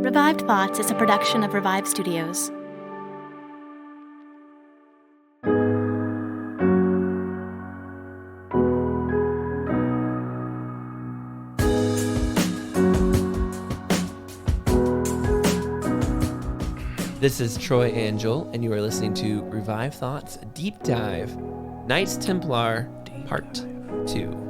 Revived Thoughts is a production of Revive Studios. This is Troy and Joel, and you are listening to Revive Thoughts Deep Dive, Knights Templar Part 2.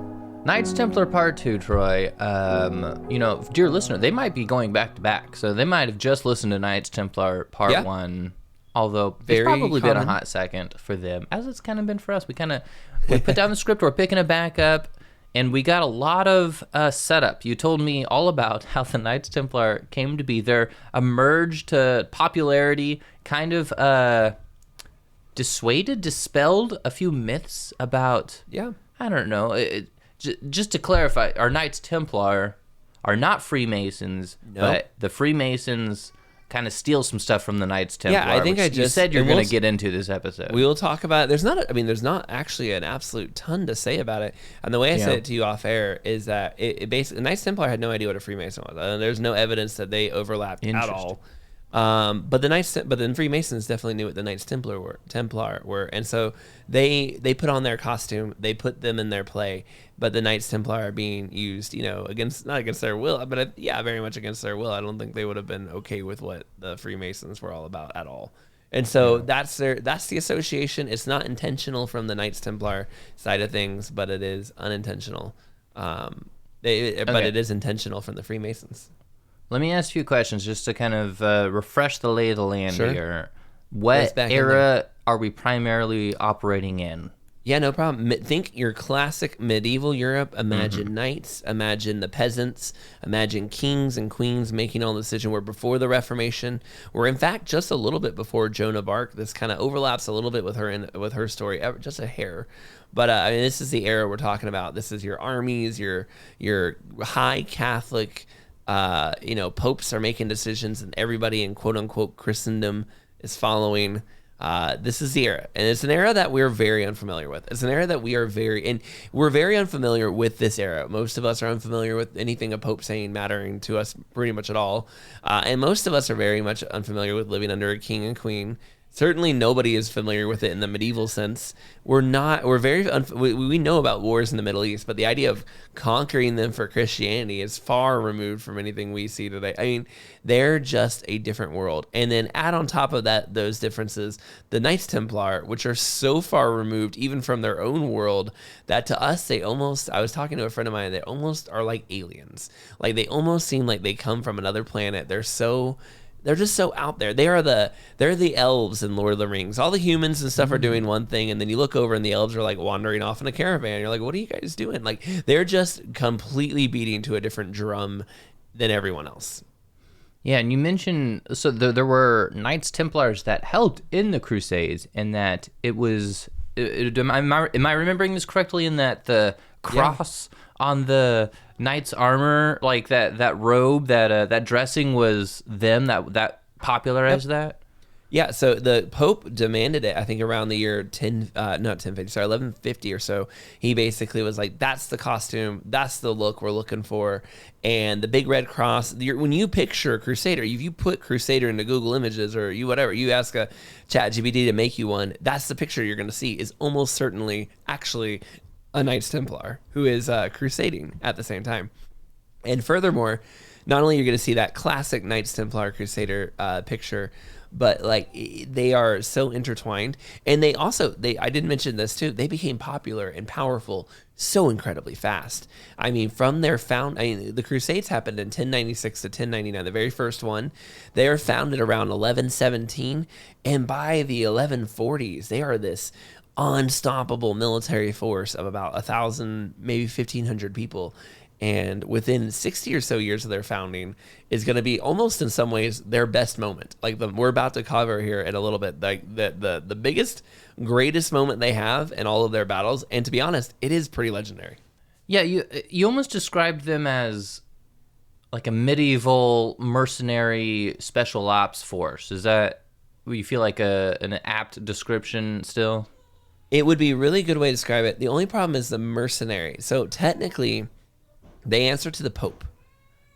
Knights Templar Part 2, Troy. Dear listener, they might be going back to back, so they might have just listened to Knights Templar Part 1, although it's probably been a hot second for them, as it's kind of been for us. We put down the script, we're picking it back up, and we got a lot of setup. You told me all about how the Knights Templar came to be. Their emerged to popularity, kind of dispelled a few myths about, I don't know, just to clarify, our Knights Templar are not Freemasons, but the Freemasons kind of steal some stuff from the Knights Templar. Yeah, I think you said you're going to get into this episode. We will talk about it. There's not actually an absolute ton to say about it. And the way I said it to you off air is that it basically, the Knights Templar had no idea what a Freemason was. There's no evidence that they overlapped at all. But the Freemasons definitely knew what the Knights Templar were, and so they put on their costume, they put them in their play. But the Knights Templar are being used, not against their will, but very much against their will. I don't think they would have been okay with what the Freemasons were all about at all. And so that's the association. It's not intentional from the Knights Templar side of things, but it is unintentional. But it is intentional from the Freemasons. Let me ask you questions just to kind of refresh the lay of the land here. What era are we primarily operating in? Yeah, no problem. Think your classic medieval Europe. Imagine knights, imagine the peasants, imagine kings and queens making all the decisions. We're before the Reformation. We're, in fact, just a little bit before Joan of Arc. This kind of overlaps a little bit with her story, just a hair. But this is the era we're talking about. This is your armies, your high Catholic popes are making decisions, and everybody in quote-unquote Christendom is following. This is the era, and it's an era that we're very unfamiliar with. It's an era that we're very unfamiliar with this era. Most of us are unfamiliar with anything a pope saying mattering to us pretty much at all. And most of us are very much unfamiliar with living under a king and queen. Certainly nobody is familiar with it in the medieval sense. We know about wars in the Middle East, but the idea of conquering them for Christianity is far removed from anything we see today. I mean, they're just a different world. And then add on top of that, those differences, the Knights Templar, which are so far removed even from their own world that to us, I was talking to a friend of mine, they almost are like aliens. Like they almost seem like they come from another planet. They're just so out there. They're the elves in Lord of the Rings. All the humans and stuff are doing one thing, and then you look over and the elves are like wandering off in a caravan. You're like, what are you guys doing? Like they're just completely beating to a different drum than everyone else. Yeah, and you mentioned there were Knights Templars that helped in the Crusades, and that it was. Am I remembering this correctly? In that the cross on the knight's armor, like that robe, that dressing was them that popularized that. Yeah, so the Pope demanded it, I think around the year 1150 or so. He basically was like, that's the costume, that's the look we're looking for. And the big red cross, when you picture a Crusader, if you put Crusader into Google Images or you ask a ChatGPT to make you one, that's the picture you're going to see, is almost certainly actually a Knights Templar who is crusading at the same time. And furthermore, not only are you going to see that classic Knights Templar Crusader picture, but like they are so intertwined. And I didn't mention this too, they became popular and powerful so incredibly fast. I mean, the Crusades happened in 1096 to 1099, the very first one. They are founded around 1117, and by the 1140s, they are this unstoppable military force of about 1,000, maybe 1,500 people. And within 60 or so years of their founding is going to be almost in some ways their best moment. Like we're about to cover here in a little bit, like the biggest, greatest moment they have in all of their battles. And to be honest, it is pretty legendary. Yeah, you almost described them as like a medieval mercenary special ops force. Is that you feel like an apt description still? It would be a really good way to describe it. The only problem is the mercenary. So technically, they answer to the Pope,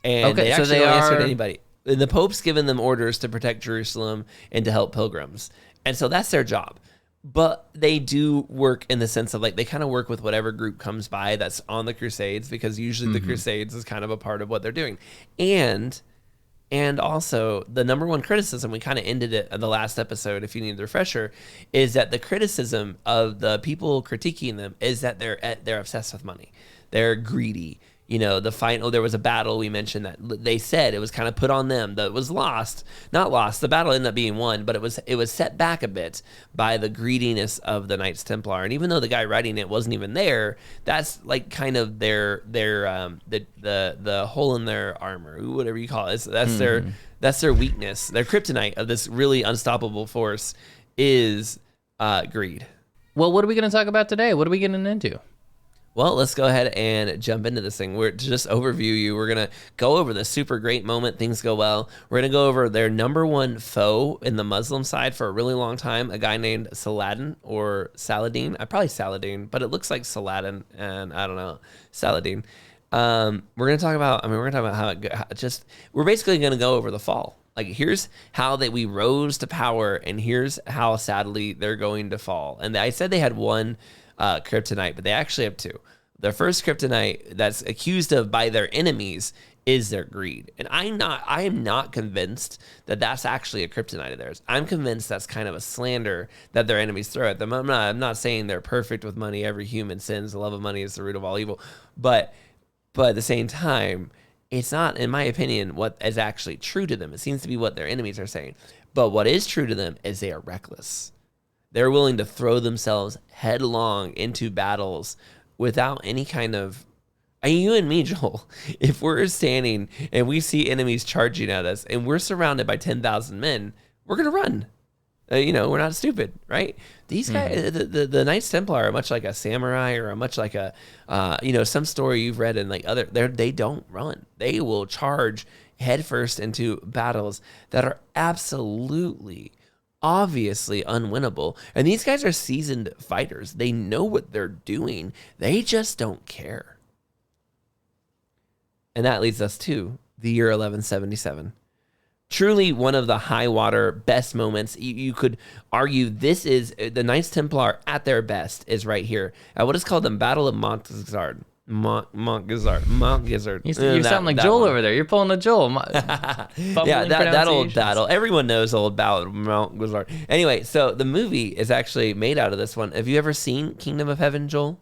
and they actually don't answer to anybody. the Pope's given them orders to protect Jerusalem and to help pilgrims. And so that's their job. But they do work in the sense of like they kind of work with whatever group comes by that's on the Crusades, because usually the Crusades is kind of a part of what they're doing. And also the number one criticism, we kind of ended it in the last episode, if you need a refresher, is that the criticism of the people critiquing them is that they're obsessed with money. They're greedy. You know, there was a battle we mentioned that they said it was kind of put on them, that it was not lost. The battle ended up being won, but it was set back a bit by the greediness of the Knights Templar. And even though the guy writing it wasn't even there, that's like kind of the hole in their armor, whatever you call it. That's their weakness. Their kryptonite of this really unstoppable force is greed. Well, what are we going to talk about today? What are we getting into? Well, let's go ahead and jump into this thing. We're to just overview you. We're going to go over the super great moment. Things go well. We're going to go over their number one foe in the Muslim side for a really long time, a guy named Saladin or Saladin. Probably Saladin, but it looks like Saladin, and I don't know, Saladin. We're going to talk about we're basically going to go over the fall. Like, here's how we rose to power, and here's how sadly they're going to fall. And I said they had one kryptonite, but they actually have two. Their first kryptonite that's accused of by their enemies is their greed. And I am not convinced that that's actually a kryptonite of theirs. I'm convinced that's kind of a slander that their enemies throw at them. I'm not saying they're perfect with money. Every human sins. The love of money is the root of all evil. But at the same time, it's not, in my opinion, what is actually true to them. It seems to be what their enemies are saying. But what is true to them is they are reckless. They're willing to throw themselves headlong into battles without any kind of... you and me, Joel, if we're standing and we see enemies charging at us and we're surrounded by 10,000 men, we're going to run. We're not stupid, right? These guys, the Knights Templar are much like a samurai or much like a, some story you've read in like they don't run. They will charge headfirst into battles that are absolutely... obviously unwinnable. And these guys are seasoned fighters. They know what they're doing. They just don't care. And that leads us to the year 1177. Truly one of the high water best moments. You could argue this is the Knights Templar at their best is right here at what is called the Battle of Montgizard. Mount Gizzard. You sound like Joel over there. You're pulling a Joel. Yeah, that old battle. Everyone knows old battle of Mount Gizzard. Anyway, so the movie is actually made out of this one. Have you ever seen Kingdom of Heaven, Joel?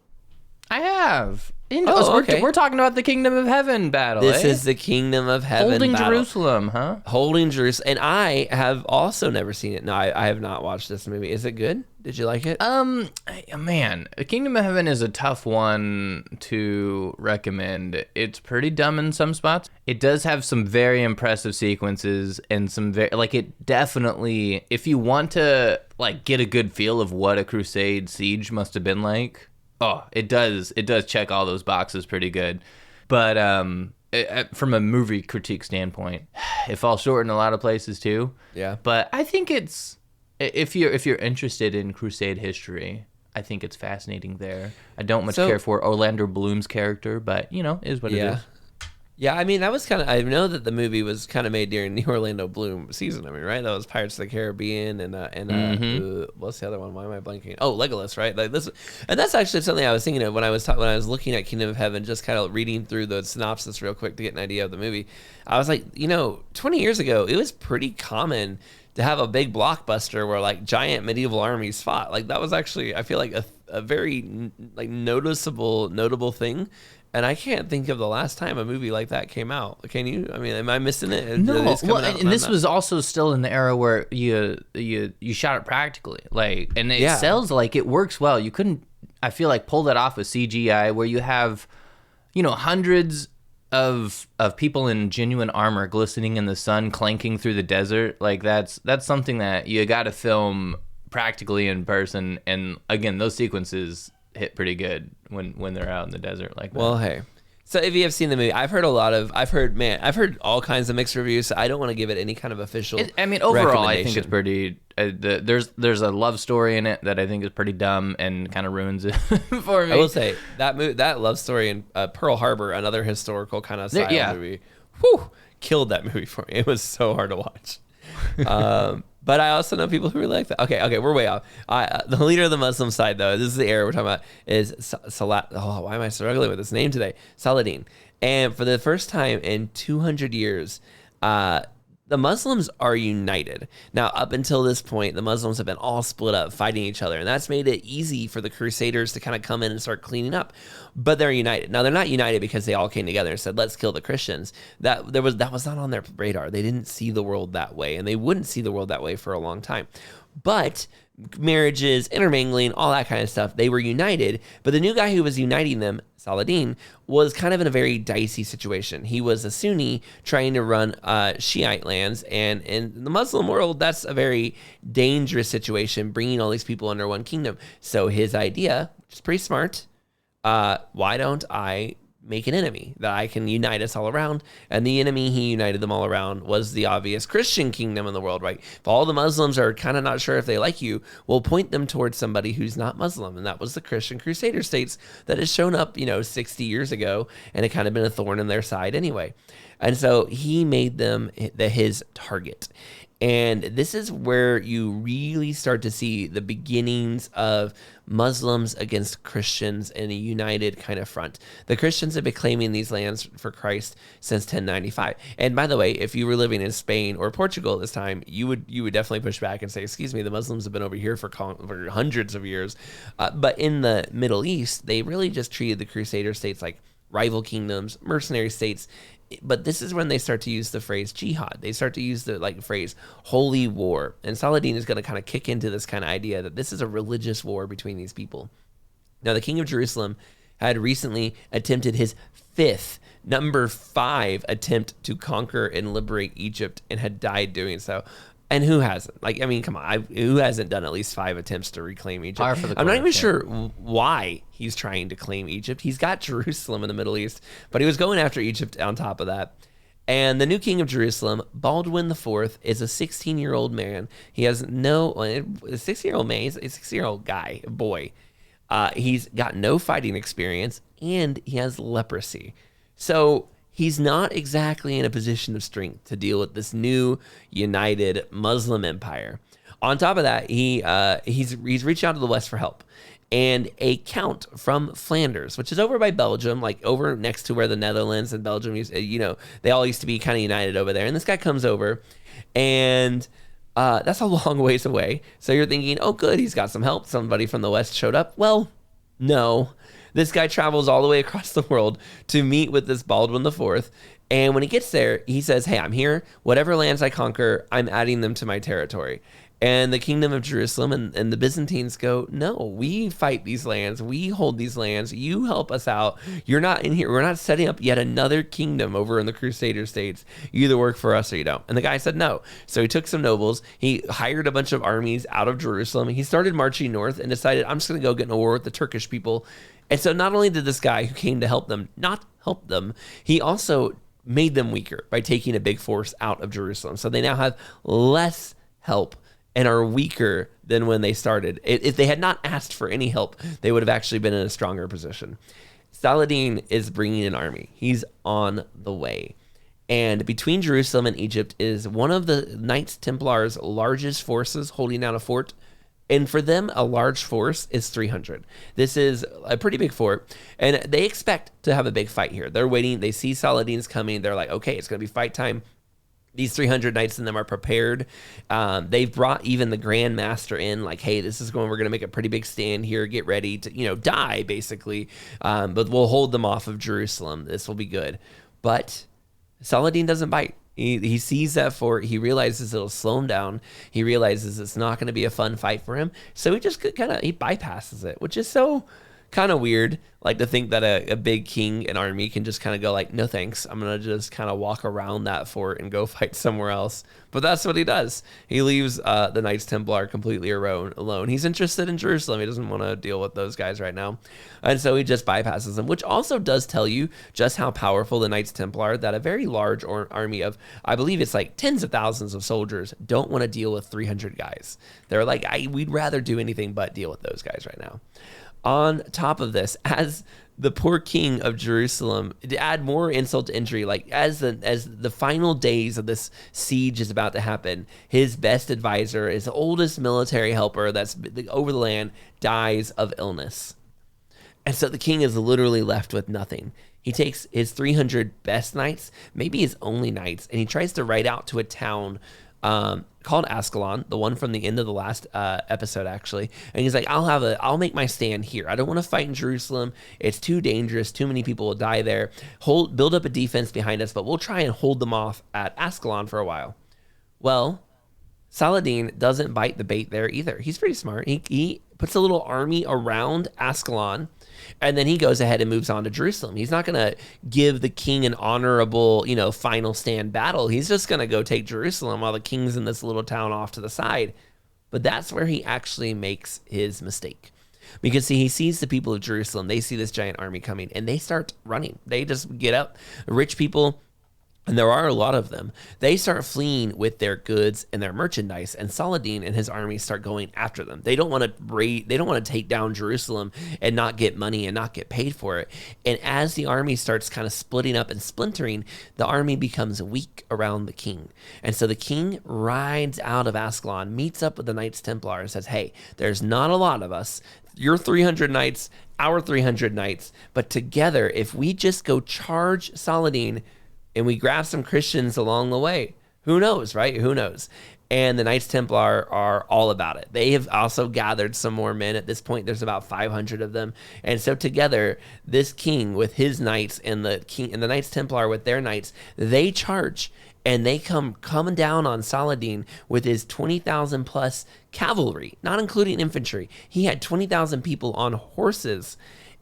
I have. We're talking about the Kingdom of Heaven battle. This is the Kingdom of Heaven Holding battle. Jerusalem, huh? Holding Jerusalem. And I have also never seen it. No, I have not watched this movie. Is it good? Did you like it? Man, Kingdom of Heaven is a tough one to recommend. It's pretty dumb in some spots. It does have some very impressive sequences and some it definitely, if you want to get a good feel of what a Crusade siege must have been like, it does check all those boxes pretty good. But from a movie critique standpoint, it falls short in a lot of places too. Yeah. But I think it's, if you're interested in Crusade history, I think it's fascinating there. I don't much care for Orlando Bloom's character, but is what it is. Yeah, I mean, that was I know that the movie was kind of made during the Orlando Bloom season. I mean, right? That was Pirates of the Caribbean and what's the other one? Why am I blanking? Oh, Legolas, right? Like this, and that's actually something I was thinking of when I was looking at Kingdom of Heaven, just kind of reading through the synopsis real quick to get an idea of the movie. I was like, 20 years ago, it was pretty common to have a big blockbuster where giant medieval armies fought. That was actually, I feel like a very notable thing. And I can't think of the last time a movie like that came out. Can you? I mean, am I missing it? No. And this was also still in the era where you shot it practically, and it sells it works well. You couldn't, I feel pull that off with CGI where you have, hundreds of people in genuine armor glistening in the sun, clanking through the desert. That's something that you got to film practically in person. And again, those sequences hit pretty good when they're out in the desert like that. Well, hey. So if you have seen the movie, I've heard all kinds of mixed reviews. So I don't want to give it any kind of official overall, I think it's pretty, there's a love story in it that I think is pretty dumb and kind of ruins it for me. I will say that love story in Pearl Harbor, another historical kind of style movie. Whew, killed that movie for me. It was so hard to watch. But I also know people who really like that. Okay, we're way off. The leader of the Muslim side, though, this is the era we're talking about, is Salat. Oh, why am I struggling with this name today? Saladin. And for the first time in 200 years, the Muslims are united. Now, up until this point, the Muslims have been all split up, fighting each other, and that's made it easy for the Crusaders to kind of come in and start cleaning up. But they're united. Now, they're not united because they all came together and said, let's kill the Christians. That was not on their radar. They didn't see the world that way, and they wouldn't see the world that way for a long time. But marriages, intermingling, all that kind of stuff, they were united. But the new guy who was uniting them, Saladin, was kind of in a very dicey situation. He was a Sunni trying to run Shiite lands, and in the Muslim world, that's a very dangerous situation, bringing all these people under one kingdom. So his idea, which is pretty smart, why don't I make an enemy that I can unite us all around? And the enemy he united them all around was the obvious Christian kingdom in the world, right? If all the Muslims are kind of not sure if they like you, we'll point them towards somebody who's not Muslim. And that was the Christian Crusader states that has shown up, 60 years ago, and it kind of been a thorn in their side anyway. And so he made them his target. And this is where you really start to see the beginnings of Muslims against Christians in a united kind of front. The Christians have been claiming these lands for Christ since 1095. And by the way, if you were living in Spain or Portugal at this time, you would definitely push back and say, excuse me, the Muslims have been over here for hundreds of years. But in the Middle East, they really just treated the Crusader states like rival kingdoms, mercenary states. But this is when they start to use the phrase jihad. They start to use the phrase holy war. And Saladin is going to kind of kick into this kind of idea that this is a religious war between these people. Now, the king of Jerusalem had recently attempted his number 5 attempt to conquer and liberate Egypt, and had died doing so. And who hasn't? Come on. Who hasn't done at least 5 attempts to reclaim Egypt? I'm not even sure why he's trying to claim Egypt. He's got Jerusalem in the Middle East, but he was going after Egypt on top of that. And the new king of Jerusalem, Baldwin IV, is a 16-year-old man. He has a 16-year-old man. He's a 16-year-old guy, a boy. He's got no fighting experience, and he has leprosy. So he's not exactly in a position of strength to deal with this new united Muslim empire. On top of that, he's reached out to the West for help. And a count from Flanders, which is over by Belgium, like over next to where the Netherlands and Belgium they all used to be kind of united over there. And this guy comes over, and that's a long ways away. So you're thinking, oh, good, he's got some help. Somebody from the West showed up. Well, no. This guy travels all the way across the world to meet with this Baldwin IV. And when he gets there, he says, hey, I'm here. Whatever lands I conquer, I'm adding them to my territory. And the kingdom of Jerusalem and the Byzantines go, no, we fight these lands. We hold these lands. You help us out. You're not in here. We're not setting up yet another kingdom over in the Crusader states. You either work for us or you don't. And the guy said no. So he took some nobles. He hired a bunch of armies out of Jerusalem. He started marching north and decided, I'm just going to go get in a war with the Turkish people. And so not only did this guy who came to help them not help them, he also made them weaker by taking a big force out of Jerusalem. So they now have less help and are weaker than when they started. If they had not asked for any help, they would have actually been in a stronger position. Saladin is bringing an army. He's on the way. And between Jerusalem and Egypt is one of the Knights Templar's largest forces holding down a fort. And for them, a large force is 300. This is a pretty big fort, and they expect to have a big fight here. They're waiting. They see Saladin's coming. They're like, okay, it's going to be fight time. These 300 knights in them are prepared. They've brought even the Grand Master in, like, hey, this is we're going to make a pretty big stand here. Get ready to, die, basically. But we'll hold them off of Jerusalem. This will be good. But Saladin doesn't bite. He sees that fort. He realizes it'll slow him down. He realizes it's not going to be a fun fight for him. So he just he bypasses it, which is so kind of weird. Like to think that a big king and army can just kind of go like, no thanks, I'm going to just kind of walk around that fort and go fight somewhere else. But that's what he does. He leaves the Knights Templar completely alone. He's interested in Jerusalem. He doesn't want to deal with those guys right now. And so he just bypasses them, which also does tell you just how powerful the Knights Templar are, that a very large army of, I believe it's like tens of thousands of soldiers, don't want to deal with 300 guys. They're like, we'd rather do anything but deal with those guys right now. On top of this, as the poor king of Jerusalem, to add more insult to injury, like as the final days of this siege is about to happen, his best advisor, his oldest military helper that's over the land, dies of illness. And so the king is literally left with nothing. He takes his 300 best knights, maybe his only knights, and he tries to ride out to a town called Ascalon, the one from the end of the last episode, actually. And he's like, I'll make my stand here. I don't want to fight in Jerusalem. It's too dangerous. Too many people will die there. Build up a defense behind us, but we'll try and hold them off at Ascalon for a while. Well, Saladin doesn't bite the bait there either. He's pretty smart. He puts a little army around Ascalon, and then he goes ahead and moves on to Jerusalem. He's not going to give the king an honorable, final stand battle. He's just going to go take Jerusalem while the king's in this little town off to the side. But that's where he actually makes his mistake. Because, see, he sees the people of Jerusalem. They see this giant army coming, and they start running. They just get up. Rich people, and there are a lot of them, they start fleeing with their goods and their merchandise, and Saladin and his army start going after them. They don't want to take down Jerusalem and not get money and not get paid for it. And as the army starts kind of splitting up and splintering, the army becomes weak around the king. And so the king rides out of Ascalon, meets up with the Knights Templar, and says, hey, there's not a lot of us. Your 300 knights, our 300 knights, but together, if we just go charge Saladin and we grab some Christians along the way, who knows, right? Who knows? And the Knights Templar are all about it. They have also gathered some more men. At this point, there's about 500 of them. And so together, this king with his knights and the Knights Templar with their knights, they charge. And they coming down on Saladin with his 20,000 plus cavalry, not including infantry. He had 20,000 people on horses,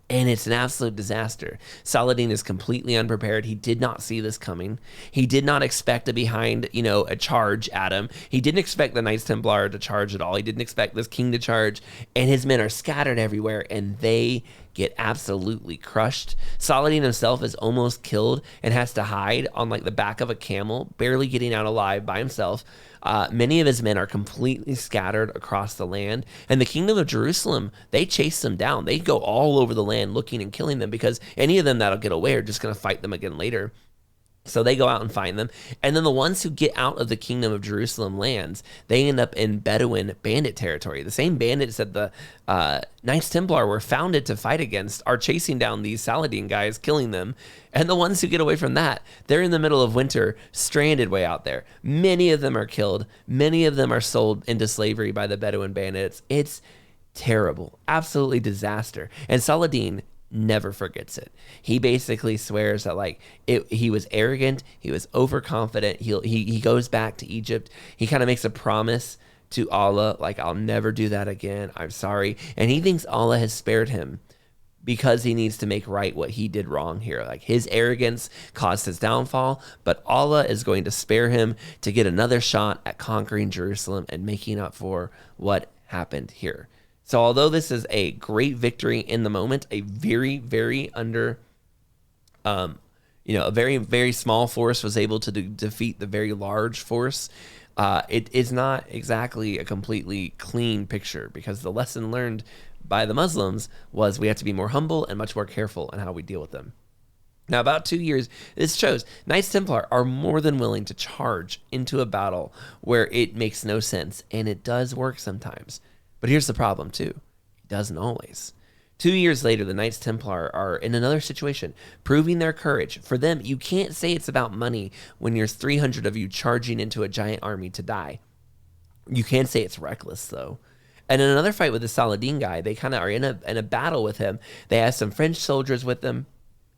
and it's an absolute disaster. Saladin is completely unprepared. He did not see this coming. He did not expect a a charge at him. He didn't expect the Knights Templar to charge at all. He didn't expect this king to charge, and his men are scattered everywhere, and they get absolutely crushed. Saladin himself is almost killed and has to hide on the back of a camel, barely getting out alive by himself. Many of his men are completely scattered across the land, and the kingdom of Jerusalem, they chase them down. They go all over the land looking and killing them, because any of them that'll get away are just going to fight them again later. So they go out and find them. And then the ones who get out of the kingdom of Jerusalem lands, they end up in Bedouin bandit territory. The same bandits that the Knights Templar were founded to fight against are chasing down these Saladin guys, killing them. And the ones who get away from that, they're in the middle of winter, stranded way out there. Many of them are killed. Many of them are sold into slavery by the Bedouin bandits. It's terrible. Absolutely disaster. And Saladin never forgets it. He basically swears that he was arrogant, he was overconfident. He goes back to Egypt. He kind of makes a promise to Allah, I'll never do that again. I'm sorry. And he thinks Allah has spared him because he needs to make right what he did wrong here. His arrogance caused his downfall, but Allah is going to spare him to get another shot at conquering Jerusalem and making up for what happened here. So although this is a great victory in the moment, a very, very a very, very small force was able to defeat the very large force, it is not exactly a completely clean picture, because the lesson learned by the Muslims was we have to be more humble and much more careful in how we deal with them. Now, about 2 years, this shows Knights Templar are more than willing to charge into a battle where it makes no sense, and it does work sometimes. But here's the problem, too. It doesn't always. 2 years later, the Knights Templar are in another situation, proving their courage. For them, you can't say it's about money when there's 300 of you charging into a giant army to die. You can say it's reckless, though. And in another fight with the Saladin guy, they kind of are in a battle with him. They have some French soldiers with them,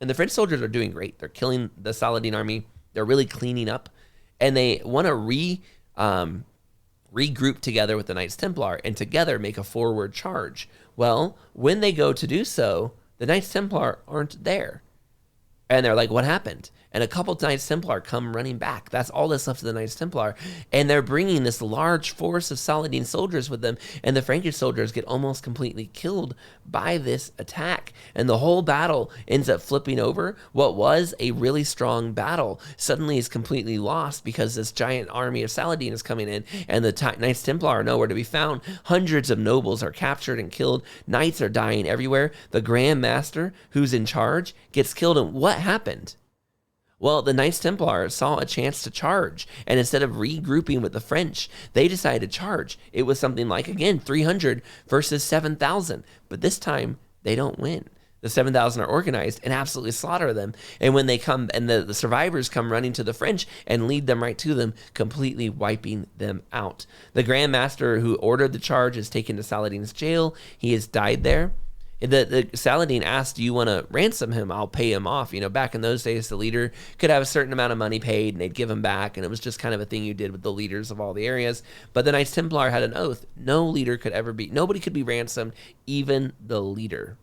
and the French soldiers are doing great. They're killing the Saladin army. They're really cleaning up, and they want to regroup together with the Knights Templar and together make a forward charge. Well, when they go to do so, the Knights Templar aren't there. And they're like, what happened? And a couple of Knights Templar come running back. That's all that's left of the Knights Templar. And they're bringing this large force of Saladin soldiers with them. And the Frankish soldiers get almost completely killed by this attack. And the whole battle ends up flipping over. What was a really strong battle suddenly is completely lost because this giant army of Saladin is coming in. And the Knights Templar are nowhere to be found. Hundreds of nobles are captured and killed. Knights are dying everywhere. The Grand Master, who's in charge, gets killed. And what happened? Well, the Knights Templar saw a chance to charge, and instead of regrouping with the French, they decided to charge. It was something like, again, 300 versus 7,000, but this time they don't win. The 7,000 are organized and absolutely slaughter them, and when they come, and the survivors come running to the French and lead them right to them, completely wiping them out. The Grand Master who ordered the charge is taken to Saladin's jail. He has died there. The Saladin asked, do you want to ransom him? I'll pay him off. Back in those days, the leader could have a certain amount of money paid and they'd give him back. And it was just kind of a thing you did with the leaders of all the areas. But the Knights Templar had an oath. Nobody could be ransomed, even the leader.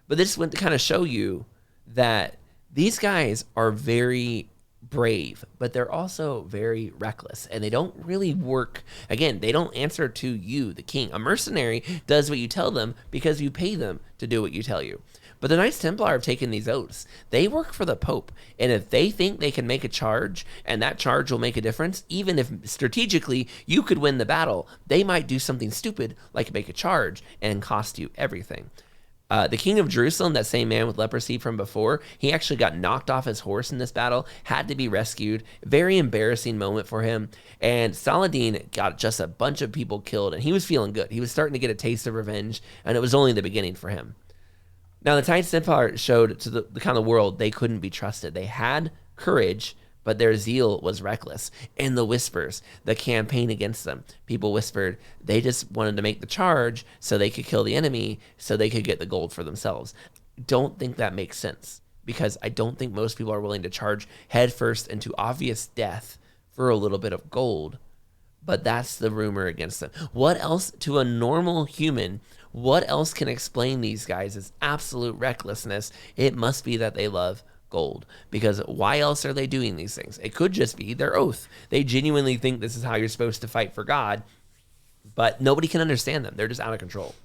But this went to kind of show you that these guys are very brave, but they're also very reckless, and they don't really work. Again, they don't answer to you, the king. A mercenary does what you tell them because you pay them to do what you tell you. But the Knights Templar have taken these oaths. They work for the Pope, and if they think they can make a charge, and that charge will make a difference, even if strategically you could win the battle, they might do something stupid like make a charge and cost you everything. The king of Jerusalem, that same man with leprosy from before, he actually got knocked off his horse in this battle, had to be rescued. Very embarrassing moment for him. And Saladin got just a bunch of people killed, and he was feeling good. He was starting to get a taste of revenge, and it was only the beginning for him. Now, the Knights Templar showed to the kind of world they couldn't be trusted. They had courage, but their zeal was reckless. And the whispers, the campaign against them, people whispered they just wanted to make the charge so they could kill the enemy, so they could get the gold for themselves. Don't think that makes sense, because I don't think most people are willing to charge headfirst into obvious death for a little bit of gold. But that's the rumor against them. What else, to a normal human, what else can explain these guys' absolute recklessness? It must be that they love gold, because why else are they doing these things? It could just be their oath. They genuinely think this is how you're supposed to fight for God, but nobody can understand them. They're just out of control.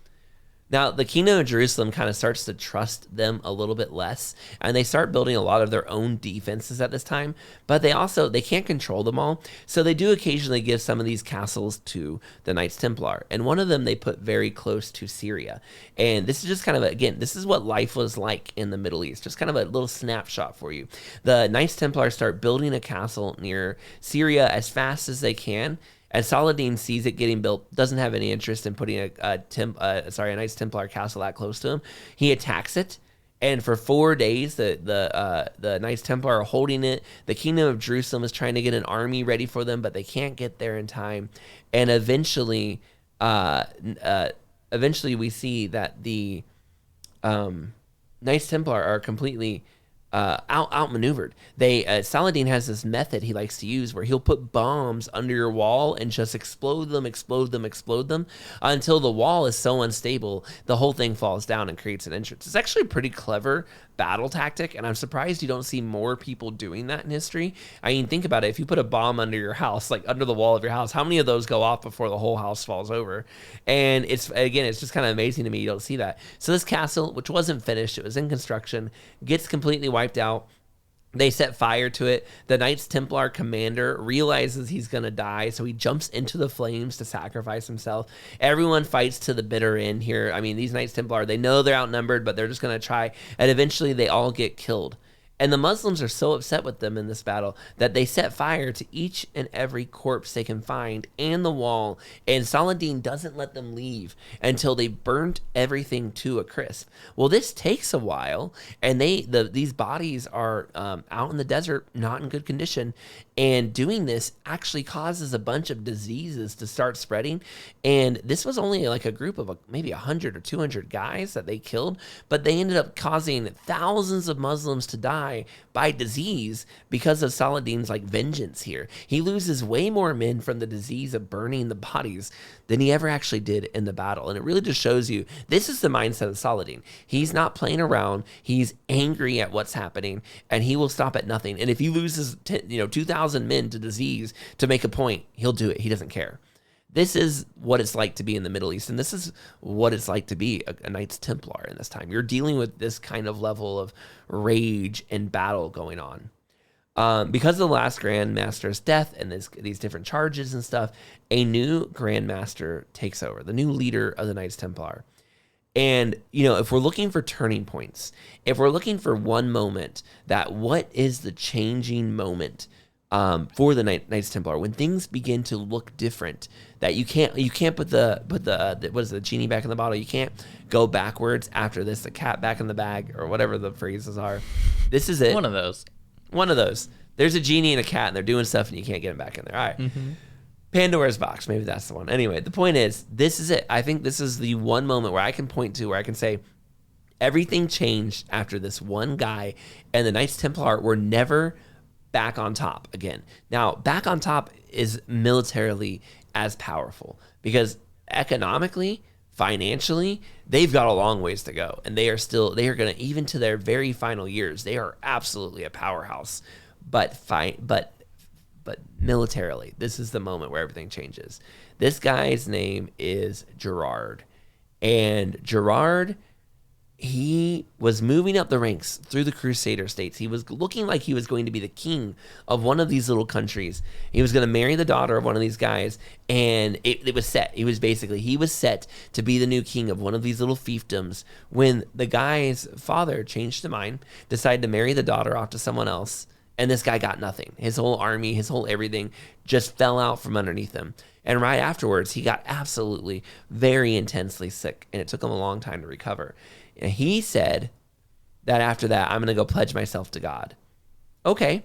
Now, the kingdom of Jerusalem kind of starts to trust them a little bit less, and they start building a lot of their own defenses at this time, but they can't control them all, so they do occasionally give some of these castles to the Knights Templar, and one of them they put very close to Syria. And this is just kind of, again, this is what life was like in the Middle East, just kind of a little snapshot for you. The Knights Templar start building a castle near Syria as fast as they can. As Saladin sees it getting built, doesn't have any interest in putting a Knights Templar castle that close to him. He attacks it, and for 4 days, the Knights Templar are holding it. The kingdom of Jerusalem is trying to get an army ready for them, but they can't get there in time. And eventually we see that the Knights Templar are completely outmaneuvered. Saladin has this method he likes to use where he'll put bombs under your wall and just explode them until the wall is so unstable the whole thing falls down and creates an entrance. It's actually a pretty clever battle tactic, and I'm surprised you don't see more people doing that in history. I mean, think about it. If you put a bomb under your house, like under the wall of your house, how many of those go off before the whole house falls over? And it's just kind of amazing to me you don't see that. So this castle, which wasn't finished, it was in construction, gets completely wiped out. They set fire to it. The Knights Templar commander realizes he's going to die, so he jumps into the flames to sacrifice himself. Everyone fights to the bitter end here. I mean, these Knights Templar, they know they're outnumbered, but they're just going to try, and eventually they all get killed. And the Muslims are so upset with them in this battle that they set fire to each and every corpse they can find and the wall. And Saladin doesn't let them leave until they burnt everything to a crisp. Well, this takes a while, and these bodies are out in the desert, not in good condition. And doing this actually causes a bunch of diseases to start spreading. And this was only like a group of maybe 100 or 200 guys that they killed, but they ended up causing thousands of Muslims to die by disease because of Saladin's like vengeance here. He loses way more men from the disease of burning the bodies than he ever actually did in the battle. And it really just shows you, this is the mindset of Saladin. He's not playing around. He's angry at what's happening, and he will stop at nothing. And if he loses 2,000 men to disease to make a point, he'll do it. He doesn't care. This is what it's like to be in the Middle East, and this is what it's like to be a Knights Templar in this time. You're dealing with this kind of level of rage and battle going on. Because of the last Grand Master's death and these different charges and stuff, a new Grand Master takes over, the new leader of the Knights Templar. And, if we're looking for turning points, if we're looking for one moment, what is the changing moment for the Knights Templar when things begin to look different, that you can't put the genie back in the bottle. You can't go backwards after this, the cat back in the bag, or whatever the phrases are. This is it. One of those. There's a genie and a cat, and they're doing stuff, and you can't get them back in there. All right. Mm-hmm. Pandora's box. Maybe that's the one. Anyway, the point is, this is it. I think this is the one moment where I can point to, where I can say, everything changed after this one guy, and the Knights Templar were never back on top again. Now, back on top is militarily as powerful, because economically, financially, they've got a long ways to go, and they are going to, even to their very final years, they are absolutely a powerhouse. But militarily, this is the moment where everything changes. This guy's name is Gerard, and Gerard, he was moving up the ranks through the Crusader states. He was looking like he was going to be the king of one of these little countries. He was going to marry the daughter of one of these guys, and it was set. He was set to be the new king of one of these little fiefdoms, when the guy's father changed his mind, decided to marry the daughter off to someone else, and this guy got nothing. His whole army, his whole everything just fell out from underneath him. And right afterwards, he got absolutely very intensely sick, and it took him a long time to recover. And he said that after that, I'm going to go pledge myself to God. Okay.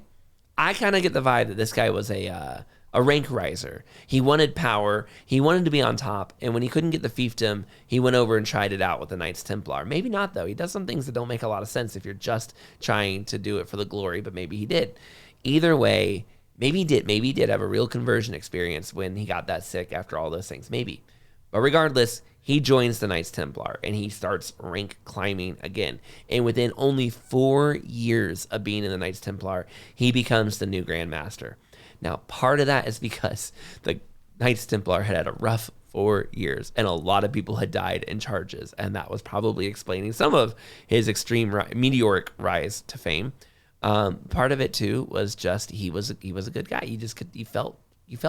I kind of get the vibe that this guy was a rank riser. He wanted power. He wanted to be on top. And when he couldn't get the fiefdom, he went over and tried it out with the Knights Templar. Maybe not, though. He does some things that don't make a lot of sense if you're just trying to do it for the glory, but maybe he did. Either way, maybe he did. Maybe he did have a real conversion experience when he got that sick after all those things. Maybe. But regardless, he joins the Knights Templar, and he starts rank climbing again. And within only 4 years of being in the Knights Templar, he becomes the new Grand Master. Now, part of that is because the Knights Templar had a rough 4 years, and a lot of people had died in charges, and that was probably explaining some of his extreme meteoric rise to fame. Part of it too was just he was a good guy. You felt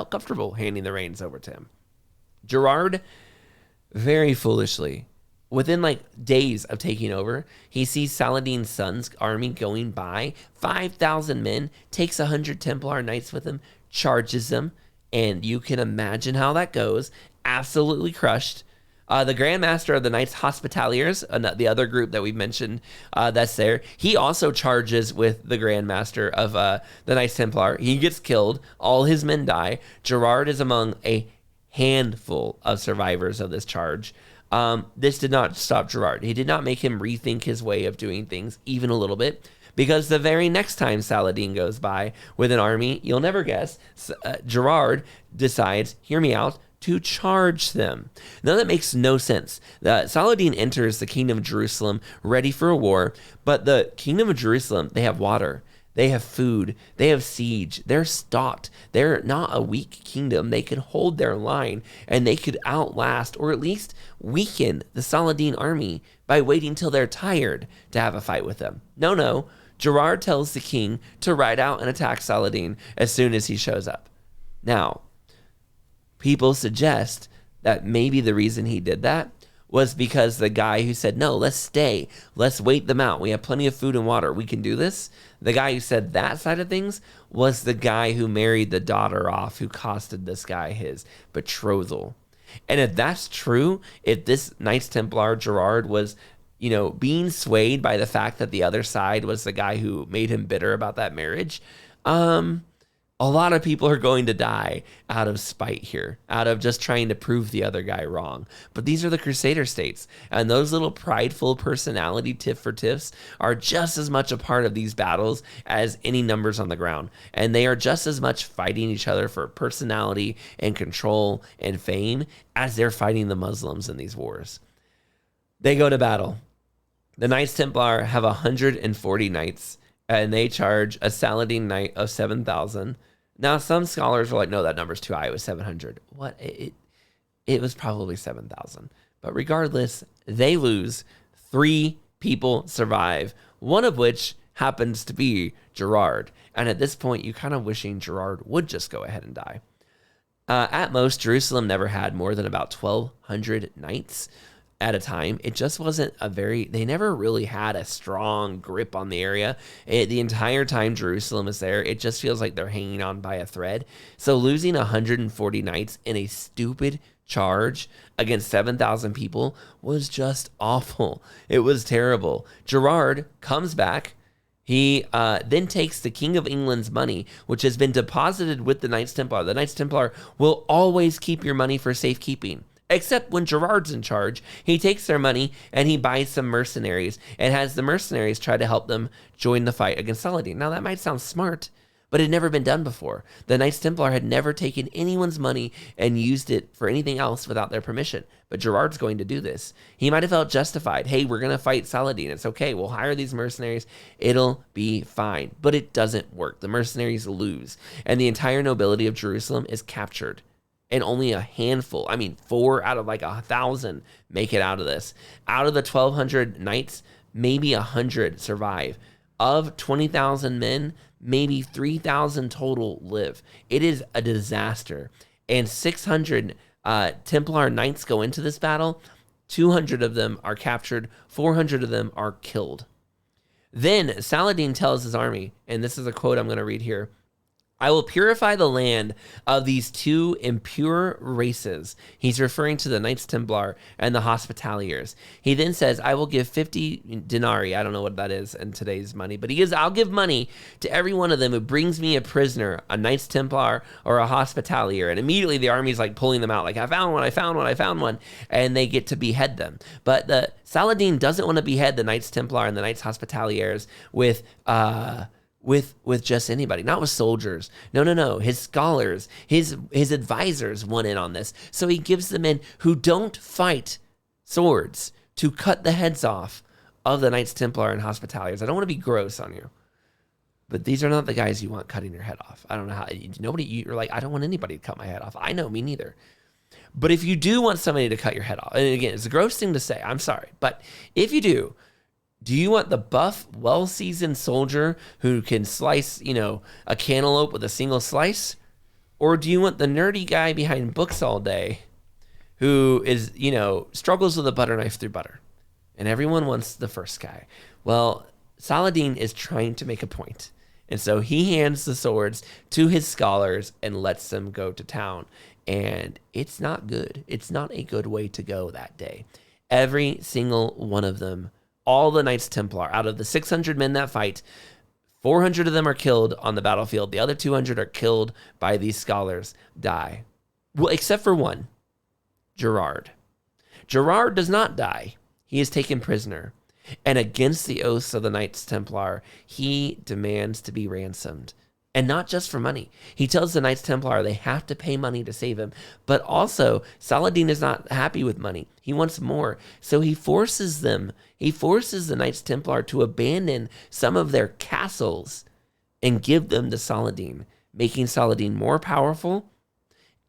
comfortable handing the reins over to him. Gerard, very foolishly, within days of taking over, he sees Saladin's son's army going by, 5,000 men, takes 100 Templar knights with him, charges them, and you can imagine how that goes. Absolutely crushed. The Grand Master of the Knights Hospitaliers, the other group that we mentioned that's there, he also charges with the Grand Master of the Knights Templar. He gets killed. All his men die. Gerard is among a handful of survivors of this charge. This did not stop Gerard. He did not make him rethink his way of doing things even a little bit, because the very next time Saladin goes by with an army, you'll never guess, Gerard decides, hear me out, to charge them. Now that makes no sense. Saladin enters the Kingdom of Jerusalem ready for a war, but the Kingdom of Jerusalem, they have water. They have food. They have siege. They're stocked. They're not a weak kingdom. They could hold their line, and they could outlast or at least weaken the Saladin army by waiting till they're tired to have a fight with them. No. Gerard tells the king to ride out and attack Saladin as soon as he shows up. Now, people suggest that maybe the reason he did that was because the guy who said, no, let's stay, let's wait them out, we have plenty of food and water, we can do this, the guy who said that side of things was the guy who married the daughter off, who costed this guy his betrothal. And if that's true, if this Knights Templar Gerard was, being swayed by the fact that the other side was the guy who made him bitter about that marriage, A lot of people are going to die out of spite here, out of just trying to prove the other guy wrong. But these are the Crusader states, and those little prideful personality tiff for tiffs are just as much a part of these battles as any numbers on the ground. And they are just as much fighting each other for personality and control and fame as they're fighting the Muslims in these wars. They go to battle. The Knights Templar have 140 knights, and they charge a Saladin knight of 7,000. Now, some scholars are like, no, that number's too high. It was 700. What? It was probably 7,000. But regardless, they lose. 3 people survive, one of which happens to be Gerard. And at this point, you're kind of wishing Gerard would just go ahead and die. At most, Jerusalem never had more than about 1,200 knights at a time. It just wasn't they never really had a strong grip on the area. The entire time Jerusalem is there, it just feels like they're hanging on by a thread. So losing 140 knights in a stupid charge against 7,000 people was just awful. It was terrible. Gerard comes back. He then takes the King of England's money, which has been deposited with the Knights Templar. The Knights Templar will always keep your money for safekeeping. Except when Gerard's in charge, he takes their money and he buys some mercenaries and has the mercenaries try to help them join the fight against Saladin. Now, that might sound smart, but it had never been done before. The Knights Templar had never taken anyone's money and used it for anything else without their permission. But Gerard's going to do this. He might have felt justified. Hey, we're going to fight Saladin. It's okay. We'll hire these mercenaries. It'll be fine. But it doesn't work. The mercenaries lose. And the entire nobility of Jerusalem is captured. And only a handful, 4 out of 1,000 make it out of this. Out of the 1,200 knights, maybe 100 survive. Of 20,000 men, maybe 3,000 total live. It is a disaster. And 600 Templar knights go into this battle. 200 of them are captured. 400 of them are killed. Then Saladin tells his army, and this is a quote I'm going to read here, I will purify the land of these 2 impure races. He's referring to the Knights Templar and the Hospitaliers. He then says, I will give 50 denarii. I don't know what that is in today's money, but I'll give money to every one of them who brings me a prisoner, a Knights Templar or a Hospitalier. And immediately the army's pulling them out. I found one. And they get to behead them. But the Saladin doesn't want to behead the Knights Templar and the Knights Hospitaliers with just anybody, not with soldiers. No. His scholars, his advisors want in on this. So he gives the men who don't fight swords to cut the heads off of the Knights Templar and Hospitaliers. I don't want to be gross on you, but these are not the guys you want cutting your head off. I don't know how, you're like, I don't want anybody to cut my head off. I know, me neither. But if you do want somebody to cut your head off, and again, it's a gross thing to say, I'm sorry, but if you do you want the buff, well-seasoned soldier who can slice, a cantaloupe with a single slice? Or do you want the nerdy guy behind books all day who is, struggles with a butter knife through butter? And everyone wants the first guy. Well, Saladin is trying to make a point. And so he hands the swords to his scholars and lets them go to town. And it's not good. It's not a good way to go that day. Every single one of them, all the Knights Templar, out of the 600 men that fight, 400 of them are killed on the battlefield. The other 200 are killed by these scholars, die. Well, except for one, Gerard. Gerard does not die. He is taken prisoner. And against the oaths of the Knights Templar, he demands to be ransomed. And not just for money. He tells the Knights Templar they have to pay money to save him. But also, Saladin is not happy with money. He wants more. So he forces the Knights Templar to abandon some of their castles and give them to Saladin, making Saladin more powerful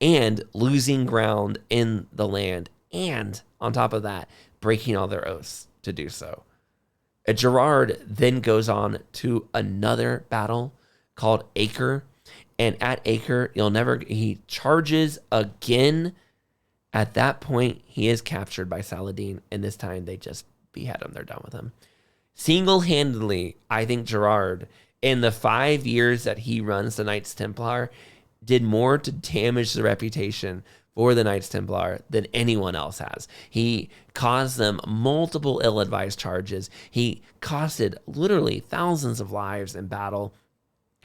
and losing ground in the land. And on top of that, breaking all their oaths to do so. Gerard then goes on to another battle called Acre, and at Acre, he charges again. At that point, he is captured by Saladin, and this time they just behead him. They're done with him. Single-handedly, I think Gerard, in the 5 years that he runs the Knights Templar, did more to damage the reputation for the Knights Templar than anyone else has. He caused them multiple ill-advised charges. He costed literally thousands of lives in battle.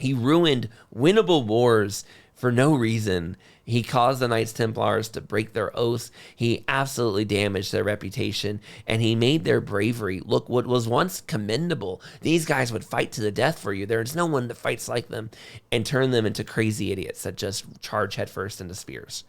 He ruined winnable wars for no reason. He caused the Knights Templars to break their oaths. He absolutely damaged their reputation, and he made their bravery look what was once commendable. These guys would fight to the death for you. There is no one that fights like them, and turn them into crazy idiots that just charge headfirst into spears.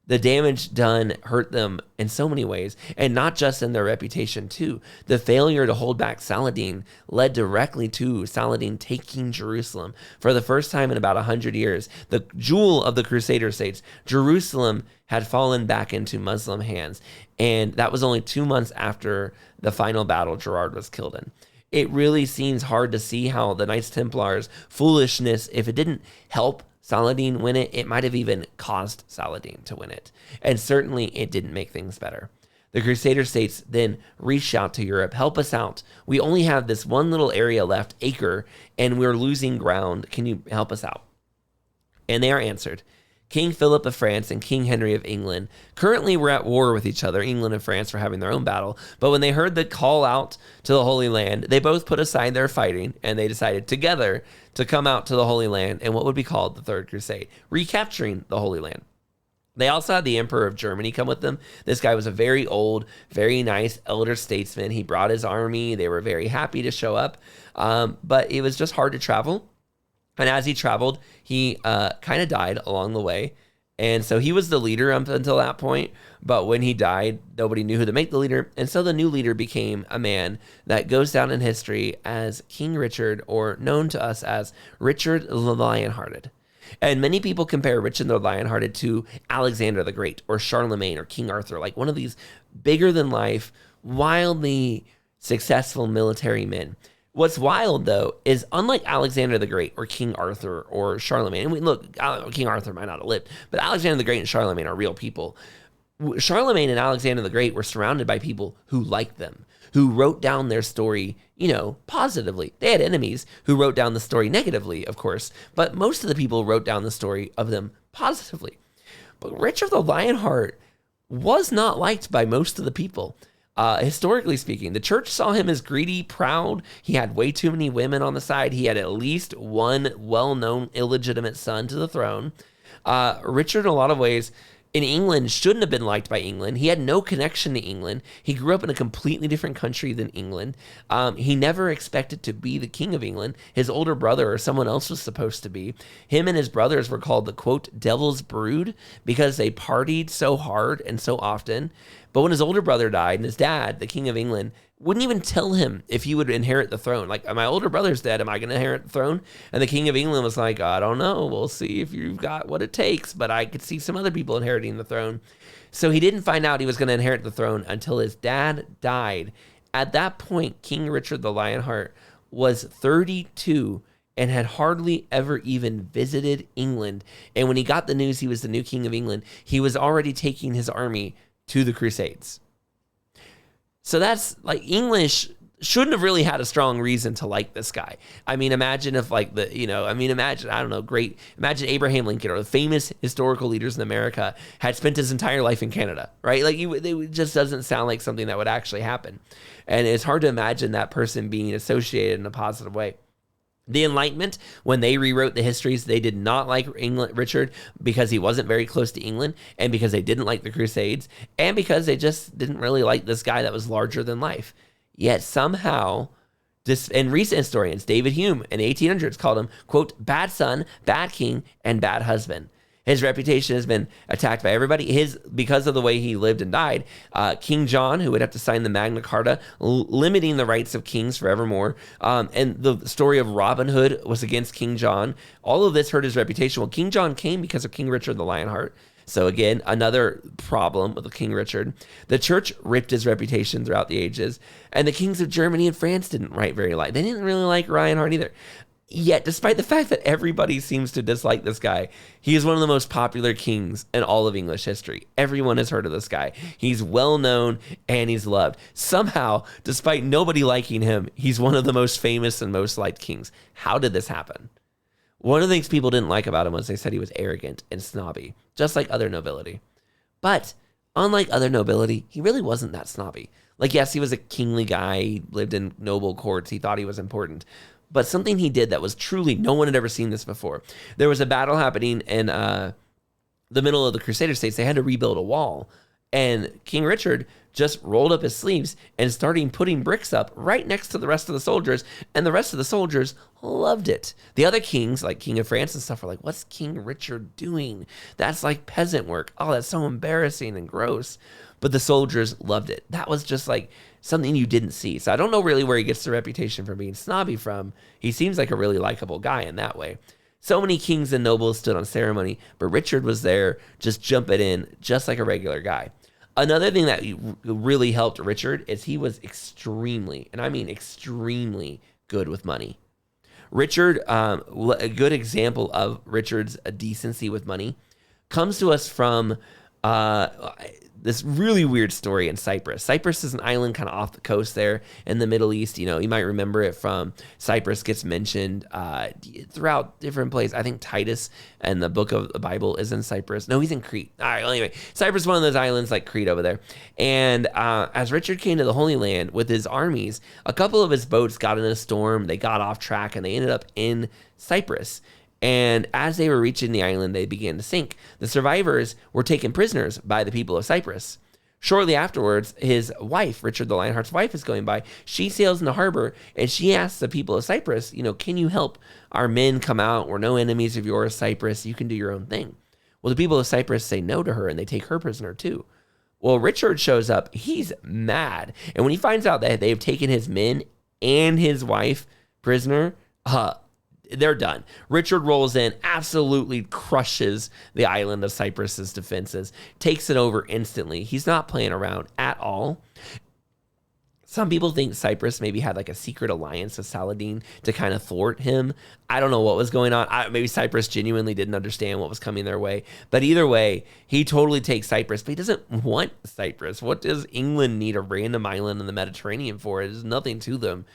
The damage done hurt them in so many ways, and not just in their reputation too. The failure to hold back Saladin led directly to Saladin taking Jerusalem. For the first time in about 100 years, the jewel of the Crusader states, Jerusalem had fallen back into Muslim hands, and that was only 2 months after the final battle Gerard was killed in. It really seems hard to see how the Knights Templars' foolishness, if it didn't help Saladin win it, it might have even caused Saladin to win it. And certainly it didn't make things better. The Crusader states then reached out to Europe, help us out. We only have this one little area left, Acre, and we're losing ground. Can you help us out? And they are answered. King Philip of France and King Henry of England currently were at war with each other, England and France were having their own battle. But when they heard the call out to the Holy Land, they both put aside their fighting and they decided together to come out to the Holy Land in what would be called the Third Crusade, recapturing the Holy Land. They also had the Emperor of Germany come with them. This guy was a very old, very nice elder statesman. He brought his army. They were very happy to show up, but it was just hard to travel. And as he traveled, he kind of died along the way. And so he was the leader up until that point. But when he died, nobody knew who to make the leader. And so the new leader became a man that goes down in history as King Richard, or known to us as Richard the Lionhearted. And many people compare Richard the Lionhearted to Alexander the Great or Charlemagne or King Arthur, like one of these bigger than life, wildly successful military men. What's wild, though, is unlike Alexander the Great or King Arthur or Charlemagne, and look, King Arthur might not have lived, but Alexander the Great and Charlemagne are real people. Charlemagne and Alexander the Great were surrounded by people who liked them, who wrote down their story, positively. They had enemies who wrote down the story negatively, of course, but most of the people wrote down the story of them positively. But Richard the Lionheart was not liked by most of the people. Historically speaking, the church saw him as greedy, proud. He had way too many women on the side. He had at least one well-known illegitimate son to the throne. Richard, in a lot of ways, in England, shouldn't have been liked by England. He had no connection to England. He grew up in a completely different country than England. He never expected to be the king of England. His older brother or someone else was supposed to be. Him and his brothers were called the, quote, devil's brood because they partied so hard and so often. But when his older brother died and his dad, the king of England, wouldn't even tell him if he would inherit the throne. Like, my older brother's dead. Am I going to inherit the throne? And the king of England was like, I don't know. We'll see if you've got what it takes. But I could see some other people inheriting the throne. So he didn't find out he was going to inherit the throne until his dad died. At that point, King Richard the Lionheart was 32 and had hardly ever even visited England. And when he got the news he was the new king of England, he was already taking his army to the Crusades. So that's like, English shouldn't have really had a strong reason to like this guy. I mean, imagine if imagine Abraham Lincoln or the famous historical leaders in America had spent his entire life in Canada, right? Like, it just doesn't sound like something that would actually happen. And it's hard to imagine that person being associated in a positive way. The Enlightenment, when they rewrote the histories, they did not like Richard because he wasn't very close to England, and because they didn't like the Crusades, and because they just didn't really like this guy that was larger than life. Yet somehow, and recent historians, David Hume in the 1800s called him, quote, bad son, bad king, and bad husband. His reputation has been attacked by everybody. Because of the way he lived and died, King John, who would have to sign the Magna Carta, limiting the rights of kings forevermore, and the story of Robin Hood was against King John. All of this hurt his reputation. Well, King John came because of King Richard the Lionheart. So again, another problem with King Richard. The church ripped his reputation throughout the ages, and the kings of Germany and France didn't write very light. They didn't really like Lionheart either. Yet, despite the fact that everybody seems to dislike this guy, he is one of the most popular kings in all of English history. Everyone has heard of this guy. He's well known and he's loved. Somehow, despite nobody liking him, he's one of the most famous and most liked kings. How did this happen? One of the things people didn't like about him was they said he was arrogant and snobby, just like other nobility. But unlike other nobility, he really wasn't that snobby. Like, yes, he was a kingly guy. He lived in noble courts. He thought he was important. but something he did that was truly, no one had ever seen this before. There was a battle happening in the middle of the Crusader states. They had to rebuild a wall. And King Richard just rolled up his sleeves and started putting bricks up right next to the rest of the soldiers. And the rest of the soldiers loved it. The other kings, like King of France and stuff, were like, what's King Richard doing? That's like peasant work. Oh, that's so embarrassing and gross. But the soldiers loved it. That was just like something you didn't see. So I don't know really where he gets the reputation for being snobby from. He seems like a really likable guy in that way. So many kings and nobles stood on ceremony, but Richard was there just jumping in just like a regular guy. Another thing that really helped Richard is he was extremely, and I mean extremely, good with money. Richard, a good example of Richard's decency with money, comes to us from this really weird story in Cyprus. Cyprus is an island kind of off the coast there in the Middle East. You know, you might remember it from Cyprus gets mentioned throughout different places. I think Titus and the book of the Bible is in Cyprus. No, he's in Crete. All right, well, anyway, Cyprus is one of those islands like Crete over there. And as Richard came to the Holy Land with his armies, a couple of his boats got in a storm. They got off track and they ended up in Cyprus. And as they were reaching the island, they began to sink. The survivors were taken prisoners by the people of Cyprus. Shortly afterwards, his wife, Richard the Lionheart's wife, is going by. She sails in the harbor, and she asks the people of Cyprus, you know, can you help our men come out? We're no enemies of yours, Cyprus. You can do your own thing. Well, the people of Cyprus say no to her, and they take her prisoner too. Well, Richard shows up. He's mad. And when he finds out that they've taken his men and his wife prisoner, they're done. Richard rolls in, absolutely crushes the island of Cyprus's defenses, takes it over instantly. He's not playing around at all. Some people think Cyprus maybe had like a secret alliance with Saladin to kind of thwart him. I don't know what was going on. Maybe Cyprus genuinely didn't understand what was coming their way. But either way, he totally takes Cyprus, but he doesn't want Cyprus. What does England need a random island in the Mediterranean for? There's nothing to them.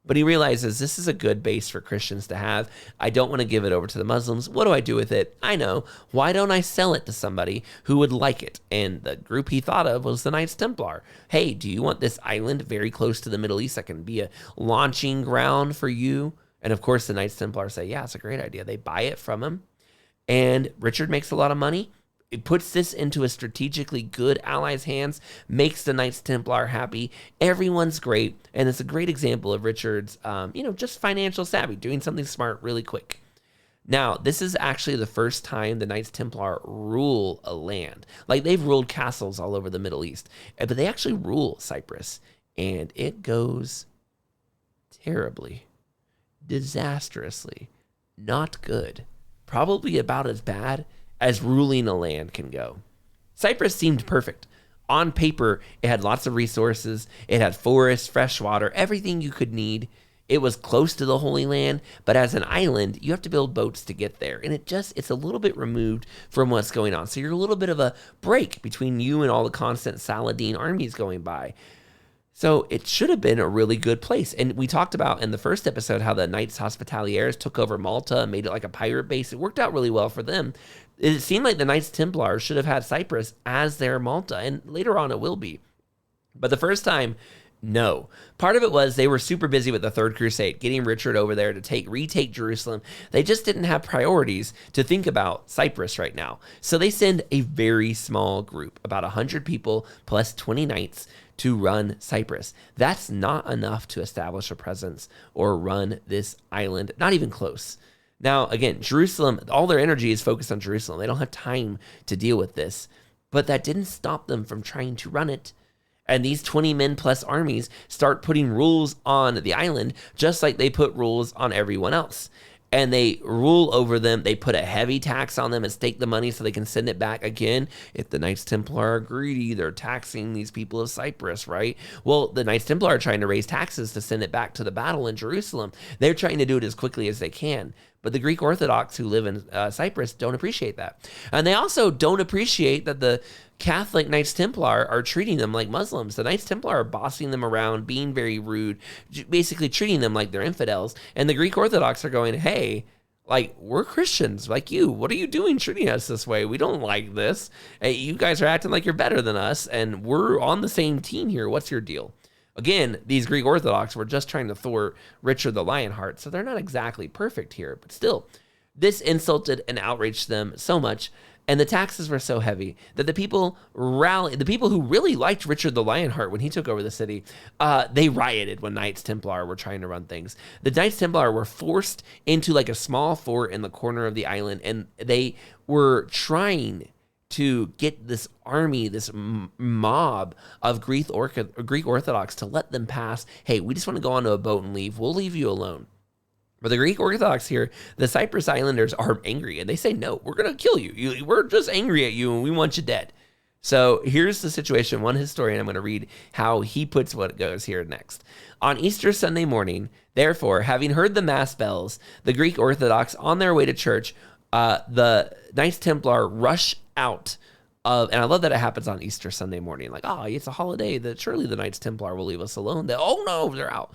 But he realizes this is a good base for Christians to have. I don't want to give it over to the Muslims. What do I do with it? I know. Why don't I sell it to somebody who would like it? And the group he thought of was the Knights Templar. Hey, do you want this island very close to the Middle East that can be a launching ground for you? And of course, the Knights Templar say, yeah, it's a great idea. They buy it from him. And Richard makes a lot of money. It puts this into a strategically good ally's hands, makes the Knights Templar happy. Everyone's great, and it's a great example of Richard's, just financial savvy, doing something smart really quick. Now, this is actually the first time the Knights Templar rule a land. Like, they've ruled castles all over the Middle East, but they actually rule Cyprus, and it goes terribly, disastrously, not good, probably about as bad as ruling a land can go. Cyprus seemed perfect. On paper, it had lots of resources. It had forests, fresh water, everything you could need. It was close to the Holy Land, but as an island, you have to build boats to get there. And it's a little bit removed from what's going on. So you're a little bit of a break between you and all the constant Saladin armies going by. So it should have been a really good place. And we talked about in the first episode how the Knights Hospitaliers took over Malta and made it like a pirate base. It worked out really well for them. It seemed like the Knights Templar should have had Cyprus as their Malta, and later on it will be. But the first time, no. Part of it was they were super busy with the Third Crusade, getting Richard over there to retake Jerusalem. They just didn't have priorities to think about Cyprus right now. So they send a very small group, about 100 people plus 20 knights, to run Cyprus. That's not enough to establish a presence or run this island, not even close. Now, again, Jerusalem, all their energy is focused on Jerusalem. They don't have time to deal with this, but that didn't stop them from trying to run it. And these 20 men plus armies start putting rules on the island, just like they put rules on everyone else. And they rule over them. They put a heavy tax on them and stake the money so they can send it back again. If the Knights Templar are greedy, they're taxing these people of Cyprus, right? Well, the Knights Templar are trying to raise taxes to send it back to the battle in Jerusalem. They're trying to do it as quickly as they can. But the Greek Orthodox who live in Cyprus don't appreciate that. And they also don't appreciate that the Catholic Knights Templar are treating them like Muslims. The Knights Templar are bossing them around, being very rude, basically treating them like they're infidels. And the Greek Orthodox are going, hey, like, we're Christians like you. What are you doing treating us this way? We don't like this. Hey, you guys are acting like you're better than us, and we're on the same team here. What's your deal? Again, these Greek Orthodox were just trying to thwart Richard the Lionheart, so they're not exactly perfect here. But still, this insulted and outraged them so much, and the taxes were so heavy that the people who really liked Richard the Lionheart when he took over the city, they rioted when Knights Templar were trying to run things. The Knights Templar were forced into like a small fort in the corner of the island, and they were trying to get this army, this mob of Greek Orthodox to let them pass. Hey, we just want to go onto a boat and leave. We'll leave you alone. But the Greek Orthodox here, the Cyprus Islanders, are angry, and they say, no, we're going to kill you. We're just angry at you, and we want you dead. So here's the situation. One historian, I'm going to read how he puts what goes here next. On Easter Sunday morning, therefore, having heard the mass bells, the Greek Orthodox, on their way to church, the Knights Templar rush out and I love that it happens on Easter Sunday morning. Like, it's a holiday. Surely the Knights Templar will leave us alone. They're out.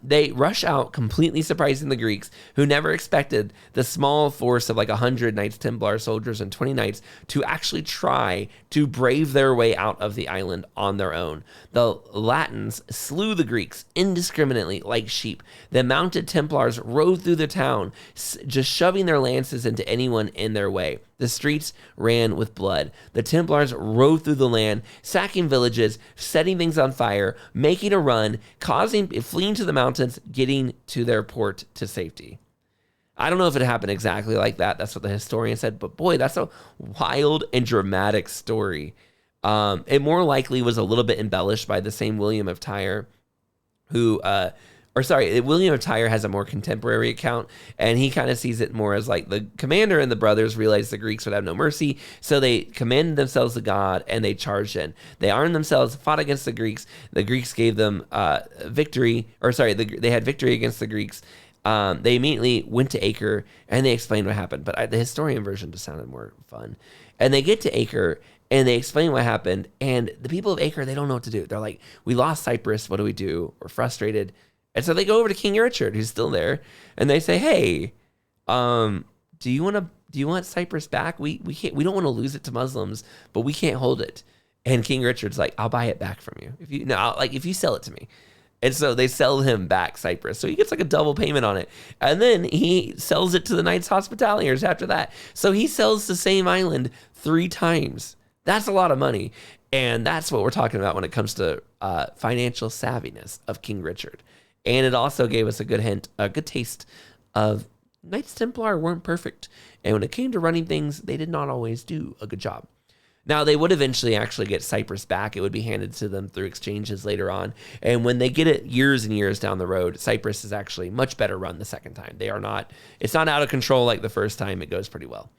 They rush out, completely surprising the Greeks, who never expected the small force of like 100 Knights Templar soldiers and 20 knights to actually try to brave their way out of the island on their own. The Latins slew the Greeks indiscriminately like sheep. The mounted Templars rode through the town, just shoving their lances into anyone in their way. The streets ran with blood. The Templars rode through the land, sacking villages, setting things on fire, making a run, fleeing to the mountains, getting to their port to safety. I don't know if it happened exactly like that. That's what the historian said. But boy, that's a wild and dramatic story. It more likely was a little bit embellished by the same William of Tyre, William of Tyre has a more contemporary account, and he kind of sees it more as like the commander and the brothers realized the Greeks would have no mercy, so they commended themselves to God, and they charged in. They armed themselves, fought against the Greeks. The Greeks gave them they had victory against the Greeks. They immediately went to Acre, and they explained what happened, but the historian version just sounded more fun. And they get to Acre, and they explain what happened, and the people of Acre, they don't know what to do. They're like, we lost Cyprus, what do we do? We're frustrated. And so they go over to King Richard, who's still there, and they say, "Hey, do you want Cyprus back? We don't want to lose it to Muslims, but we can't hold it." And King Richard's like, "I'll buy it back from you if you sell it to me." And so they sell him back Cyprus. So he gets like a double payment on it, and then he sells it to the Knights Hospitaliers after that. So he sells the same island 3 times. That's a lot of money, and that's what we're talking about when it comes to financial savviness of King Richard. And it also gave us a good taste of Knights Templar weren't perfect. And when it came to running things, they did not always do a good job. Now, they would eventually actually get Cyprus back. It would be handed to them through exchanges later on. And when they get it years and years down the road, Cyprus is actually much better run the second time. It's not out of control like the first time. It goes pretty well.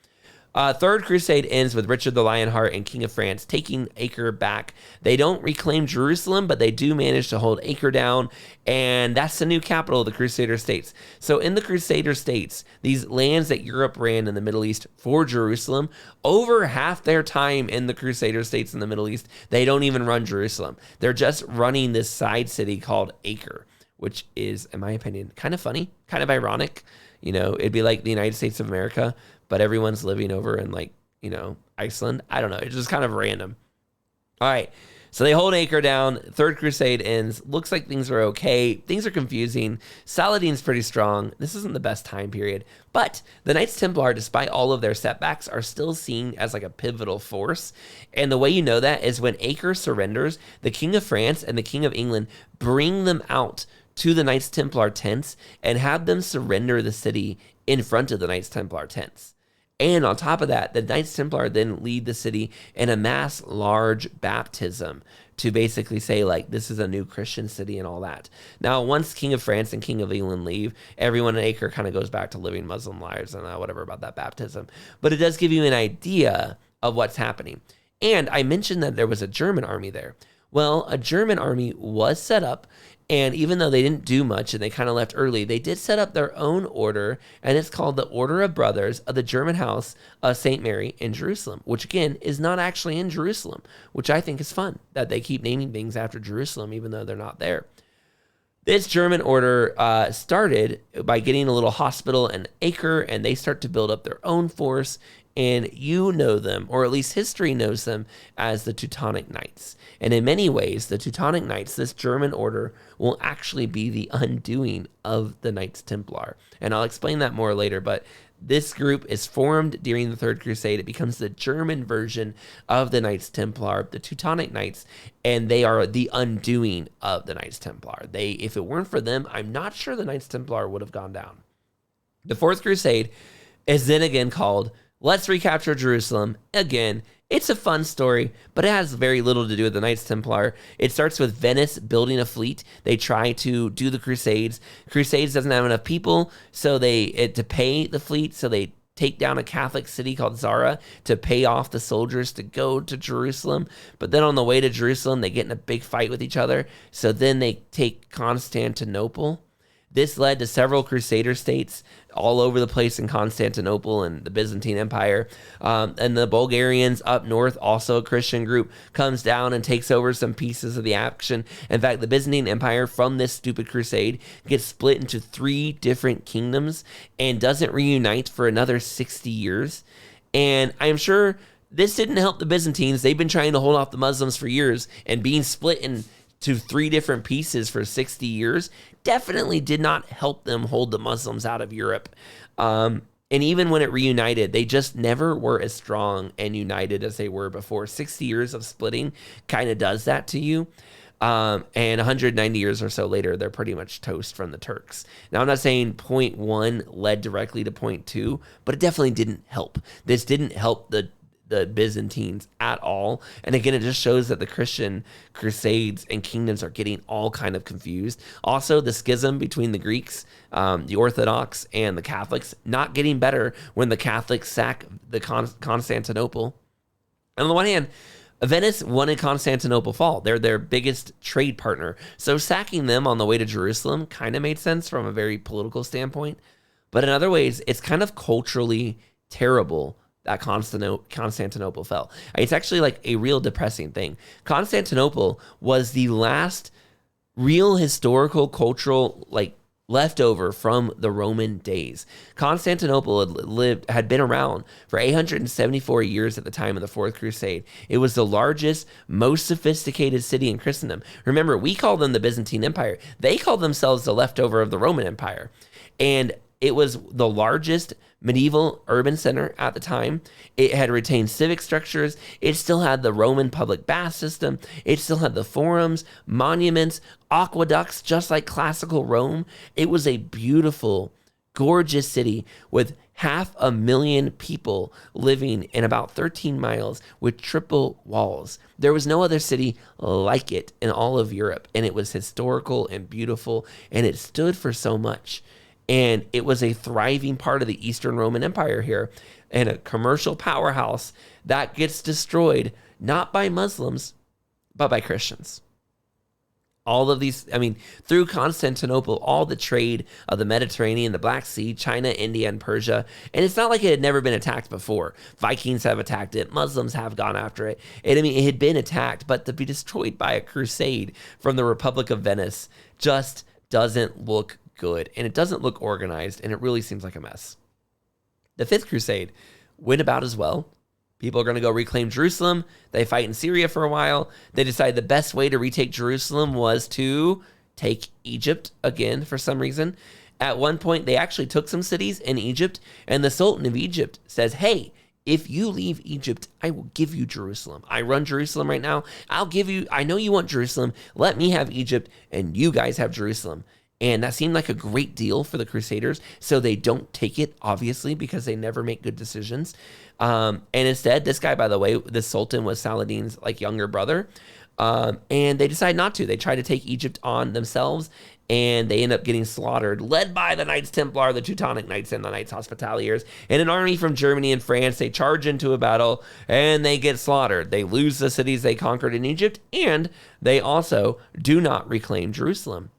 Third Crusade ends with Richard the Lionheart and King of France taking Acre back. They don't reclaim Jerusalem, but they do manage to hold Acre down, and that's the new capital of the Crusader states. So in the Crusader states, these lands that Europe ran in the Middle East for Jerusalem, over half their time in the Crusader states in the Middle East, they don't even run Jerusalem. They're just running this side city called Acre, which is, in my opinion, kind of funny, kind of ironic. It'd be like the United States of America, but everyone's living over in Iceland. I don't know. It's just kind of random. All right. So they hold Acre down. Third Crusade ends. Looks like things are okay. Things are confusing. Saladin's pretty strong. This isn't the best time period. But the Knights Templar, despite all of their setbacks, are still seen as like a pivotal force. And the way you know that is when Acre surrenders, the King of France and the King of England bring them out to the Knights Templar tents and have them surrender the city in front of the Knights Templar tents. And on top of that, the Knights Templar then lead the city in a mass large baptism to basically say, like, this is a new Christian city and all that. Now, once King of France and King of England leave, everyone in Acre kind of goes back to living Muslim lives and whatever about that baptism. But it does give you an idea of what's happening. And I mentioned that there was a German army there. Well, a German army was set up, and even though they didn't do much and they kind of left early, they did set up their own order, and it's called the Order of Brothers of the German House of St. Mary in Jerusalem, which again is not actually in Jerusalem, which I think is fun that they keep naming things after Jerusalem even though they're not there. This German order started by getting a little hospital in Acre, and they start to build up their own force. and you know them, or at least history knows them, as the Teutonic Knights. And in many ways, the Teutonic Knights, this German order, will actually be the undoing of the Knights Templar. And I'll explain that more later, but this group is formed during the Third Crusade. It becomes the German version of the Knights Templar, the Teutonic Knights, and they are the undoing of the Knights Templar. If it weren't for them, I'm not sure the Knights Templar would have gone down. The Fourth Crusade is then again called Let's Recapture Jerusalem. Again, it's a fun story, but it has very little to do with the Knights Templar. It starts with Venice building a fleet. They try to do the Crusades. Crusades doesn't have enough people, so to pay the fleet, so they take down a Catholic city called Zara to pay off the soldiers to go to Jerusalem. But then on the way to Jerusalem, they get in a big fight with each other. So then they take Constantinople. This led to several Crusader states all over the place in Constantinople and the Byzantine Empire. And the Bulgarians up north, also a Christian group, comes down and takes over some pieces of the action. In fact, the Byzantine Empire, from this stupid crusade, gets split into 3 different kingdoms and doesn't reunite for another 60 years. And I'm sure this didn't help the Byzantines. They've been trying to hold off the Muslims for years, and being split into 3 different pieces for 60 years definitely did not help them hold the Muslims out of Europe. And even when it reunited, they just never were as strong and united as they were before. 60 years of splitting kind of does that to you. And 190 years or so later, they're pretty much toast from the Turks. Now, I'm not saying point 1 led directly to point 2, but it definitely didn't help. This didn't help the Byzantines at all. And again, it just shows that the Christian crusades and kingdoms are getting all kind of confused. Also, the schism between the Greeks, the Orthodox, and the Catholics, not getting better when the Catholics sack the Constantinople. And on the one hand, Venice wanted Constantinople fall. They're their biggest trade partner. So sacking them on the way to Jerusalem kind of made sense from a very political standpoint. But in other ways, it's kind of culturally terrible that Constantinople fell. It's actually like a real depressing thing. Constantinople was the last real historical, cultural, leftover from the Roman days. Constantinople had been around for 874 years at the time of the Fourth Crusade. It was the largest, most sophisticated city in Christendom. Remember, we call them the Byzantine Empire. They called themselves the leftover of the Roman Empire. And it was the largest medieval urban center at the time. It had retained civic structures. It still had the Roman public bath system. It still had the forums, monuments, aqueducts, just like classical Rome. It was a beautiful, gorgeous city with 500,000 people living in about 13 miles with triple walls. There was no other city like it in all of Europe, and it was historical and beautiful, and it stood for so much. And it was a thriving part of the Eastern Roman Empire here, and a commercial powerhouse that gets destroyed not by Muslims, but by Christians. All of these, through Constantinople, all the trade of the Mediterranean, the Black Sea, China, India, and Persia. And it's not like it had never been attacked before. Vikings have attacked it. Muslims have gone after it. It had been attacked, but to be destroyed by a crusade from the Republic of Venice just doesn't look good, and it doesn't look organized, and it really seems like a mess. The Fifth Crusade went about as well. People are going to go reclaim Jerusalem. They fight in Syria for a while. They decide the best way to retake Jerusalem was to take Egypt again for some reason. At one point, they actually took some cities in Egypt, and the Sultan of Egypt says, hey, if you leave Egypt, I will give you Jerusalem. I run Jerusalem right now. I know you want Jerusalem. Let me have Egypt, and you guys have Jerusalem. And that seemed like a great deal for the Crusaders. So they don't take it, obviously, because they never make good decisions. And instead, this guy, by the way, the Sultan was Saladin's younger brother. And they decide not to. They try to take Egypt on themselves, and they end up getting slaughtered, led by the Knights Templar, the Teutonic Knights, and the Knights Hospitaliers. And an army from Germany and France, they charge into a battle, and they get slaughtered. They lose the cities they conquered in Egypt, and they also do not reclaim Jerusalem.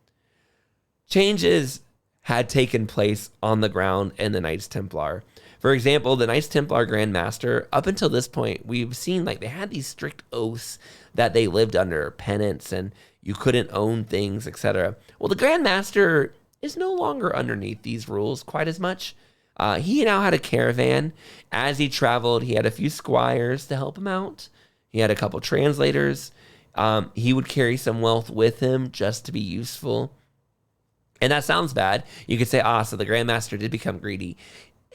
Changes had taken place on the ground in the Knights Templar. For example, the Knights Templar Grand Master, up until this point, we've seen they had these strict oaths that they lived under, penance, and you couldn't own things, etc. Well, the Grand Master is no longer underneath these rules quite as much. He now had a caravan. As he traveled, he had a few squires to help him out. He had a couple translators. He would carry some wealth with him just to be useful. And that sounds bad. You could say, so the Grand Master did become greedy.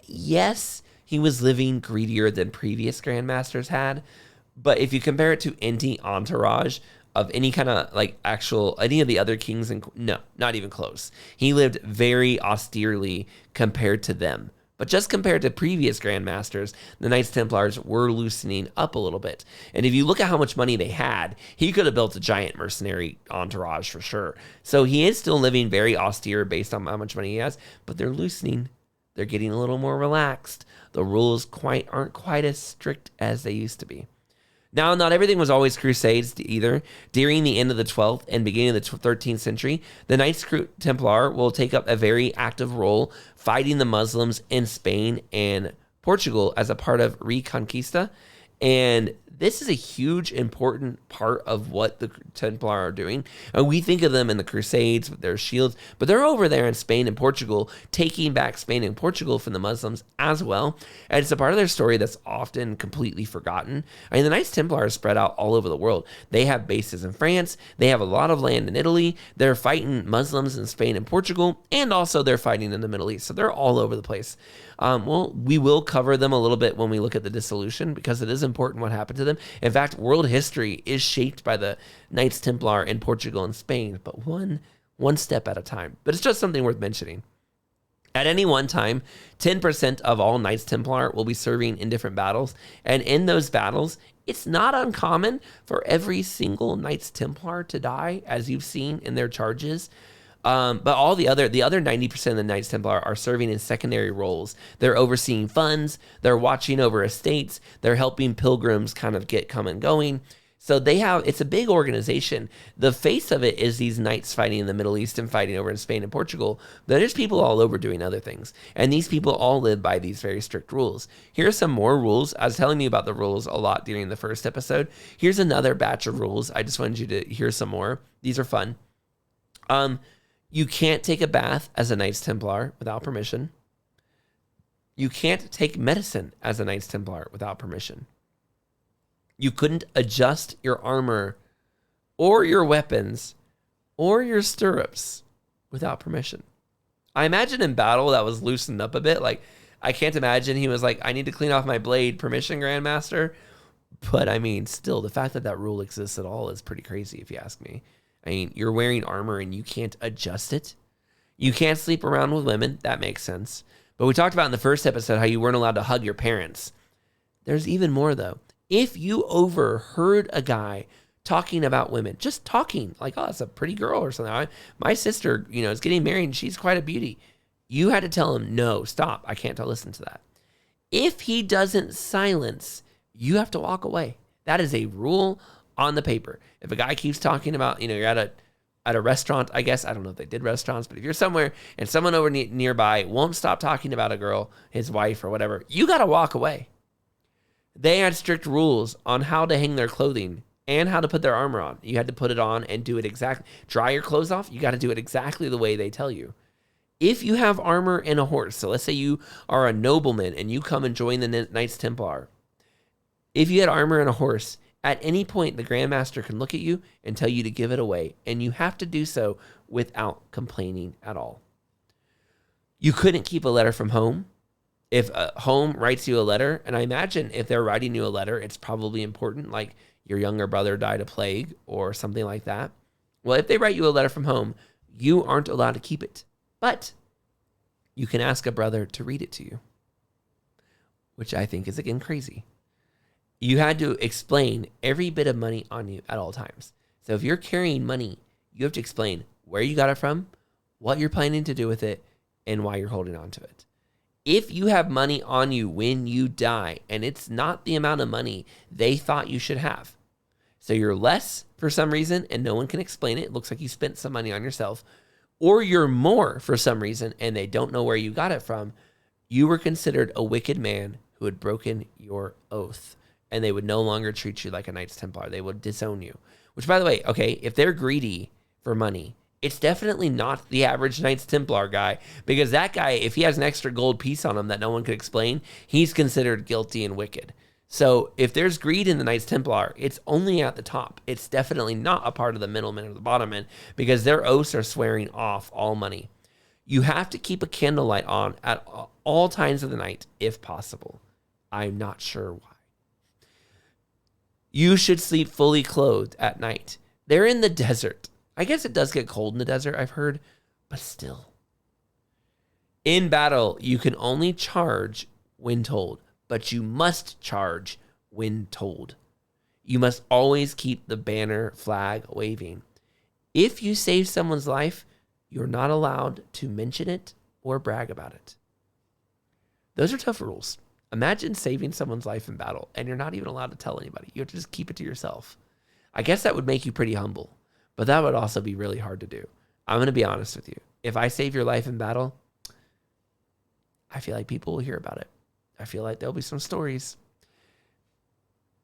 Yes, he was living greedier than previous Grand Masters had. But if you compare it to any entourage of any kind of any of the other kings, no, not even close. He lived very austerely compared to them. But just compared to previous Grandmasters, the Knights Templars were loosening up a little bit. And if you look at how much money they had, he could have built a giant mercenary entourage for sure. So he is still living very austere based on how much money he has, but they're loosening. They're getting a little more relaxed. The rules aren't quite as strict as they used to be. Now, not everything was always crusades either. During the end of the 12th and beginning of the 13th century, the Knights Templar will take up a very active role fighting the Muslims in Spain and Portugal as a part of Reconquista. And this is a huge, important part of what the Templar are doing. And we think of them in the Crusades with their shields, but they're over there in Spain and Portugal, taking back Spain and Portugal from the Muslims as well. And it's a part of their story that's often completely forgotten. I mean, the Knights Templar are spread out all over the world. They have bases in France. They have a lot of land in Italy. They're fighting Muslims in Spain and Portugal, and also they're fighting in the Middle East. So they're all over the place. We will cover them a little bit when we look at the dissolution because it is important what happened to them. In fact, world history is shaped by the Knights Templar in Portugal and Spain, but one step at a time. But it's just something worth mentioning. At any one time, 10% of all Knights Templar will be serving in different battles. And in those battles, it's not uncommon for every single Knights Templar to die, as you've seen in their charges. But all the other 90% of the Knights Templar are serving in secondary roles. They're overseeing funds. They're watching over estates. They're helping pilgrims kind of come and going. So it's a big organization. The face of it is these knights fighting in the Middle East and fighting over in Spain and Portugal. But there's people all over doing other things. And these people all live by these very strict rules. Here are some more rules. I was telling you about the rules a lot during the first episode. Here's another batch of rules. I just wanted you to hear some more. These are fun. You can't take a bath as a Knights Templar without permission. You can't take medicine as a Knights Templar without permission. You couldn't adjust your armor or your weapons or your stirrups without permission. I imagine in battle that was loosened up a bit. Like, I can't imagine he was like, I need to clean off my blade, permission, Grandmaster. But I mean, still, the fact that that rule exists at all is pretty crazy if you ask me. I mean, you're wearing armor and you can't adjust it. You can't sleep around with women. That makes sense. But we talked about in the first episode how you weren't allowed to hug your parents. There's even more, though. If you overheard a guy talking about women, just talking, like, oh, that's a pretty girl or something. My sister, is getting married and she's quite a beauty. You had to tell him, no, stop. I can't listen to that. If he doesn't silence, you have to walk away. That is a rule on the paper. If a guy keeps talking about, you're at a restaurant, I guess, I don't know if they did restaurants, but if you're somewhere and someone over nearby won't stop talking about a girl, his wife or whatever, you got to walk away. They had strict rules on how to hang their clothing and how to put their armor on. You had to put it on and do it exactly. Dry your clothes off, you got to do it exactly the way they tell you. If you have armor and a horse, so let's say you are a nobleman and you come and join the Knights Templar. If you had armor and a horse, at any point, the Grandmaster can look at you and tell you to give it away, and you have to do so without complaining at all. You couldn't keep a letter from home. If home writes you a letter, and I imagine if they're writing you a letter, it's probably important, like your younger brother died of plague or something like that. Well, if they write you a letter from home, you aren't allowed to keep it. But you can ask a brother to read it to you, which I think is, again, crazy. You had to explain every bit of money on you at all times. So if you're carrying money, you have to explain where you got it from, what you're planning to do with it, and why you're holding on to it. If you have money on you when you die, and it's not the amount of money they thought you should have, so you're less for some reason and no one can explain it, it looks like you spent some money on yourself, or you're more for some reason and they don't know where you got it from, you were considered a wicked man who had broken your oath. And they would no longer treat you like a Knights Templar. They would disown you. Which, by the way, okay, if they're greedy for money, It's definitely not the average Knights Templar guy, because that guy, if he has an extra gold piece on him that no one could explain, he's considered guilty and wicked. So if there's greed in the Knights Templar, it's only at the top. It's definitely not a part of the middlemen or the bottommen, because their oaths are swearing off all money. You have to keep a candlelight on at all times of the night, if possible. I'm not sure why. You should sleep fully clothed at night. They're in the desert. I guess it does get cold in the desert, I've heard, but still. In battle, you can only charge when told, but you must charge when told. You must always keep the banner flag waving. If you save someone's life, you're not allowed to mention it or brag about it. Those are tough rules. Imagine saving someone's life in battle, and you're not even allowed to tell anybody. You have to just keep it to yourself. I guess that would make you pretty humble, but that would also be really hard to do. I'm going to be honest with you. If I save your life in battle, I feel like people will hear about it. I feel like there'll be some stories.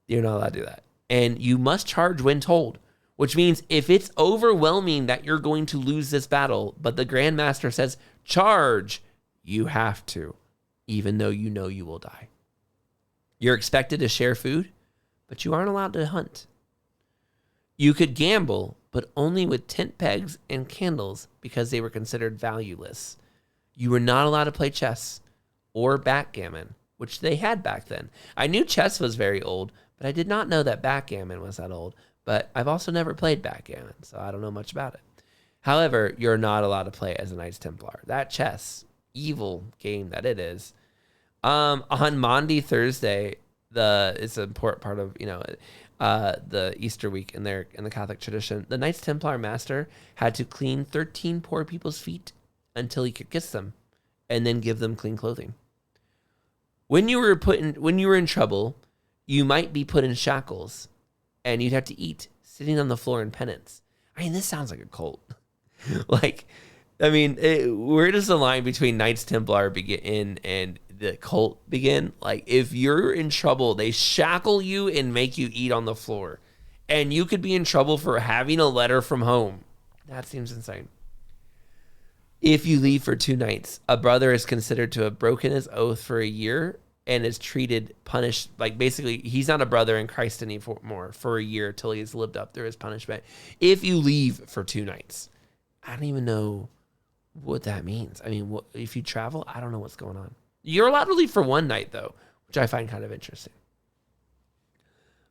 You're not allowed to do that. And you must charge when told, which means if it's overwhelming that you're going to lose this battle, but the Grandmaster says, charge, you have to, even though you know you will die. You're expected to share food, but you aren't allowed to hunt. You could gamble, but only with tent pegs and candles because they were considered valueless. You were not allowed to play chess or backgammon, which they had back then. I knew chess was very old, but I did not know that backgammon was that old. But I've also never played backgammon, so I don't know much about it. However, you're not allowed to play as a Knights Templar. That chess, evil game that it is. On Maundy Thursday, it's an important part of the Easter week in the Catholic tradition. The Knights Templar master had to clean 13 poor people's feet until he could kiss them, and then give them clean clothing. When you were in trouble, you might be put in shackles, and you'd have to eat sitting on the floor in penance. I mean, this sounds like a cult. Where does the line between Knights Templar begin and the cult begin? Like, if you're in trouble, they shackle you and make you eat on the floor. And you could be in trouble for having a letter from home. That seems insane. If you leave for 2 nights, a brother is considered to have broken his oath for a year and is punished. Like, basically, he's not a brother in Christ anymore for a year till he's lived up through his punishment. If you leave for 2 nights, I don't even know what that means. I mean, if you travel, I don't know what's going on. You're allowed to leave for 1 night, though, which I find kind of interesting.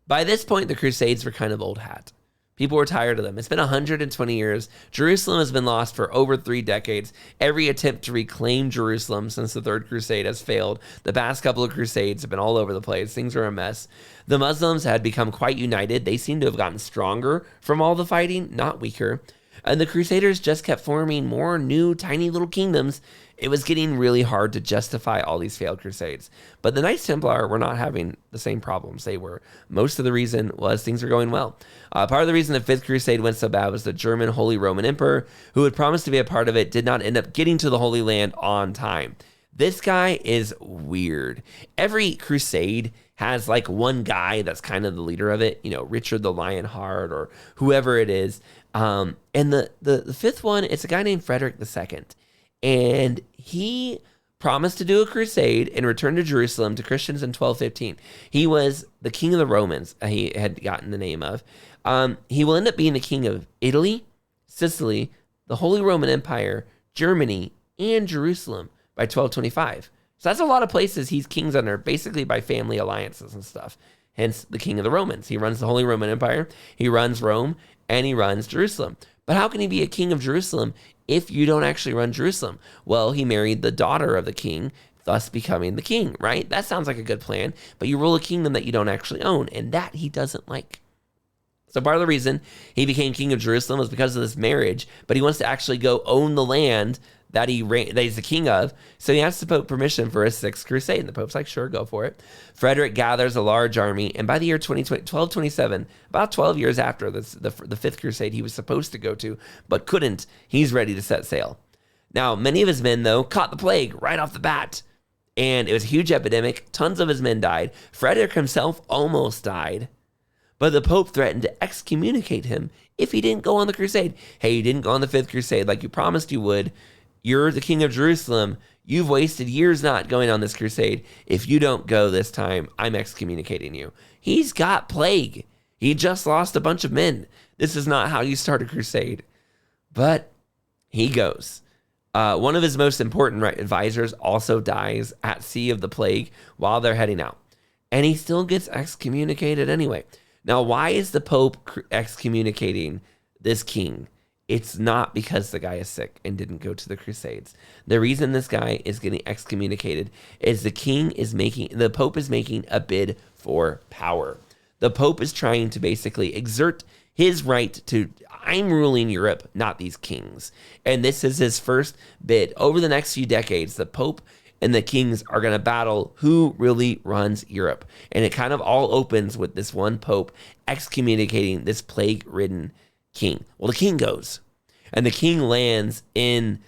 By this point, the Crusades were kind of old hat. People were tired of them. It's been 120 years. Jerusalem has been lost for over 3 decades. Every attempt to reclaim Jerusalem since the Third Crusade has failed. The past couple of Crusades have been all over the place. Things are a mess. The Muslims had become quite united. They seem to have gotten stronger from all the fighting, not weaker. And the Crusaders just kept forming more new, tiny little kingdoms. It was getting really hard to justify all these failed crusades. But the Knights Templar were not having the same problems they were. Most of the reason was things were going well. Part of the reason the Fifth Crusade went so bad was the German Holy Roman Emperor, who had promised to be a part of it, did not end up getting to the Holy Land on time. This guy is weird. Every crusade has like one guy that's kind of the leader of it, Richard the Lionheart or whoever it is. And the fifth one, it's a guy named Frederick II. And he promised to do a crusade and return to Jerusalem to Christians in 1215. He was the king of the Romans, he had gotten the name of. He will end up being the king of Italy, Sicily, the Holy Roman Empire, Germany, and Jerusalem by 1225. So that's a lot of places he's kings under, basically by family alliances and stuff. Hence the king of the Romans. He runs the Holy Roman Empire, he runs Rome, and he runs Jerusalem. But how can he be a king of Jerusalem if you don't actually run Jerusalem? Well, he married the daughter of the king, thus becoming the king, right? That sounds like a good plan, but you rule a kingdom that you don't actually own, and that he doesn't like. So part of the reason he became king of Jerusalem was because of this marriage, but he wants to actually go own the land that he's the king of, so he asks the Pope permission for his 6th crusade, and the Pope's like, sure, go for it. Frederick gathers a large army, and by the year 1227, about 12 years after the 5th crusade he was supposed to go to, but couldn't, he's ready to set sail. Now, many of his men, though, caught the plague right off the bat, and it was a huge epidemic. Tons of his men died. Frederick himself almost died, But the Pope threatened to excommunicate him if he didn't go on the crusade. Hey, you didn't go on the 5th crusade like you promised you would. You're the king of Jerusalem. You've wasted years not going on this crusade. If you don't go this time, I'm excommunicating you. He's got plague. He just lost a bunch of men. This is not how you start a crusade. But he goes. One of his most important advisors also dies at sea of the plague while they're heading out. And he still gets excommunicated anyway. Now, why is the Pope excommunicating this king? It's not because the guy is sick and didn't go to the Crusades. The reason this guy is getting excommunicated is the Pope is making a bid for power. The Pope is trying to basically exert his right to, I'm ruling Europe, not these kings. And this is his first bid. Over the next few decades, the Pope and the kings are going to battle who really runs Europe. And it kind of all opens with this one Pope excommunicating this plague-ridden king. Well, the king goes, and the king lands in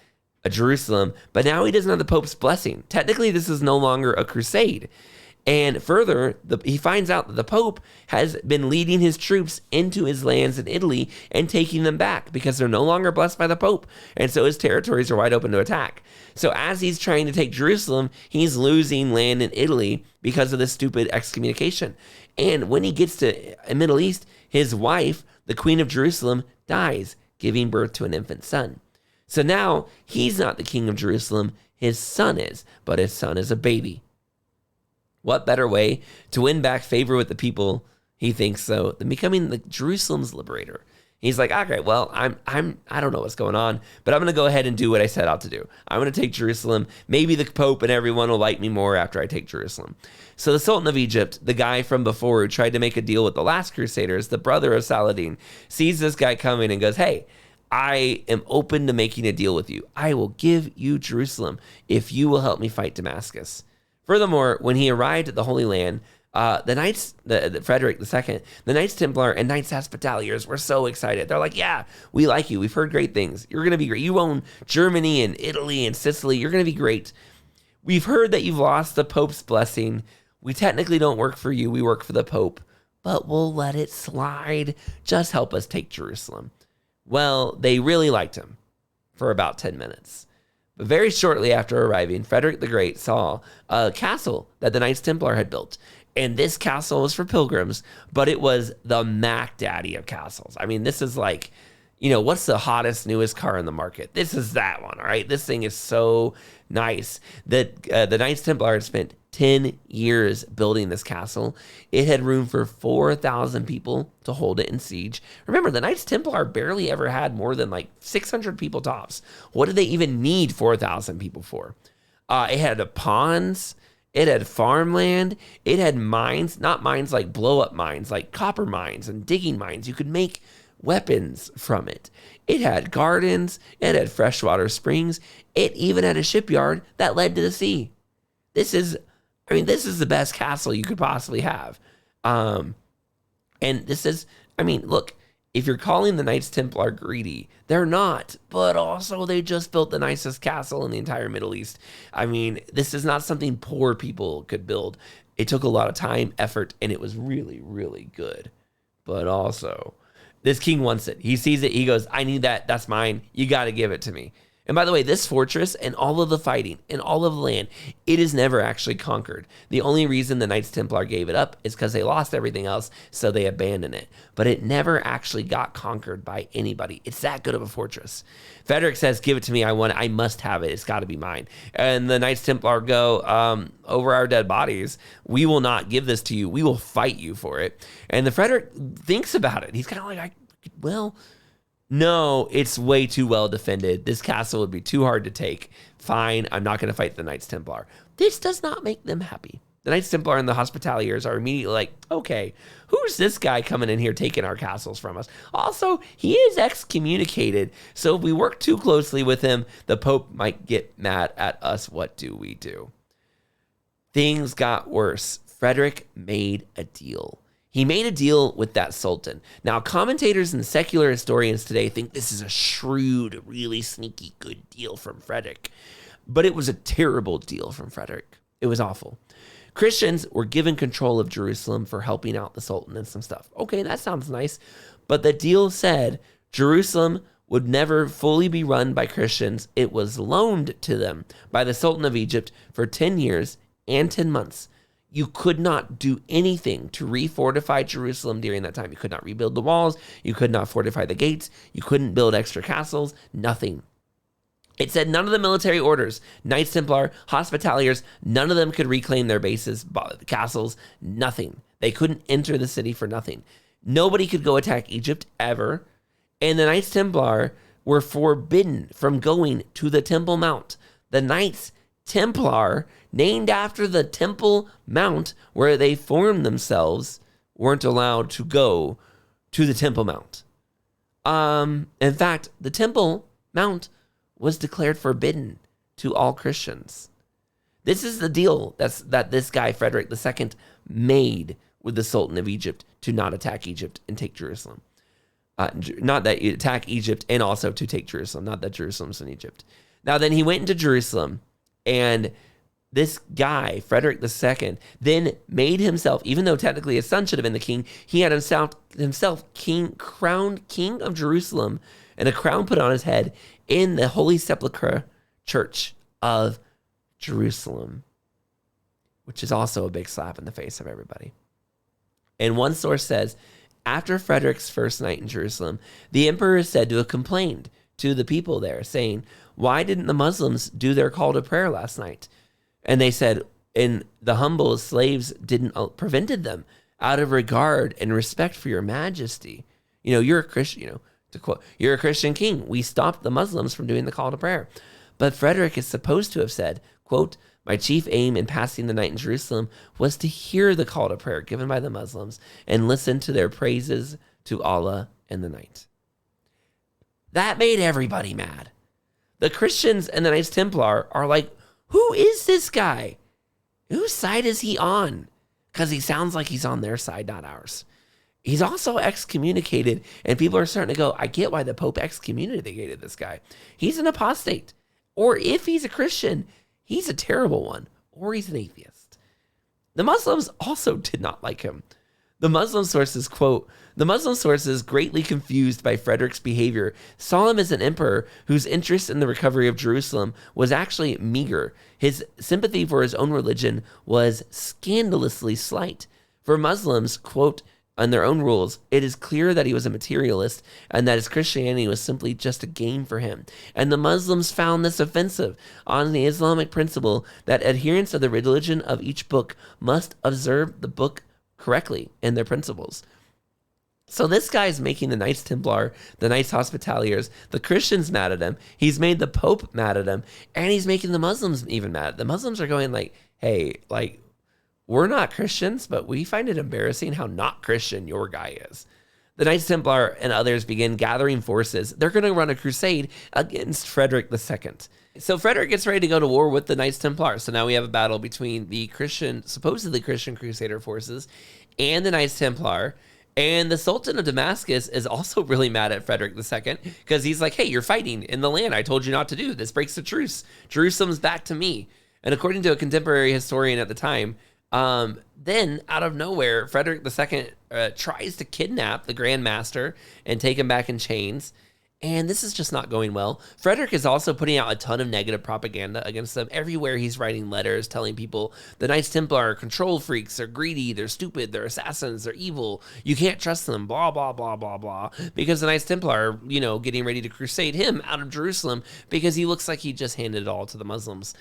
Jerusalem, but now he doesn't have the Pope's blessing. Technically, this is no longer a crusade. And further, he finds out that the Pope has been leading his troops into his lands in Italy and taking them back because they're no longer blessed by the Pope. And so his territories are wide open to attack. So as he's trying to take Jerusalem, he's losing land in Italy because of this stupid excommunication. And when he gets to the Middle East, his wife, the Queen of Jerusalem, dies, giving birth to an infant son. So now he's not the king of Jerusalem, his son is, but his son is a baby. What better way to win back favor with the people, he thinks so, than becoming the Jerusalem's liberator? He's like, okay, well, I don't know what's going on, but I'm going to go ahead and do what I set out to do. I'm going to take Jerusalem. Maybe the Pope and everyone will like me more after I take Jerusalem. So the Sultan of Egypt, the guy from before who tried to make a deal with the last Crusaders, the brother of Saladin, sees this guy coming and goes, hey, I am open to making a deal with you. I will give you Jerusalem if you will help me fight Damascus. Furthermore, when he arrived at the Holy Land, the Knights, Frederick II, the Knights Templar and Knights Hospitaliers were so excited. They're like, yeah, we like you. We've heard great things. You're going to be great. You own Germany and Italy and Sicily. You're going to be great. We've heard that you've lost the Pope's blessing. We technically don't work for you. We work for the Pope, but we'll let it slide. Just help us take Jerusalem. Well, they really liked him for about 10 minutes. But very shortly after arriving, Frederick the Great saw a castle that the Knights Templar had built. And this castle was for pilgrims, but it was the Mac Daddy of castles. I mean, this is like, what's the hottest, newest car in the market? This is that one, all right? This thing is so nice. The Knights Templar had spent 10 years building this castle. It had room for 4,000 people to hold it in siege. Remember, the Knights Templar barely ever had more than like 600 people tops. What did they even need 4,000 people for? It had ponds. It had farmland. It had mines, not mines like blow-up mines, like copper mines and digging mines. You could make weapons from it. It had gardens. It had freshwater springs. It even had a shipyard that led to the sea. This is the best castle you could possibly have. And this is, look, if you're calling the Knights Templar greedy, they're not. But also, they just built the nicest castle in the entire Middle East. This is not something poor people could build. It took a lot of time, effort, and it was really, really good. But also, this king wants it. He sees it. He goes, I need that. That's mine. You got to give it to me. And by the way, this fortress and all of the fighting and all of the land, it is never actually conquered. The only reason the Knights Templar gave it up is because they lost everything else, so they abandoned it. But it never actually got conquered by anybody. It's that good of a fortress. Frederick says, give it to me. I want it. I must have it. It's got to be mine. And the Knights Templar go, over our dead bodies, we will not give this to you. We will fight you for it. And the Frederick thinks about it. He's kind of like, no, it's way too well defended. This castle would be too hard to take. Fine, I'm not going to fight the Knights Templar. This does not make them happy. The Knights Templar and the Hospitaliers are immediately like, okay, who's this guy coming in here taking our castles from us? Also, he is excommunicated, so if we work too closely with him, the Pope might get mad at us. What do we do? Things got worse. Frederick made a deal. He made a deal with that sultan. Now, commentators and secular historians today think this is a shrewd, really sneaky good deal from Frederick. But it was a terrible deal from Frederick. It was awful. Christians were given control of Jerusalem for helping out the Sultan and some stuff. Okay, that sounds nice. But the deal said Jerusalem would never fully be run by Christians. It was loaned to them by the Sultan of Egypt for 10 years and 10 months. You could not do anything to refortify Jerusalem during that time. You could not rebuild the walls. You could not fortify the gates. You couldn't build extra castles. Nothing. It said none of the military orders, Knights Templar, Hospitaliers, none of them could reclaim their bases, castles, nothing. They couldn't enter the city for nothing. Nobody could go attack Egypt ever. And the Knights Templar were forbidden from going to the Temple Mount. The Knights Templar, named after the Temple Mount where they formed themselves, weren't allowed to go to the Temple Mount. In fact, the Temple Mount was declared forbidden to all Christians. This is the deal that this guy, Frederick II, made with the Sultan of Egypt to not attack Egypt and take Jerusalem. Not that you attack Egypt and also to take Jerusalem, not that Jerusalem's in Egypt. Now then he went into Jerusalem, and this guy, Frederick II, then made himself, even though technically his son should have been the king, he had himself crowned king of Jerusalem, and a crown put on his head in the Holy Sepulchre Church of Jerusalem, which is also a big slap in the face of everybody. And one source says, after Frederick's first night in Jerusalem, the emperor is said to have complained to the people there, saying, why didn't the Muslims do their call to prayer last night? And they said, and the humble slaves prevented them out of regard and respect for your majesty. You're a Christian, to quote, you're a Christian king. We stopped the Muslims from doing the call to prayer. But Frederick is supposed to have said, quote, my chief aim in passing the night in Jerusalem was to hear the call to prayer given by the Muslims and listen to their praises to Allah in the night. That made everybody mad. The Christians and the Knights Templar are like, who is this guy? Whose side is he on? Because he sounds like he's on their side, not ours. He's also excommunicated, and people are starting to go, I get why the Pope excommunicated this guy. He's an apostate. Or if he's a Christian, he's a terrible one, or he's an atheist. The Muslims also did not like him. The Muslim sources, quote, the Muslim sources, greatly confused by Frederick's behavior, saw him as an emperor whose interest in the recovery of Jerusalem was actually meager. His sympathy for his own religion was scandalously slight. For Muslims, quote, on their own rules, it is clear that he was a materialist and that his Christianity was simply just a game for him. And the Muslims found this offensive on the Islamic principle that adherents of the religion of each book must observe the book correctly in their principles. So this guy's making the Knights Templar, the Knights Hospitaliers, the Christians mad at him. He's made the Pope mad at him, and he's making the Muslims even mad. The Muslims are going like, hey, like, we're not Christians, but we find it embarrassing how not Christian your guy is. The Knights Templar and others begin gathering forces. They're going to run a crusade against Frederick II. So Frederick gets ready to go to war with the Knights Templar. So now we have a battle between the supposedly Christian Crusader forces and the Knights Templar. And the Sultan of Damascus is also really mad at Frederick II because he's like, hey, you're fighting in the land I told you not to do. This breaks the truce. Jerusalem's back to me. And according to a contemporary historian at the time, then out of nowhere, Frederick II tries to kidnap the Grand Master and take him back in chains. And this is just not going well. Frederick is also putting out a ton of negative propaganda against them. Everywhere he's writing letters telling people the Knights Templar are control freaks, they're greedy, they're stupid, they're assassins, they're evil. You can't trust them, blah, blah, blah, blah, blah. Because the Knights Templar are, getting ready to crusade him out of Jerusalem because he looks like he just handed it all to the Muslims.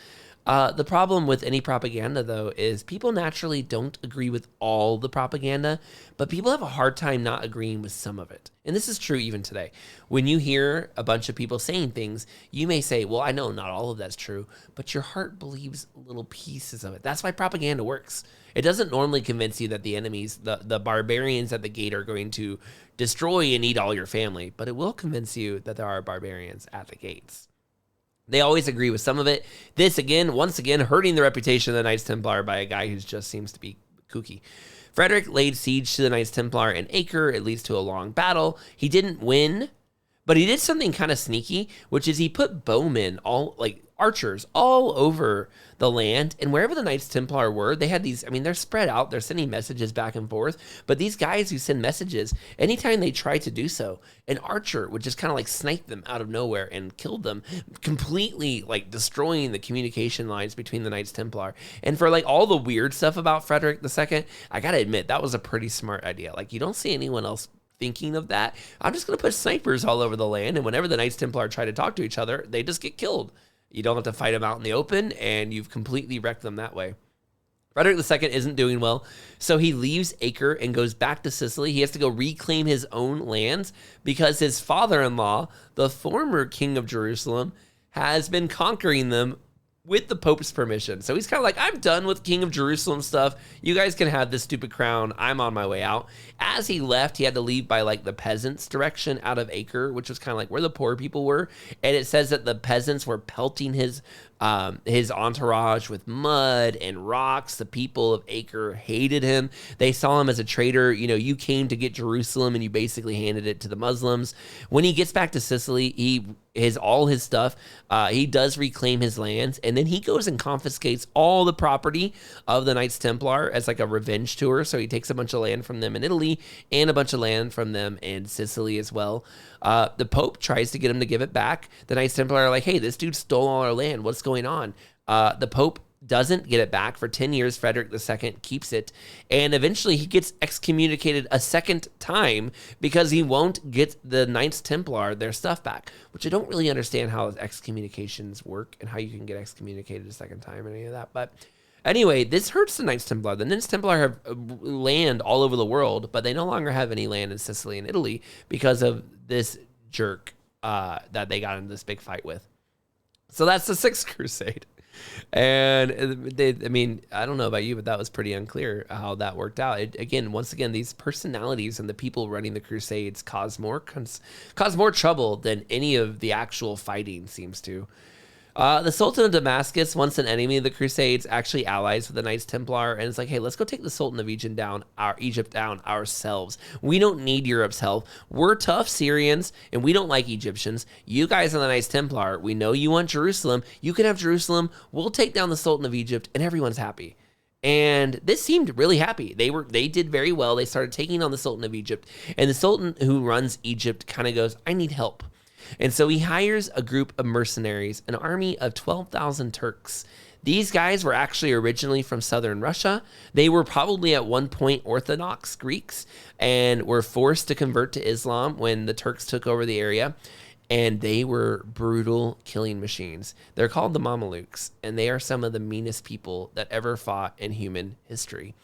The problem with any propaganda, though, is people naturally don't agree with all the propaganda, but people have a hard time not agreeing with some of it. And this is true even today. When you hear a bunch of people saying things, you may say, well, I know not all of that's true, but your heart believes little pieces of it. That's why propaganda works. It doesn't normally convince you that the enemies, the barbarians at the gate are going to destroy and eat all your family, but it will convince you that there are barbarians at the gates. They always agree with some of it. This, once again, hurting the reputation of the Knights Templar by a guy who just seems to be kooky. Frederick laid siege to the Knights Templar in Acre. It leads to a long battle. He didn't win, But he did something kind of sneaky, which is he put bowmen, archers, all over the land. And wherever the Knights Templar were, they had these, they're spread out. They're sending messages back and forth. But these guys who send messages, anytime they try to do so, an archer would just kind of snipe them out of nowhere and kill them, completely destroying the communication lines between the Knights Templar. And for all the weird stuff about Frederick II, I got to admit, that was a pretty smart idea. You don't see anyone else thinking of that. I'm just going to put snipers all over the land, and whenever the Knights Templar try to talk to each other, they just get killed. You don't have to fight them out in the open, and you've completely wrecked them that way. Frederick II isn't doing well, so he leaves Acre and goes back to Sicily. He has to go reclaim his own lands because his father-in-law, the former king of Jerusalem, has been conquering them with the Pope's permission. So he's kind of I'm done with King of Jerusalem stuff. You guys can have this stupid crown. I'm on my way out. As he left, he had to leave by the peasants' direction out of Acre, which was kind of where the poor people were. And it says that the peasants were pelting his entourage with mud and rocks. The people of Acre hated him. They saw him as a traitor. You came to get Jerusalem and you basically handed it to the Muslims. When he gets back to Sicily, all his stuff. He does reclaim his lands, and then he goes and confiscates all the property of the Knights Templar as a revenge tour. So he takes a bunch of land from them in Italy and a bunch of land from them in Sicily as well. The Pope tries to get him to give it back. The Knights Templar are hey, this dude stole all our land. What's going on? The Pope doesn't get it back. For 10 years, Frederick II keeps it. And eventually he gets excommunicated a second time because he won't get the Knights Templar their stuff back, which I don't really understand how excommunications work and how you can get excommunicated a second time and any of that. But anyway, this hurts the Knights Templar. The Knights Templar have land all over the world, but they no longer have any land in Sicily and Italy because of this jerk that they got into this big fight with. So that's the Sixth Crusade. And I don't know about you, but that was pretty unclear how that worked out. Once again, these personalities and the people running the Crusades cause more trouble than any of the actual fighting seems to. The Sultan of Damascus, once an enemy of the Crusades, actually allies with the Knights Templar, and it's hey, let's go take the Sultan of Egypt down ourselves. We don't need Europe's help. We're tough Syrians, and we don't like Egyptians. You guys are the Knights Templar. We know you want Jerusalem. You can have Jerusalem. We'll take down the Sultan of Egypt, and everyone's happy. And this seemed really happy. They did very well. They started taking on the Sultan of Egypt, and the Sultan who runs Egypt kind of goes, I need help. And so he hires a group of mercenaries, an army of 12,000 Turks. These guys were actually originally from southern Russia. They were probably at one point Orthodox Greeks and were forced to convert to Islam when the Turks took over the area. And they were brutal killing machines. They're called the Mamelukes, and they are some of the meanest people that ever fought in human history.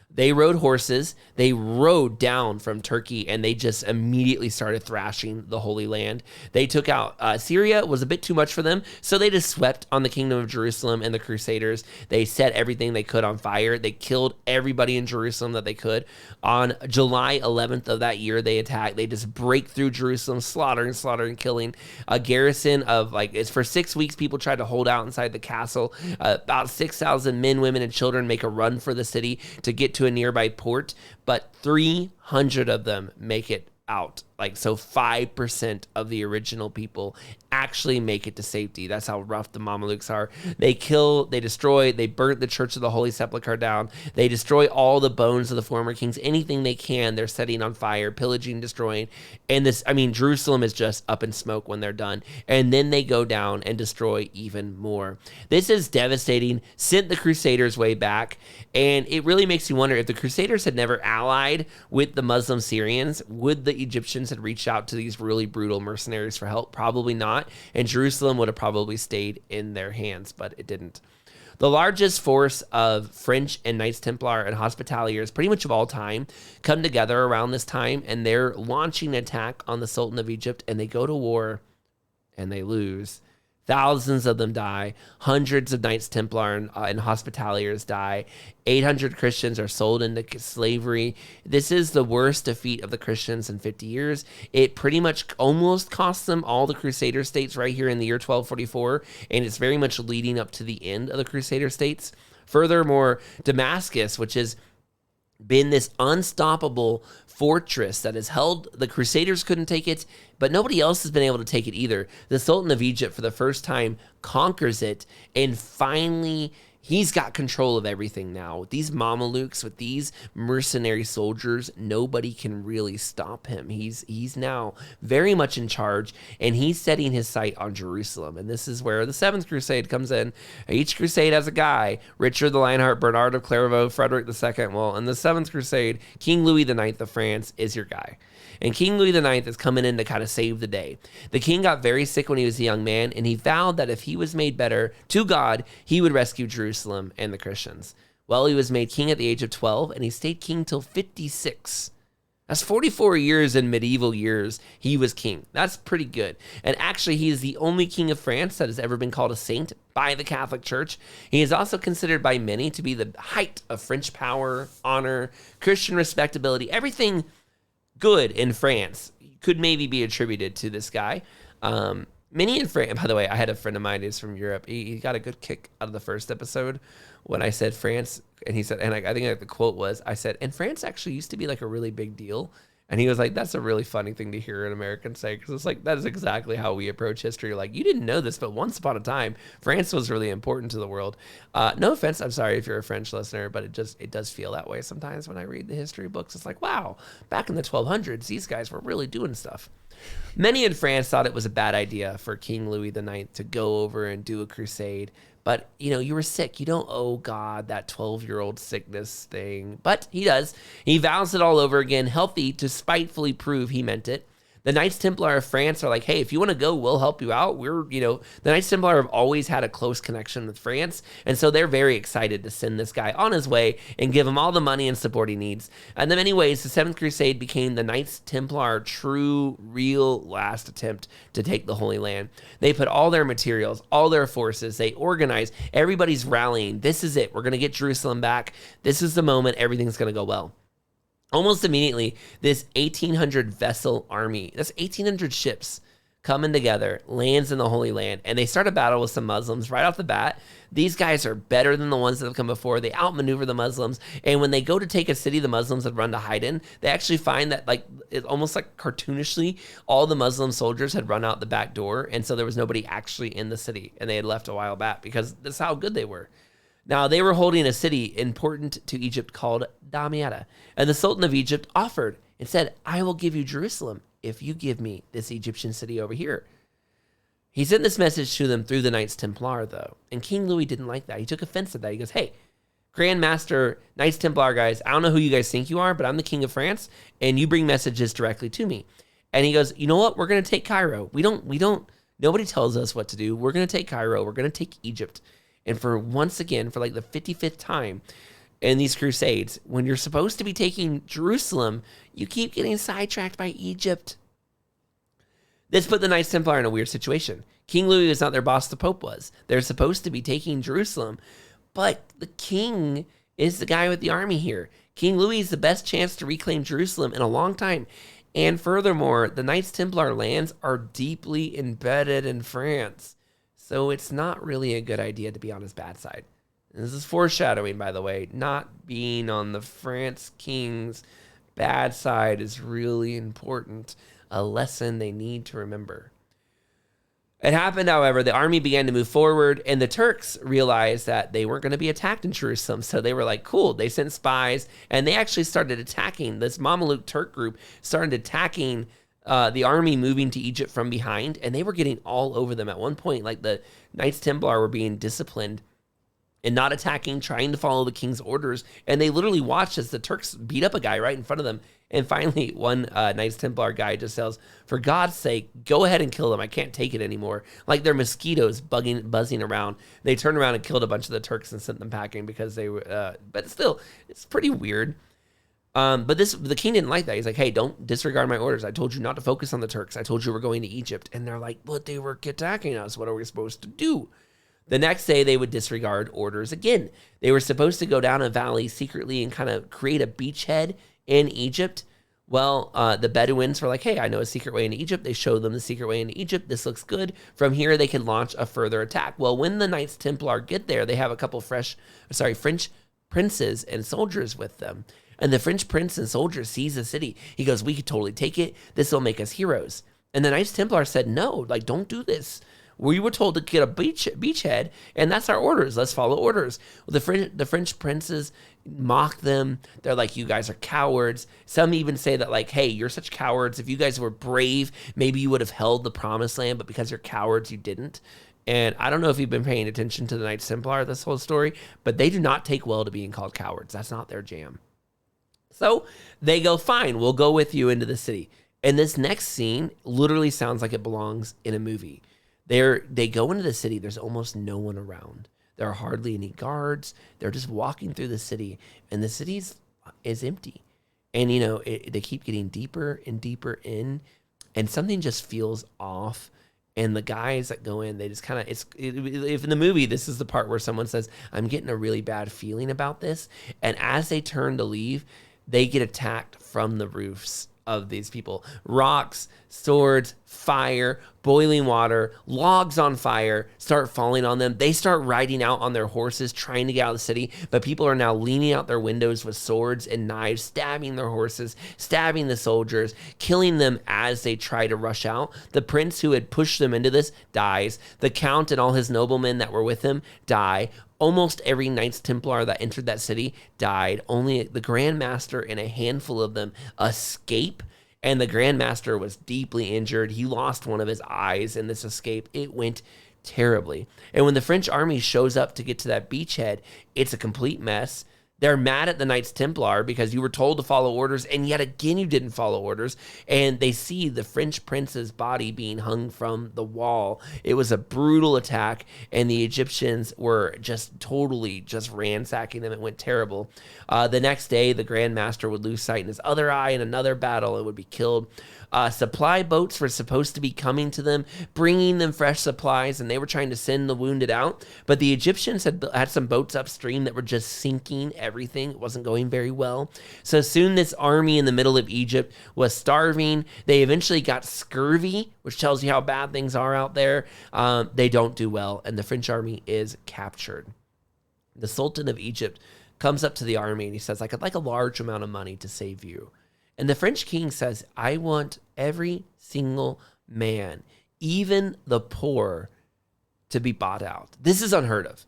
They rode horses. They rode down from Turkey, and they just immediately started thrashing the Holy Land. They took out Syria. Was a bit too much for them, so they just swept on the Kingdom of Jerusalem and the Crusaders. They set everything they could on fire. They killed everybody in Jerusalem that they could. On July 11th of that year, they attacked. They just break through Jerusalem, slaughtering, killing. A garrison of it's for 6 weeks. People tried to hold out inside the castle. About 6,000 men, women, and children make a run for the city to get to a nearby port, but 300 of them make it out. 5% of the original people actually make it to safety. That's how rough the Mamelukes are. They kill, they destroy, they burnt the Church of the Holy Sepulchre down. They destroy all the bones of the former kings. Anything they can, they're setting on fire, pillaging, destroying. And Jerusalem is just up in smoke when they're done. And then they go down and destroy even more. This is devastating, sent the Crusaders way back. And it really makes you wonder, if the Crusaders had never allied with the Muslim Syrians, would the Egyptians had reached out to these really brutal mercenaries for help? Probably not. And Jerusalem would have probably stayed in their hands, but it didn't. The largest force of French and Knights Templar and Hospitaliers, pretty much of all time, come together around this time, and they're launching an attack on the Sultan of Egypt, and they go to war, and they lose. Thousands of them die. Hundreds of Knights Templar and Hospitaliers die. 800 Christians are sold into slavery. This is the worst defeat of the Christians in 50 years. It pretty much almost cost them all the Crusader states right here in the year 1244, and it's very much leading up to the end of the Crusader states. Furthermore, Damascus, which is been this unstoppable fortress that has held. The Crusaders couldn't take it, but nobody else has been able to take it either. The Sultan of Egypt, for the first time, conquers it, and finally he's got control of everything now. With these Mamelukes, with these mercenary soldiers, nobody can really stop him. He's now very much in charge, and he's setting his sight on Jerusalem. And this is where the Seventh Crusade comes in. Each crusade has a guy: Richard the Lionheart, Bernard of Clairvaux, Frederick II. Well, in the Seventh Crusade, King Louis IX of France is your guy. And King Louis IX is coming in to kind of save the day. The king got very sick when he was a young man, and he vowed that if he was made better to God, he would rescue Jerusalem and the Christians. Well, he was made king at the age of 12, and he stayed king till 56. That's 44 years in medieval years he was king. That's pretty good. And actually, he is the only king of France that has ever been called a saint by the Catholic Church. He is also considered by many to be the height of French power, honor, Christian respectability, everything good in France could maybe be attributed to this guy. Many in France, by the way, I had a friend of mine who's from Europe. He got a good kick out of the first episode when I said France, and he said, and I think like the quote was, I said, and France actually used to be like a really big deal. And he was like, that's a really funny thing to hear an American say, because it's like, that is exactly how we approach history. Like, you didn't know this, but once upon a time, France was really important to the world. No offense, I'm sorry if you're a French listener, but it does feel that way sometimes when I read the history books. It's like, wow, back in the 1200s, these guys were really doing stuff. Many in France thought it was a bad idea for King Louis IX to go over and do a crusade. But, you were sick. You don't owe God that 12-year-old sickness thing. But he does. He vows it all over again, healthy, to spitefully prove he meant it. The Knights Templar of France are like, hey, if you want to go, we'll help you out. The Knights Templar have always had a close connection with France, and so they're very excited to send this guy on his way and give him all the money and support he needs. And in many ways, the Seventh Crusade became the Knights Templar true, real last attempt to take the Holy Land. They put all their materials, all their forces, they organize, everybody's rallying. This is it. We're going to get Jerusalem back. This is the moment. Everything's going to go well. Almost immediately, this 1,800 vessel army, that's 1,800 ships coming together, lands in the Holy Land, and they start a battle with some Muslims right off the bat. These guys are better than the ones that have come before. They outmaneuver the Muslims, and when they go to take a city the Muslims had run to hide in, they actually find that, like, it's almost like cartoonishly, all the Muslim soldiers had run out the back door, and so there was nobody actually in the city, and they had left a while back because that's how good they were. Now, they were holding a city important to Egypt called Damietta, and the Sultan of Egypt offered and said, I will give you Jerusalem if you give me this Egyptian city over here. He sent this message to them through the Knights Templar, though, and King Louis didn't like that. He took offense at that. He goes, hey, Grand Master, Knights Templar guys, I don't know who you guys think you are, but I'm the King of France, and you bring messages directly to me. And he goes, you know what? We're going to take Cairo. Nobody tells us what to do. We're going to take Cairo. We're going to take Egypt. And for once again, for like the 55th time in these crusades, when you're supposed to be taking Jerusalem, you keep getting sidetracked by Egypt. This put the Knights Templar in a weird situation. King Louis was not their boss, the Pope was. They're supposed to be taking Jerusalem, but the king is the guy with the army here. King Louis is the best chance to reclaim Jerusalem in a long time. And furthermore, the Knights Templar lands are deeply embedded in France. So it's not really a good idea to be on his bad side. And this is foreshadowing, by the way. Not being on the France king's bad side is really important. A lesson they need to remember. It happened, however, the army began to move forward, and the Turks realized that they weren't going to be attacked in Jerusalem. So they were like, cool. They sent spies, and they actually started attacking. This Mameluke Turk group started attacking the army moving to Egypt from behind, and they were getting all over them. At one point, like, the Knights Templar were being disciplined and not attacking, trying to follow the king's orders, and they literally watched as the Turks beat up a guy right in front of them. And finally, one Knights Templar guy just says, for God's sake, go ahead and kill them. I can't take it anymore. Like they're mosquitoes buzzing around. They turned around and killed a bunch of the Turks and sent them packing because they were, but still, it's pretty weird. But the king didn't like that. He's like, hey, don't disregard my orders. I told you not to focus on the Turks. I told you we're going to Egypt. And they're like, but they were attacking us. What are we supposed to do? The next day, they would disregard orders again. They were supposed to go down a valley secretly and kind of create a beachhead in Egypt. Well, the Bedouins were like, hey, I know a secret way into Egypt. They showed them the secret way into Egypt. This looks good. From here, they can launch a further attack. Well, when the Knights Templar get there, they have a couple French princes and soldiers with them. And the French prince and soldier sees the city. He goes, we could totally take it. This will make us heroes. And the Knights Templar said, no, like, don't do this. We were told to get a beachhead, and that's our orders. Let's follow orders. Well, the French princes mock them. They're like, you guys are cowards. Some even say that, like, hey, you're such cowards. If you guys were brave, maybe you would have held the promised land, but because you're cowards, you didn't. And I don't know if you've been paying attention to the Knights Templar, this whole story, but they do not take well to being called cowards. That's not their jam. So they go, fine, we'll go with you into the city. And this next scene literally sounds like it belongs in a movie. They go into the city. There's almost no one around. There are hardly any guards. They're just walking through the city, and the city is empty. And, they keep getting deeper and deeper in, and something just feels off. And the guys that go in, they just kind of, if in the movie, this is the part where someone says, I'm getting a really bad feeling about this. And as they turn to leave, they get attacked from the roofs of these people. Rocks, swords, fire, boiling water, logs on fire start falling on them. They start riding out on their horses, trying to get out of the city, but people are now leaning out their windows with swords and knives, stabbing their horses, stabbing the soldiers, killing them as they try to rush out. The prince who had pushed them into this dies. The count and all his noblemen that were with him die. Almost every Knights Templar that entered that city died. Only the Grand Master and a handful of them escape. And the Grand Master was deeply injured. He lost one of his eyes in this escape. It went terribly. And when the French army shows up to get to that beachhead, it's a complete mess. They're mad at the Knights Templar because you were told to follow orders, and yet again you didn't follow orders. And they see the French prince's body being hung from the wall. It was a brutal attack, and the Egyptians were just totally just ransacking them. It went terrible. The next day, the Grand Master would lose sight in his other eye in another battle and would be killed. Supply boats were supposed to be coming to them, bringing them fresh supplies, and they were trying to send the wounded out. But the Egyptians had some boats upstream that were just sinking everything. It wasn't going very well. So soon this army in the middle of Egypt was starving. They eventually got scurvy, which tells you how bad things are out there. They don't do well, and the French army is captured. The Sultan of Egypt comes up to the army and he says, I'd like a large amount of money to save you. And the French king says, I want every single man, even the poor, to be bought out. This is unheard of.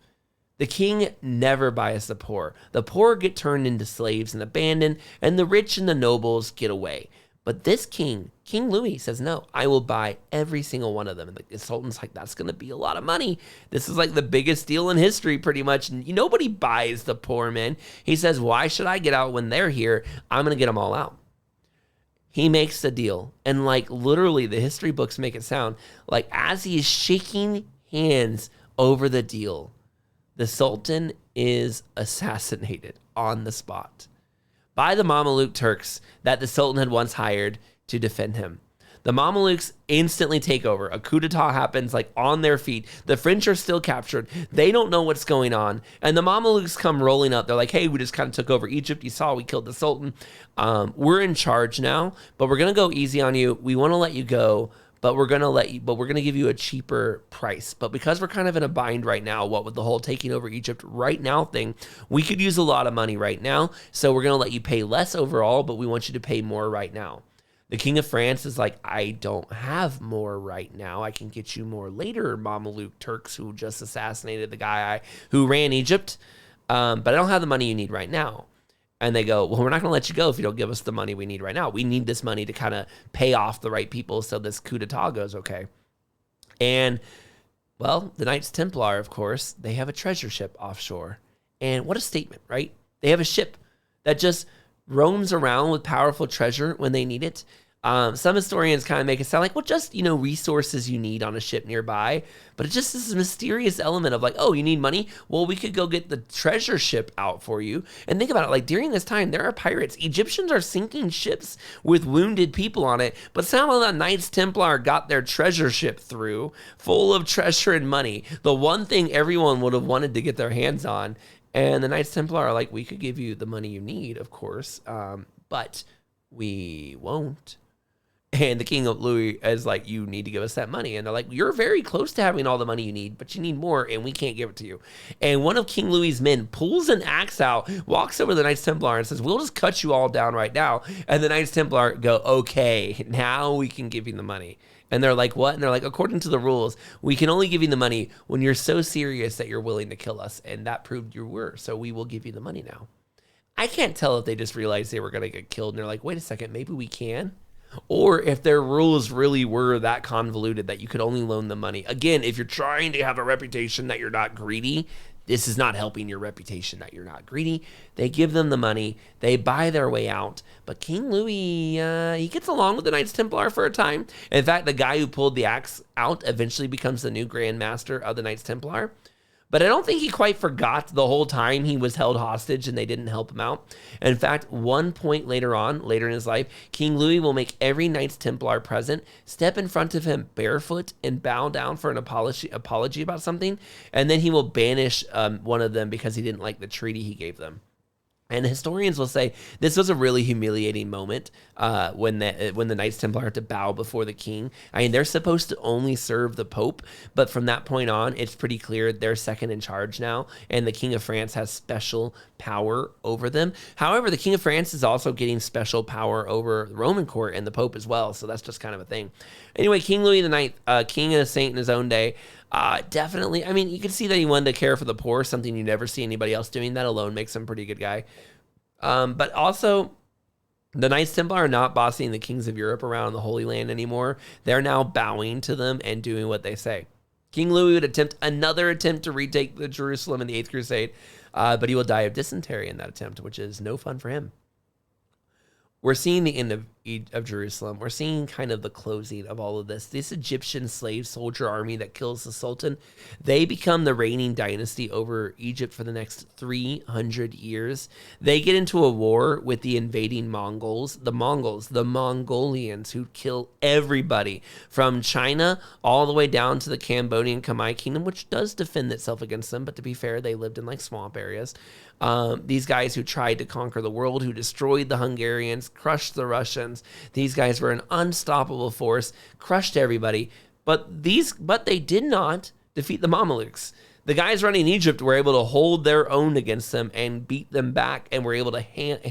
The king never buys the poor. The poor get turned into slaves and abandoned, and the rich and the nobles get away. But this king, King Louis, says, no, I will buy every single one of them. And the Sultan's like, that's going to be a lot of money. This is like the biggest deal in history, pretty much. And nobody buys the poor men. He says, why should I get out when they're here? I'm going to get them all out. He makes the deal. And like literally the history books make it sound like as he is shaking hands over the deal, the Sultan is assassinated on the spot by the Mameluke Turks that the Sultan had once hired to defend him. The Mamelukes instantly take over. A coup d'etat happens like on their feet. The French are still captured. They don't know what's going on. And the Mamelukes come rolling up. They're like, hey, we just kind of took over Egypt. You saw we killed the Sultan. We're in charge now, but we're going to go easy on you. We want to let you go, but we're going to give you a cheaper price. But because we're kind of in a bind right now, what with the whole taking over Egypt right now thing, we could use a lot of money right now. So we're going to let you pay less overall, but we want you to pay more right now. The King of France is like, I don't have more right now. I can get you more later, Mameluke Turks who just assassinated the guy who ran Egypt. But I don't have the money you need right now. And they go, well, we're not going to let you go if you don't give us the money we need right now. We need this money to kind of pay off the right people so this coup d'etat goes okay. And, well, the Knights Templar, of course, they have a treasure ship offshore. And what a statement, right? They have a ship that just roams around with powerful treasure when they need it. Some historians kind of make it sound like, well, just, resources you need on a ship nearby. But it's just this mysterious element of like, oh, you need money? Well, we could go get the treasure ship out for you. And think about it, like during this time, there are pirates. Egyptians are sinking ships with wounded people on it. But somehow the Knights Templar got their treasure ship through, full of treasure and money. The one thing everyone would have wanted to get their hands on. And the Knights Templar are like, we could give you the money you need, of course, but we won't. And the King of Louis is like, you need to give us that money. And they're like, you're very close to having all the money you need, but you need more, and we can't give it to you. And one of King Louis's men pulls an axe out, walks over to the Knights Templar and says, we'll just cut you all down right now. And the Knights Templar go, okay, now we can give you the money. And they're like, what? And they're like, according to the rules, we can only give you the money when you're so serious that you're willing to kill us. And that proved you were, so we will give you the money now. I can't tell if they just realized they were going to get killed and they're like, wait a second, maybe we can. Or if their rules really were that convoluted that you could only loan them money. Again, if you're trying to have a reputation that you're not greedy, this is not helping your reputation that you're not greedy. They give them the money. They buy their way out. But King Louis, he gets along with the Knights Templar for a time. In fact, the guy who pulled the axe out eventually becomes the new Grand Master of the Knights Templar. But I don't think he quite forgot the whole time he was held hostage and they didn't help him out. In fact, one point later in his life, King Louis will make every Knights Templar present step in front of him barefoot and bow down for an apology about something. And then he will banish one of them because he didn't like the treaty he gave them. And historians will say this was a really humiliating moment when the Knights Templar have to bow before the king. I mean, they're supposed to only serve the Pope, but from that point on, it's pretty clear they're second in charge now, and the King of France has special power over them. However, the King of France is also getting special power over the Roman court and the Pope as well, so that's just kind of a thing. Anyway, King Louis IX, king and a saint in his own day, definitely, I mean, you can see that he wanted to care for the poor, something you never see anybody else doing. That alone makes him a pretty good guy. But also, the Knights Templar are not bossing the kings of Europe around the Holy Land anymore. They're now bowing to them and doing what they say. King Louis would attempt another attempt to retake the Jerusalem in the 8th Crusade, but he will die of dysentery in that attempt, which is no fun for him. We're seeing the end of Jerusalem. We're seeing kind of the closing of all of this. This Egyptian slave soldier army that kills the Sultan, they become the reigning dynasty over Egypt for the next 300 years. They get into a war with the invading Mongols, the Mongolians, who kill everybody from China all the way down to the Cambodian Khmer Kingdom, which does defend itself against them. But to be fair, they lived in like swamp areas. These guys who tried to conquer the world, who destroyed the Hungarians, crushed the Russians. These guys were an unstoppable force, crushed everybody. But they did not defeat the Mamelukes. The guys running Egypt were able to hold their own against them and beat them back, and were able to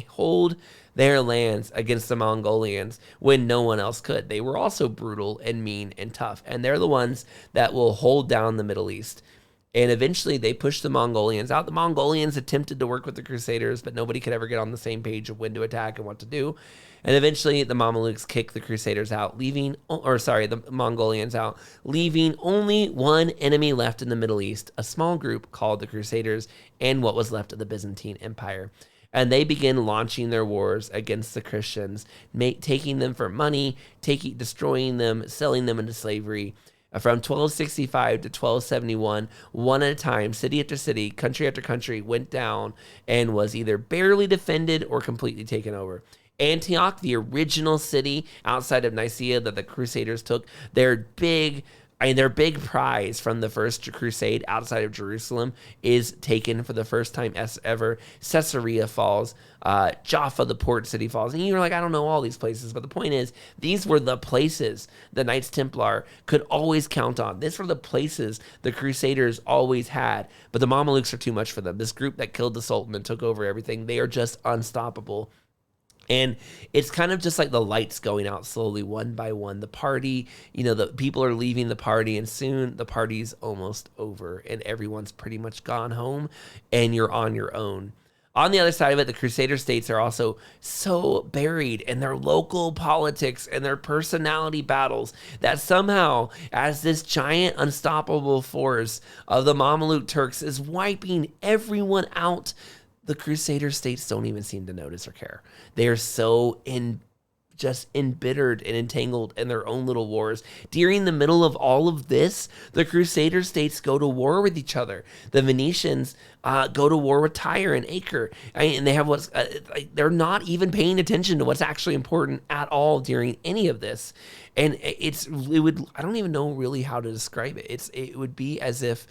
hold their lands against the Mongolians when no one else could. They were also brutal and mean and tough, and they're the ones that will hold down the Middle East. And eventually they pushed the Mongolians out. The Mongolians attempted to work with the Crusaders, but nobody could ever get on the same page of when to attack and what to do. And eventually the Mamelukes kicked the Crusaders out, the Mongolians out, leaving only one enemy left in the Middle East, a small group called the Crusaders and what was left of the Byzantine Empire. And they begin launching their wars against the Christians, taking them for money, destroying them, selling them into slavery. From 1265 to 1271, one at a time, city after city, country after country went down and was either barely defended or completely taken over. Antioch, the original city outside of Nicaea that the Crusaders took, their big prize from the first crusade outside of Jerusalem is taken for the first time ever. Caesarea falls, Jaffa, the port city, falls. And you're like, I don't know all these places, but the point is, these were the places the Knights Templar could always count on. These were the places the Crusaders always had, but the Mamelukes are too much for them. This group that killed the Sultan and took over everything, they are just unstoppable. And it's kind of just like the lights going out slowly, one by one. The party, the people are leaving the party, and soon the party's almost over, and everyone's pretty much gone home, and you're on your own. On the other side of it, the Crusader states are also so buried in their local politics and their personality battles that somehow, as this giant unstoppable force of the Mameluke Turks is wiping everyone out, the Crusader states don't even seem to notice or care. They are so just embittered and entangled in their own little wars. During the middle of all of this, the Crusader states go to war with each other. The Venetians go to war with Tyre and Acre, and they have they're not even paying attention to what's actually important at all during any of this. And I don't even know really how to describe it. It would be as if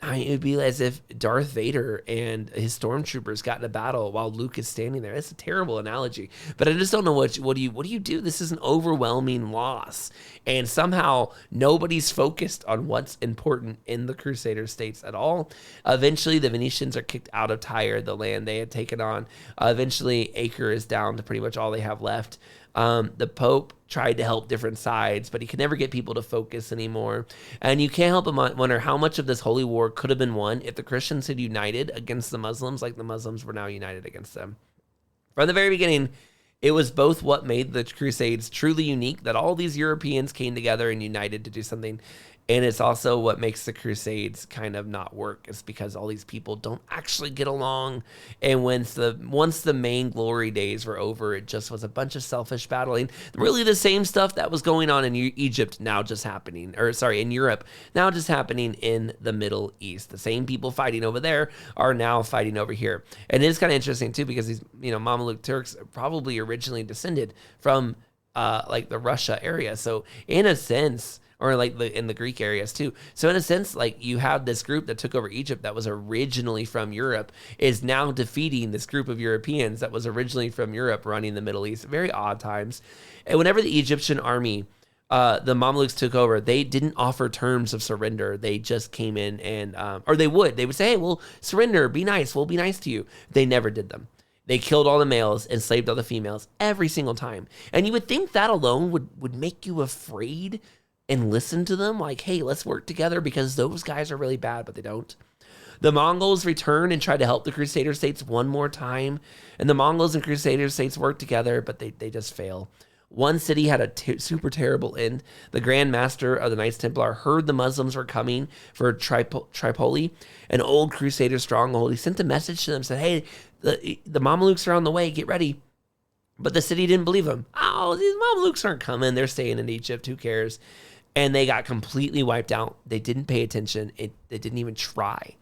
it would be as if Darth Vader and his stormtroopers got in a battle while Luke is standing there. It's a terrible analogy, but I just don't know what do you do? This is an overwhelming loss, and somehow nobody's focused on what's important in the Crusader states at all. Eventually, the Venetians are kicked out of Tyre, the land they had taken on. Eventually, Acre is down to pretty much all they have left. The Pope tried to help different sides, but he could never get people to focus anymore. And you can't help but wonder how much of this holy war could have been won if the Christians had united against the Muslims like the Muslims were now united against them. From the very beginning, it was both what made the Crusades truly unique, that all these Europeans came together and united to do something, and it's also what makes the Crusades kind of not work. It's because all these people don't actually get along. And once the main glory days were over, it just was a bunch of selfish battling. Really the same stuff that was going on in Egypt now just happening, in Europe, now just happening in the Middle East. The same people fighting over there are now fighting over here. And it is kind of interesting too, because these, Mamluk Turks probably originally descended from like the Russia area. So in a sense, or like in the Greek areas too. So in a sense, like you have this group that took over Egypt that was originally from Europe is now defeating this group of Europeans that was originally from Europe running the Middle East. Very odd times. And whenever the Egyptian army, the Mamluks took over, they didn't offer terms of surrender. They just came in and, or they would say, hey, we'll surrender, be nice, we'll be nice to you. They never did them. They killed all the males, enslaved all the females every single time. And you would think that alone would make you afraid and listen to them, like, hey, let's work together because those guys are really bad, but they don't. The Mongols return and try to help the Crusader states one more time, and the Mongols and Crusader states work together, but they just fail. One city had a super terrible end. The Grand Master of the Knights Templar heard the Muslims were coming for Tripoli, an old Crusader stronghold. He sent a message to them, said, hey, the Mamelukes are on the way, get ready. But the city didn't believe him. Oh, these Mamelukes aren't coming. They're staying in Egypt. Who cares? And they got completely wiped out. They didn't pay attention. They didn't even try.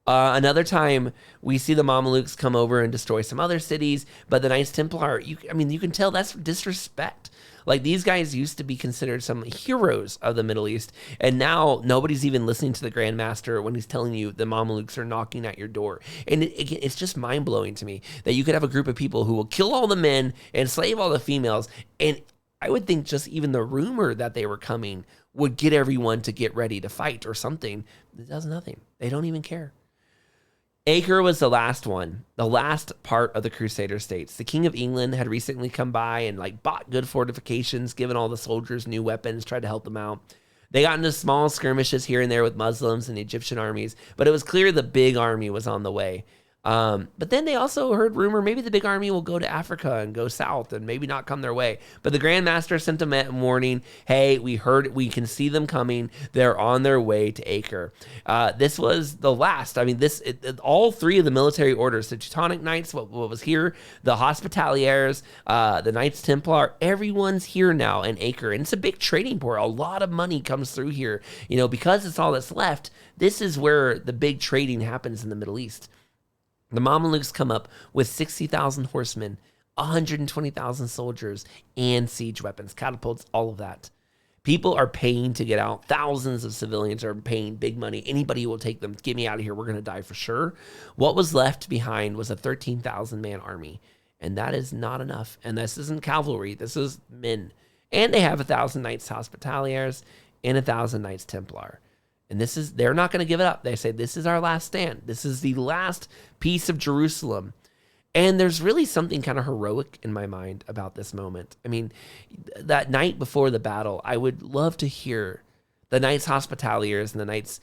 Another time, we see the Mamelukes come over and destroy some other cities, but the Knights Templar, you can tell that's disrespect. Like, these guys used to be considered some heroes of the Middle East, and now nobody's even listening to the Grand Master when he's telling you the Mamelukes are knocking at your door. And it's just mind-blowing to me that you could have a group of people who will kill all the men and enslave all the females, and I would think just even the rumor that they were coming would get everyone to get ready to fight or something. It does nothing. They don't even care. Acre was the last one, the last part of the Crusader states. The King of England had recently come by and bought good fortifications, given all the soldiers new weapons, tried to help them out. They got into small skirmishes here and there with Muslims and Egyptian armies, but it was clear the big army was on the way. But then they also heard rumor maybe the big army will go to Africa and go south and maybe not come their way. But the Grand Master sent a warning. Hey, we can see them coming. They're on their way to Acre. This was the last. All three of the military orders, the Teutonic Knights, what was here, the Hospitaliers, the Knights Templar, everyone's here now in Acre. And it's a big trading port. A lot of money comes through here. Because it's all that's left, this is where the big trading happens in the Middle East. The Mamelukes come up with 60,000 horsemen, 120,000 soldiers, and siege weapons, catapults, all of that. People are paying to get out. Thousands of civilians are paying big money. Anybody will take them. Get me out of here. We're going to die for sure. What was left behind was a 13,000-man army, and that is not enough. And this isn't cavalry. This is men. And they have 1,000 Knights Hospitaliers and 1,000 Knights Templar. And they're not going to give it up. They say, this is our last stand. This is the last piece of Jerusalem. And there's really something kind of heroic in my mind about this moment. That night before the battle, I would love to hear the Knights Hospitaliers and the Knights,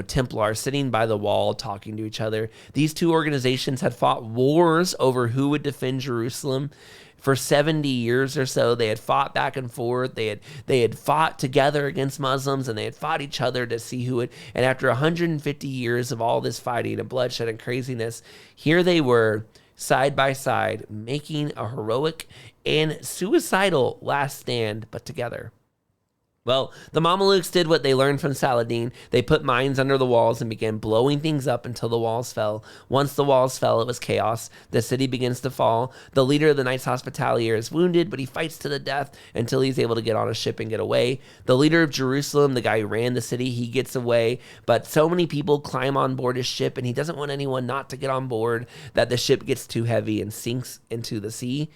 Templar sitting by the wall talking to each other. These two organizations had fought wars over who would defend Jerusalem. For 70 years or so, they had fought back and forth. They had fought together against Muslims, and they had fought each other to see who would. And after 150 years of all this fighting and bloodshed and craziness, here they were, side by side, making a heroic and suicidal last stand, but together. Well, the Mamelukes did what they learned from Saladin. They put mines under the walls and began blowing things up until the walls fell. Once the walls fell, it was chaos. The city begins to fall. The leader of the Knights Hospitalier is wounded, but he fights to the death until he's able to get on a ship and get away. The leader of Jerusalem, the guy who ran the city, he gets away, but so many people climb on board his ship, and he doesn't want anyone not to get on board that the ship gets too heavy and sinks into the sea.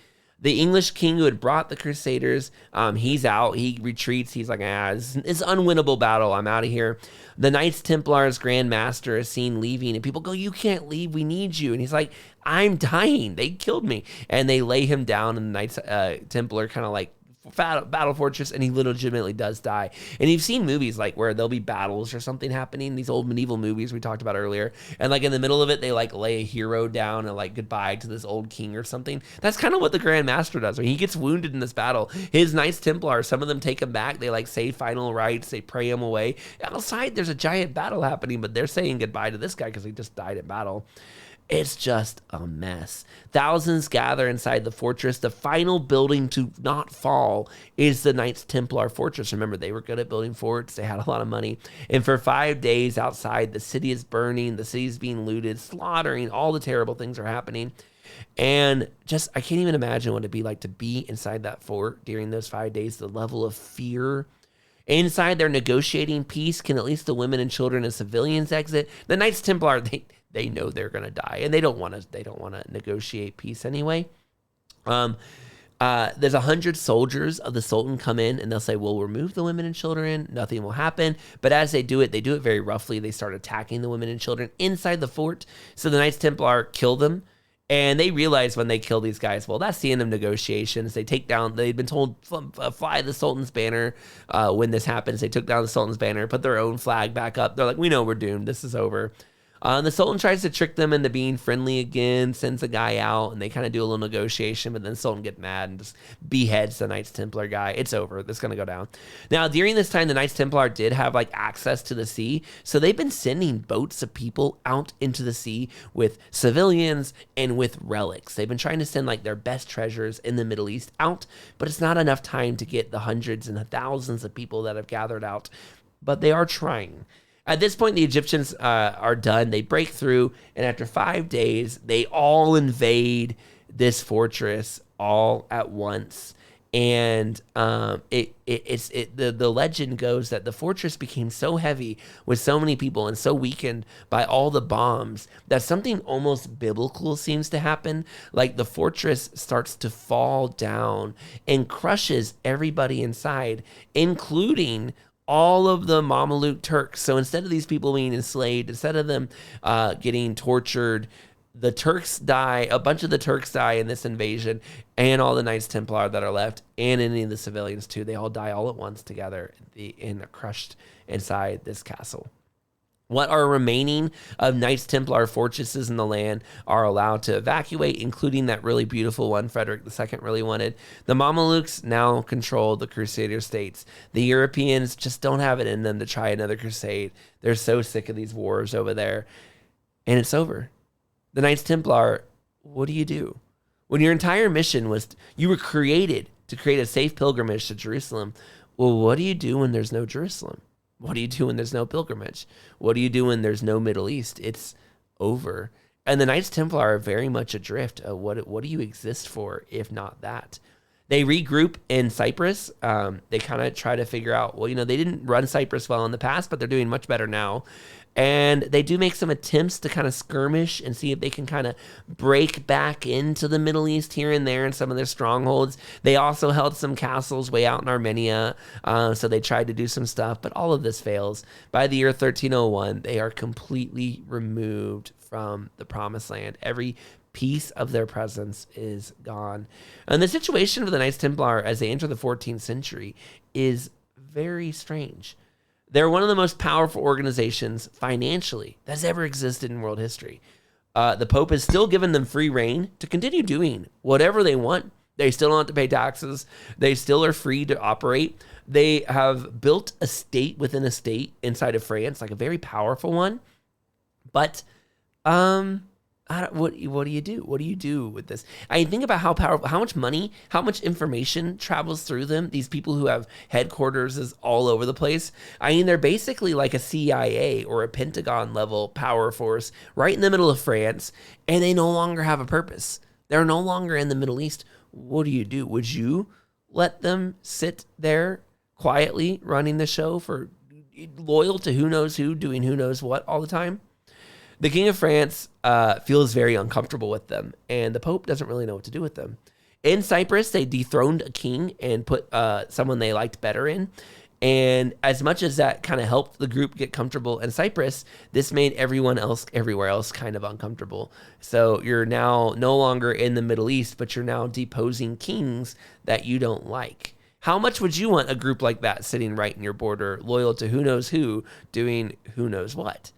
The English king who had brought the Crusaders, he's out. He retreats. He's like, it's an unwinnable battle. I'm out of here. The Knights Templar's Grand Master is seen leaving, and people go, you can't leave. We need you. And he's like, I'm dying. They killed me. And they lay him down, and the Knights Templar kind of like battle fortress, and he legitimately does die. And you've seen movies like where there'll be battles or something happening, these old medieval movies we talked about earlier, and like in the middle of it they like lay a hero down and like goodbye to this old king or something. That's kind of what the Grand Master does when he gets wounded in this battle. His Knights Templar, some of them take him back, they like say final rites, they pray him away. Outside there's a giant battle happening, but they're saying goodbye to this guy because he just died in battle. It's just a mess. Thousands gather inside the fortress. The final building to not fall is the Knights Templar fortress. Remember, they were good at building forts. They had a lot of money. And for 5 days outside, the city is burning. The city is being looted, slaughtering. All the terrible things are happening. And just, I can't even imagine what it'd be like to be inside that fort during those 5 days. The level of fear. Inside, they're negotiating peace. Can at least the women and children and civilians exit? The Knights Templar, they know they're going to die, and they don't want to negotiate peace anyway. There's 100 soldiers of the Sultan come in, and they'll say, we'll remove the women and children. Nothing will happen. But as they do it very roughly. They start attacking the women and children inside the fort. So the Knights Templar kill them. And they realize when they kill these guys, well, that's the end of negotiations. They've been told, fly the Sultan's banner when this happens. They took down the Sultan's banner, put their own flag back up. They're like, we know we're doomed. This is over. The Sultan tries to trick them into being friendly again, sends a guy out, and they kind of do a little negotiation, but then the Sultan gets mad and just beheads the Knights Templar guy. It's over. It's going to go down. Now, during this time, the Knights Templar did have like access to the sea, so they've been sending boats of people out into the sea with civilians and with relics. They've been trying to send like their best treasures in the Middle East out, but it's not enough time to get the hundreds and the thousands of people that have gathered out, but they are trying. At this point, the Egyptians are done. They break through, and after 5 days, they all invade this fortress all at once. And the legend goes that the fortress became so heavy with so many people and so weakened by all the bombs that something almost biblical seems to happen. Like the fortress starts to fall down and crushes everybody inside, including all of the Mameluke Turks. So instead of these people being enslaved, instead of them getting tortured, the Turks die. A bunch of the Turks die in this invasion, and all the Knights Templar that are left, and any of the civilians too. They all die all at once together and are crushed inside this castle. What are remaining of Knights Templar fortresses in the land are allowed to evacuate, including that really beautiful one Frederick II really wanted. The Mamelukes now control the Crusader states. The Europeans just don't have it in them to try another crusade. They're so sick of these wars over there. And it's over. The Knights Templar, what do you do? When your entire mission was, you were created to create a safe pilgrimage to Jerusalem. Well, what do you do when there's no Jerusalem? What do you do when there's no pilgrimage? What do you do when there's no Middle East? It's over. And the Knights Templar are very much adrift. What do you exist for if not that? They regroup in Cyprus. They kind of try to figure out, well, they didn't run Cyprus well in the past, but they're doing much better now. And they do make some attempts to kind of skirmish and see if they can kind of break back into the Middle East here and there in some of their strongholds. They also held some castles way out in Armenia, so they tried to do some stuff, but all of this fails. By the year 1301, they are completely removed from the Promised Land. Every piece of their presence is gone. And the situation for the Knights Templar as they enter the 14th century is very strange. They're one of the most powerful organizations financially that's ever existed in world history. The Pope has still given them free reign to continue doing whatever they want. They still don't have to pay taxes. They still are free to operate. They have built a state within a state inside of France, like a very powerful one. But What do you do? What do you do with this? I think about how powerful, how much money, how much information travels through them. These people who have headquarters is all over the place. I mean, they're basically like a CIA or a Pentagon level power force right in the middle of France, and they no longer have a purpose. They're no longer in the Middle East. What do you do? Would you let them sit there quietly running the show for loyal to who knows who, doing who knows what all the time? The King of France feels very uncomfortable with them, and the Pope doesn't really know what to do with them. In Cyprus, they dethroned a king and put someone they liked better in. And as much as that kind of helped the group get comfortable in Cyprus, this made everyone else everywhere else kind of uncomfortable. So you're now no longer in the Middle East, but you're now deposing kings that you don't like. How much would you want a group like that sitting right in your border, loyal to who knows who, doing who knows what?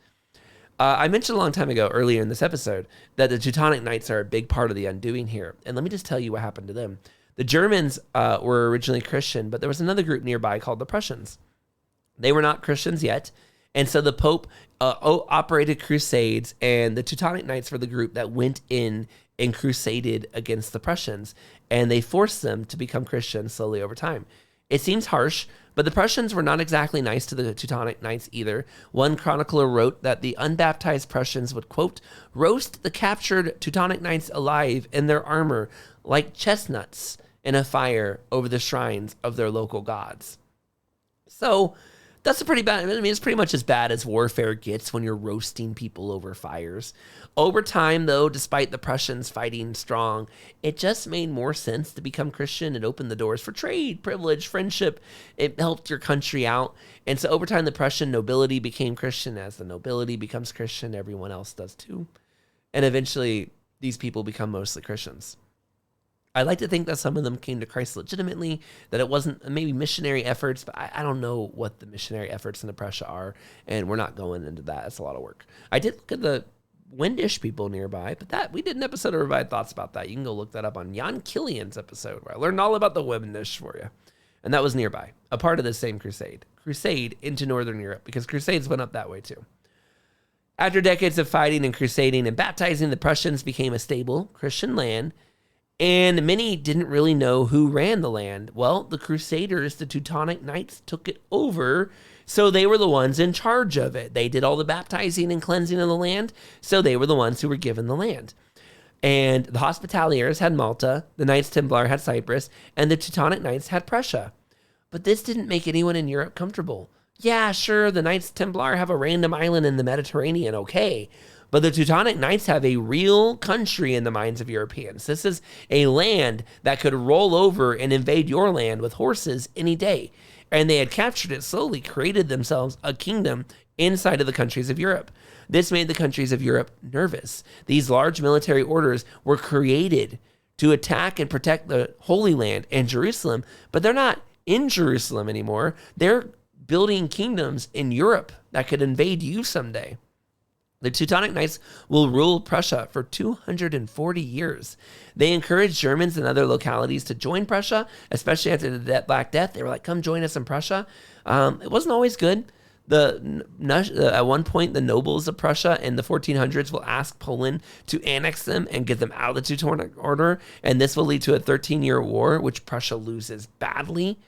I mentioned a long time ago, earlier in this episode, that the Teutonic Knights are a big part of the undoing here. And let me just tell you what happened to them. The Germans were originally Christian, but there was another group nearby called the Prussians. They were not Christians yet. And so the Pope operated crusades, and the Teutonic Knights were the group that went in and crusaded against the Prussians. And they forced them to become Christians slowly over time. It seems harsh, but the Prussians were not exactly nice to the Teutonic Knights either. One chronicler wrote that the unbaptized Prussians would, quote, roast the captured Teutonic Knights alive in their armor like chestnuts in a fire over the shrines of their local gods. So that's a pretty bad, I mean, it's pretty much as bad as warfare gets when you're roasting people over fires. Over time, though, despite the Prussians fighting strong, it just made more sense to become Christian. It opened the doors for trade, privilege, friendship. It helped your country out. And so over time, the Prussian nobility became Christian. As the nobility becomes Christian, everyone else does too. And eventually, these people become mostly Christians. I like to think that some of them came to Christ legitimately, that it wasn't maybe missionary efforts, but I don't know what the missionary efforts in Prussia are, and we're not going into that. It's a lot of work. I did look at the Windish people nearby, but that we did an episode of Revive Thoughts about that. You can go look that up on Jan Killian's episode, where I learned all about the Windish for you. And that was nearby, a part of the same crusade into Northern Europe, because crusades went up that way too. After decades of fighting and crusading and baptizing, the Prussians became a stable Christian land, and many didn't really know who ran the land. Well, the Crusaders, the Teutonic Knights, took it over, so they were the ones in charge of it. They did all the baptizing and cleansing of the land, so they were the ones who were given the land. And the Hospitaliers had Malta, the Knights Templar had Cyprus, and the Teutonic Knights had Prussia. But this didn't make anyone in Europe comfortable. Yeah, sure, the Knights Templar have a random island in the Mediterranean, okay. But the Teutonic Knights have a real country in the minds of Europeans. This is a land that could roll over and invade your land with horses any day. And they had captured it slowly, created themselves a kingdom inside of the countries of Europe. This made the countries of Europe nervous. These large military orders were created to attack and protect the Holy Land and Jerusalem, but they're not in Jerusalem anymore. They're building kingdoms in Europe that could invade you someday. The Teutonic Knights will rule Prussia for 240 years. They encouraged Germans and other localities to join Prussia, especially after the Black Death. They were like, come join us in Prussia. It wasn't always good. At one point, the nobles of Prussia in the 1400s will ask Poland to annex them and get them out of the Teutonic Order, and this will lead to a 13-year war, which Prussia loses badly.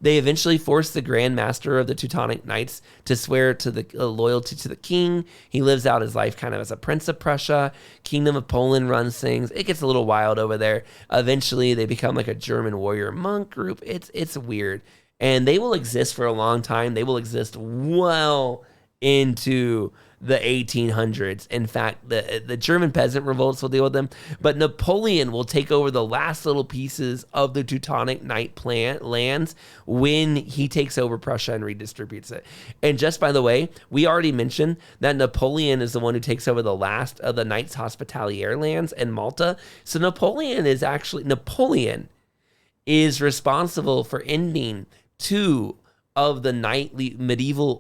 They eventually forced the Grand Master of the Teutonic Knights to swear to the loyalty to the king. He lives out his life kind of as a prince of Prussia. Kingdom of Poland runs things. It gets a little wild over there. Eventually, they become like a German warrior monk group. It's weird. And they will exist for a long time. They will exist well into the 1800s. In fact, the German peasant revolts will deal with them, but Napoleon will take over the last little pieces of the Teutonic Knight lands when he takes over Prussia and redistributes it. And just by the way, we already mentioned that Napoleon is the one who takes over the last of the Knights Hospitalier lands in Malta. So Napoleon is responsible for ending two of the knightly medieval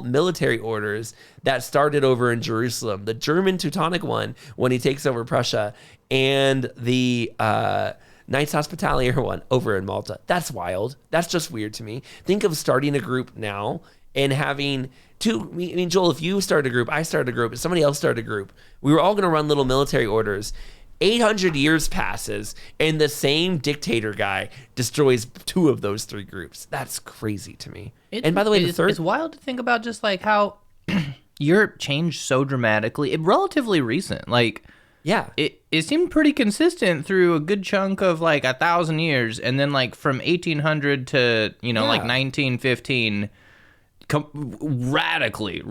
military orders that started over in Jerusalem. The German Teutonic one, when he takes over Prussia, and the Knights Hospitalier one over in Malta. That's wild. That's just weird to me. Think of starting a group now and having two. I mean, Joel, if you started a group, I started a group, if somebody else started a group, we were all going to run little military orders. 800 years passes, and the same dictator guy destroys two of those three groups. That's crazy to me. And by the way, it's wild to think about just like how Europe changed so dramatically. Relatively recent. Like, yeah, it seemed pretty consistent through a good chunk of like 1,000 years, and then like from 1800 to like 1915, radically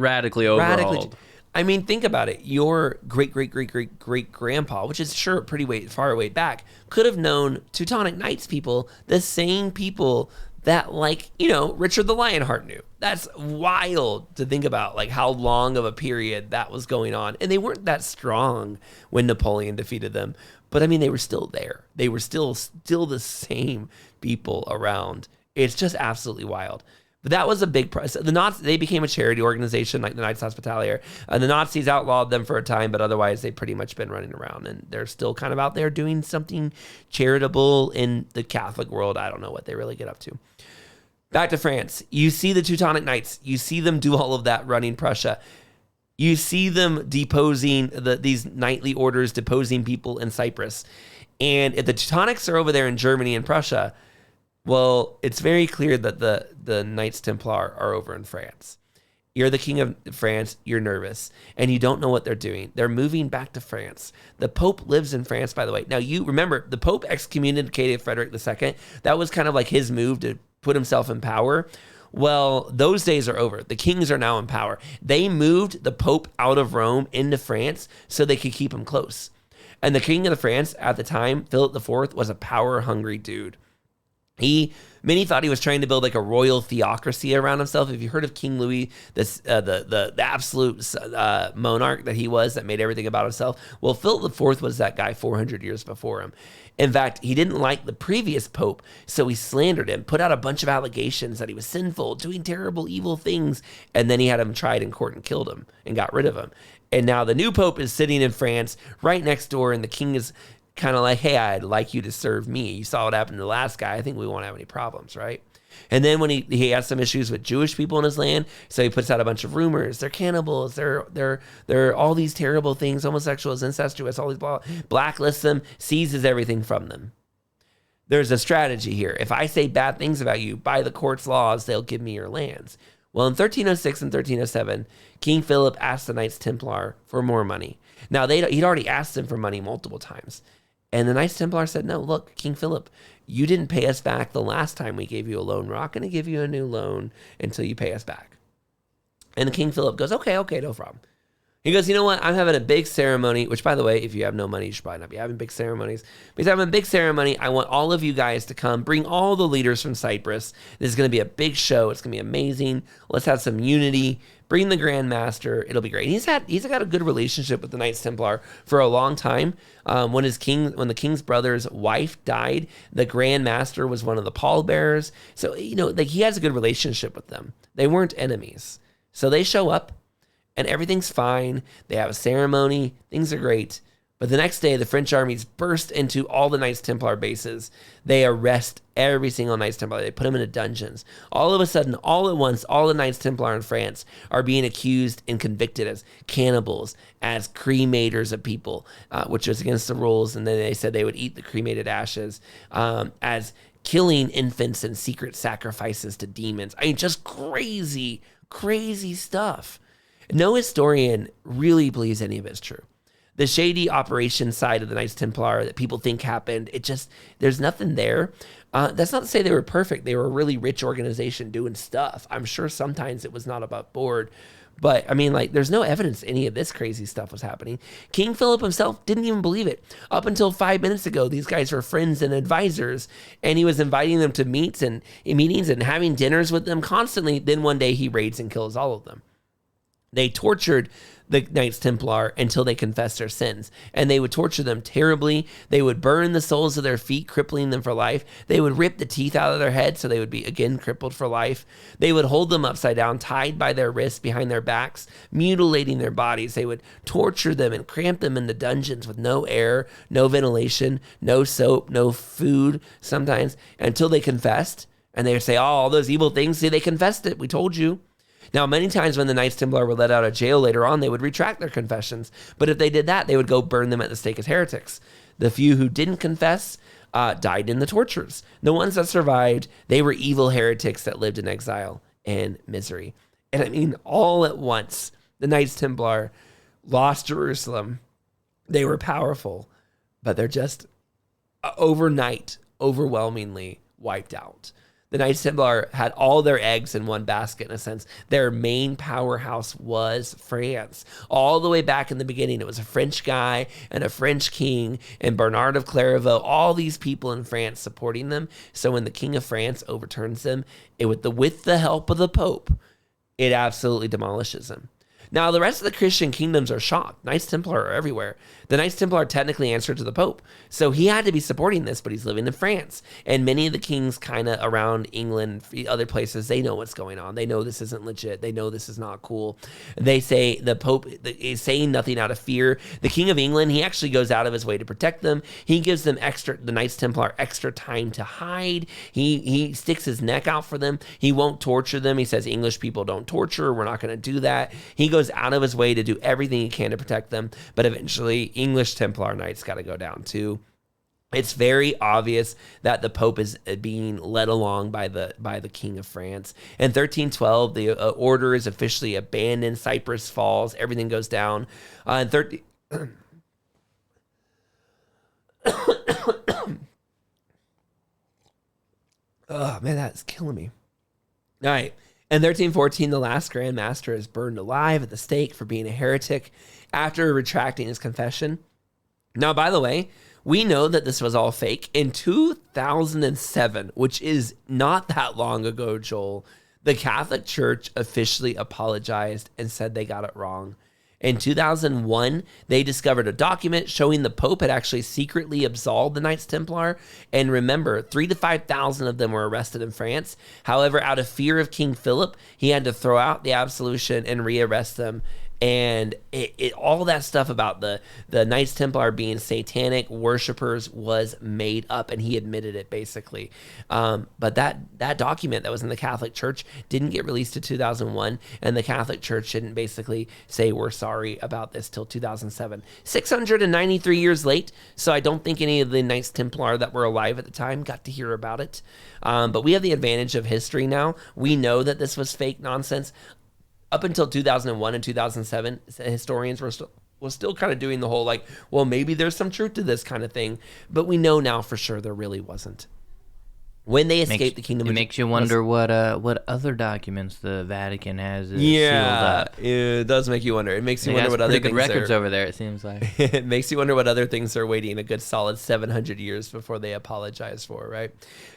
overhauled. I mean, think about it. Your great-great-great-great-great-grandpa, which is sure pretty far way back, could have known Teutonic Knights people, the same people that, like, Richard the Lionheart knew. That's wild to think about, like, how long of a period that was going on. And they weren't that strong when Napoleon defeated them. But, I mean, they were still there. They were still the same people around. It's just absolutely wild. But that was a big price. The Nazis, they became a charity organization like the Knights Hospitalier. The Nazis outlawed them for a time, but otherwise they've pretty much been running around. And they're still kind of out there doing something charitable in the Catholic world. I don't know what they really get up to. Back to France. You see the Teutonic Knights. You see them do all of that running Prussia. You see them deposing, these knightly orders deposing people in Cyprus. And if the Teutonics are over there in Germany and Prussia, well, it's very clear that the Knights Templar are over in France. You're the king of France, you're nervous, and you don't know what they're doing. They're moving back to France. The Pope lives in France, by the way. Now, you remember, the Pope excommunicated Frederick II. That was kind of like his move to put himself in power. Well, those days are over. The kings are now in power. They moved the Pope out of Rome into France so they could keep him close. And the king of France at the time, Philip IV, was a power-hungry dude. Many thought he was trying to build like a royal theocracy around himself. If you heard of King Louis, the absolute monarch that he was that made everything about himself, well, Philip IV was that guy 400 years before him. In fact, he didn't like the previous pope, so he slandered him, put out a bunch of allegations that he was sinful, doing terrible, evil things, and then he had him tried in court and killed him and got rid of him. And now the new pope is sitting in France right next door, and the king is kind of like, hey, I'd like you to serve me. You saw what happened to the last guy. I think we won't have any problems, right? And then when he has some issues with Jewish people in his land, so he puts out a bunch of rumors. They're cannibals. They're all these terrible things, homosexuals, incestuous, all these blacklists them, seizes everything from them. There's a strategy here. If I say bad things about you, by the court's laws, they'll give me your lands. Well, in 1306 and 1307, King Philip asked the Knights Templar for more money. Now, he'd already asked them for money multiple times. And the Knights Templar said, no, look, King Philip, you didn't pay us back the last time we gave you a loan. We're not going to give you a new loan until you pay us back. And the King Philip goes, okay, no problem. He goes, you know what? I'm having a big ceremony, which, by the way, if you have no money, you should probably not be having big ceremonies. But he's having a big ceremony. I want all of you guys to come. Bring all the leaders from Cyprus. This is going to be a big show. It's going to be amazing. Let's have some unity. Bring the Grand Master. It'll be great. He's got a good relationship with the Knights Templar for a long time. When the king's brother's wife died, the Grand Master was one of the pallbearers. So, he has a good relationship with them. They weren't enemies. So they show up. And everything's fine. They have a ceremony. Things are great. But the next day, the French armies burst into all the Knights Templar bases. They arrest every single Knights Templar. They put them into dungeons. All of a sudden, all at once, all the Knights Templar in France are being accused and convicted as cannibals, as cremators of people, which was against the rules. And then they said they would eat the cremated ashes, as killing infants and secret sacrifices to demons. I mean, just crazy, crazy stuff. No historian really believes any of it's true. The shady operation side of the Knights Templar that people think happened, there's nothing there. That's not to say they were perfect. They were a really rich organization doing stuff. I'm sure sometimes it was not above board. But, I mean, there's no evidence any of this crazy stuff was happening. King Philip himself didn't even believe it. Up until 5 minutes ago, these guys were friends and advisors, and he was inviting them to meetings and having dinners with them constantly. Then one day he raids and kills all of them. They tortured the Knights Templar until they confessed their sins. And they would torture them terribly. They would burn the soles of their feet, crippling them for life. They would rip the teeth out of their head so they would be, again, crippled for life. They would hold them upside down, tied by their wrists behind their backs, mutilating their bodies. They would torture them and cramp them into dungeons with no air, no ventilation, no soap, no food sometimes, until they confessed. And they would say, oh, all those evil things, see, they confessed it. We told you. Now, many times when the Knights Templar were let out of jail later on, they would retract their confessions. But if they did that, they would go burn them at the stake as heretics. The few who didn't confess died in the tortures. The ones that survived, they were evil heretics that lived in exile and misery. And I mean, all at once, the Knights Templar lost Jerusalem. They were powerful, but they're just overnight, overwhelmingly wiped out. The Knights Templar had all their eggs in one basket, in a sense. Their main powerhouse was France. All the way back in the beginning, it was a French guy and a French king and Bernard of Clairvaux, all these people in France supporting them. So when the King of France overturns them, with the help of the Pope, it absolutely demolishes them. Now, the rest of the Christian kingdoms are shocked. Knights Templar are everywhere. The Knights Templar technically answer to the Pope. So he had to be supporting this, but he's living in France. And many of the kings kind of around England, other places, they know what's going on. They know this isn't legit. They know this is not cool. They say the Pope is saying nothing out of fear. The King of England, he actually goes out of his way to protect them. He gives them the Knights Templar extra time to hide. He sticks his neck out for them. He won't torture them. He says English people don't torture. We're not going to do that. He goes out of his way to do everything he can to protect them, but eventually English Templar Knights got to go down too. It's very obvious that the Pope is being led along by the King of France. In 1312, the order is officially abandoned. Cyprus falls. Everything goes down. In 13. Oh man, that's killing me. All right. In 1314, the last Grand Master is burned alive at the stake for being a heretic after retracting his confession. Now, by the way, we know that this was all fake. In 2007, which is not that long ago, Joel, the Catholic Church officially apologized and said they got it wrong. In 2001, they discovered a document showing the Pope had actually secretly absolved the Knights Templar. And remember, 3,000 to 5,000 of them were arrested in France. However, out of fear of King Philip, he had to throw out the absolution and rearrest them. And all that stuff about the Knights Templar being satanic worshipers was made up, and he admitted it basically. But that document that was in the Catholic Church didn't get released to 2001, and the Catholic Church didn't basically say we're sorry about this till 2007. 693 years late, so I don't think any of the Knights Templar that were alive at the time got to hear about it. But we have the advantage of history now. We know that this was fake nonsense. Up until 2001 and 2007, historians were still kind of doing the whole like, well, maybe there's some truth to this kind of thing. But we know now for sure there really wasn't. When they escaped the kingdom, it makes you wonder what other documents the Vatican has sealed up. It does make you wonder. It makes you wonder what other good things records over there. It seems like it makes you wonder what other things are waiting a good solid 700 years before they apologize for. Right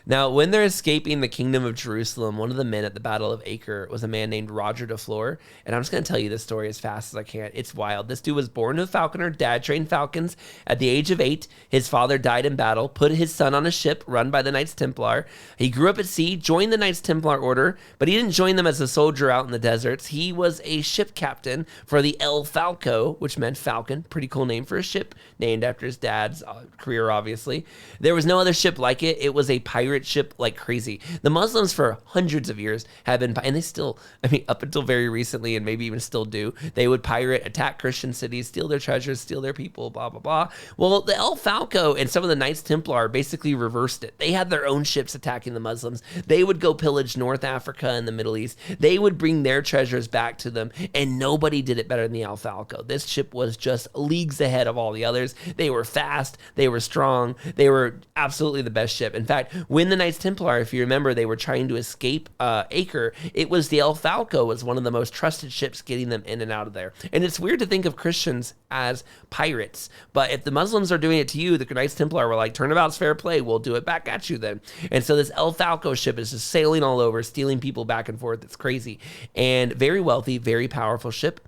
now, when they're escaping the kingdom of Jerusalem, one of the men at the Battle of Acre was a man named Roger de Fleur, and I'm just going to tell you this story as fast as I can. It's wild. This dude was born to a falconer. Dad trained falcons at the age of 8. His father died in battle. Put his son on a ship run by the Knights Templar. He grew up at sea, joined the Knights Templar Order, but he didn't join them as a soldier out in the deserts. He was a ship captain for the El Falco, which meant falcon. Pretty cool name for a ship, named after his dad's career, obviously. There was no other ship like it. It was a pirate ship like crazy. The Muslims for hundreds of years have been, and they still, up until very recently, and maybe even still do, they would pirate, attack Christian cities, steal their treasures, steal their people, blah, blah, blah. Well, the El Falco and some of the Knights Templar basically reversed it. They had their own ships attacking the Muslims. They would go pillage North Africa and the Middle East. They would bring their treasures back to them, and nobody did it better than the El Falco. This ship was just leagues ahead of all the others. They were fast. They were strong. They were absolutely the best ship. In fact, when the Knights Templar, if you remember, they were trying to escape Acre, it was the El Falco was one of the most trusted ships getting them in and out of there. And it's weird to think of Christians as pirates, but if the Muslims are doing it to you, the Knights Templar were like, turnabout's fair play. We'll do it back at you then. And so this El Falco ship is just sailing all over, stealing people back and forth. It's crazy. And very wealthy, very powerful ship.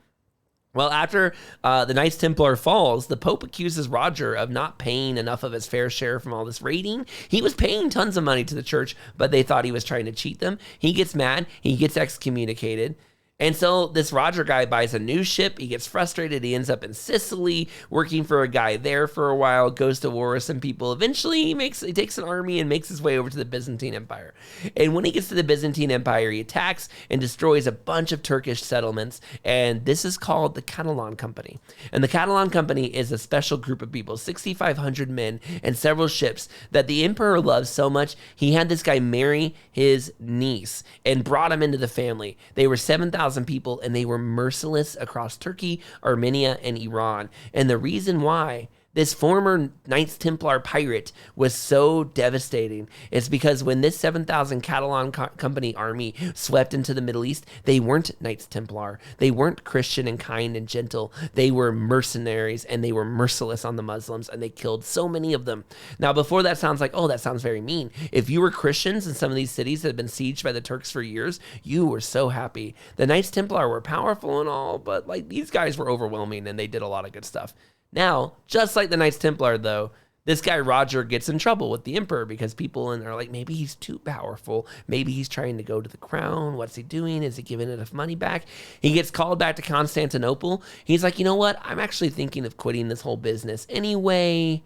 Well, after the Knights Templar falls, the Pope accuses Roger of not paying enough of his fair share from all this raiding. He was paying tons of money to the church, but they thought he was trying to cheat them. He gets mad. He gets excommunicated. And so this Roger guy buys a new ship. He gets frustrated. He ends up in Sicily working for a guy there for a while, goes to war with some people. Eventually, he takes an army and makes his way over to the Byzantine Empire. And when he gets to the Byzantine Empire, he attacks and destroys a bunch of Turkish settlements. And this is called the Catalan Company. And the Catalan Company is a special group of people, 6,500 men and several ships that the emperor loves so much, he had this guy marry his niece and brought him into the family. They were 7,000 people, and they were merciless across Turkey, Armenia, and Iran. And the reason why this former Knights Templar pirate was so devastating is because when this 7,000 Catalan company army swept into the Middle East, they weren't Knights Templar. They weren't Christian and kind and gentle. They were mercenaries, and they were merciless on the Muslims, and they killed so many of them. Now, before that sounds like, oh, that sounds very mean. If you were Christians in some of these cities that had been sieged by the Turks for years, you were so happy. The Knights Templar were powerful and all, but like these guys were overwhelming, and they did a lot of good stuff. Now, just like the Knights Templar, though, this guy Roger gets in trouble with the emperor because people are like, maybe he's too powerful. Maybe he's trying to go to the crown. What's he doing? Is he giving enough money back? He gets called back to Constantinople. He's like, you know what? I'm actually thinking of quitting this whole business anyway.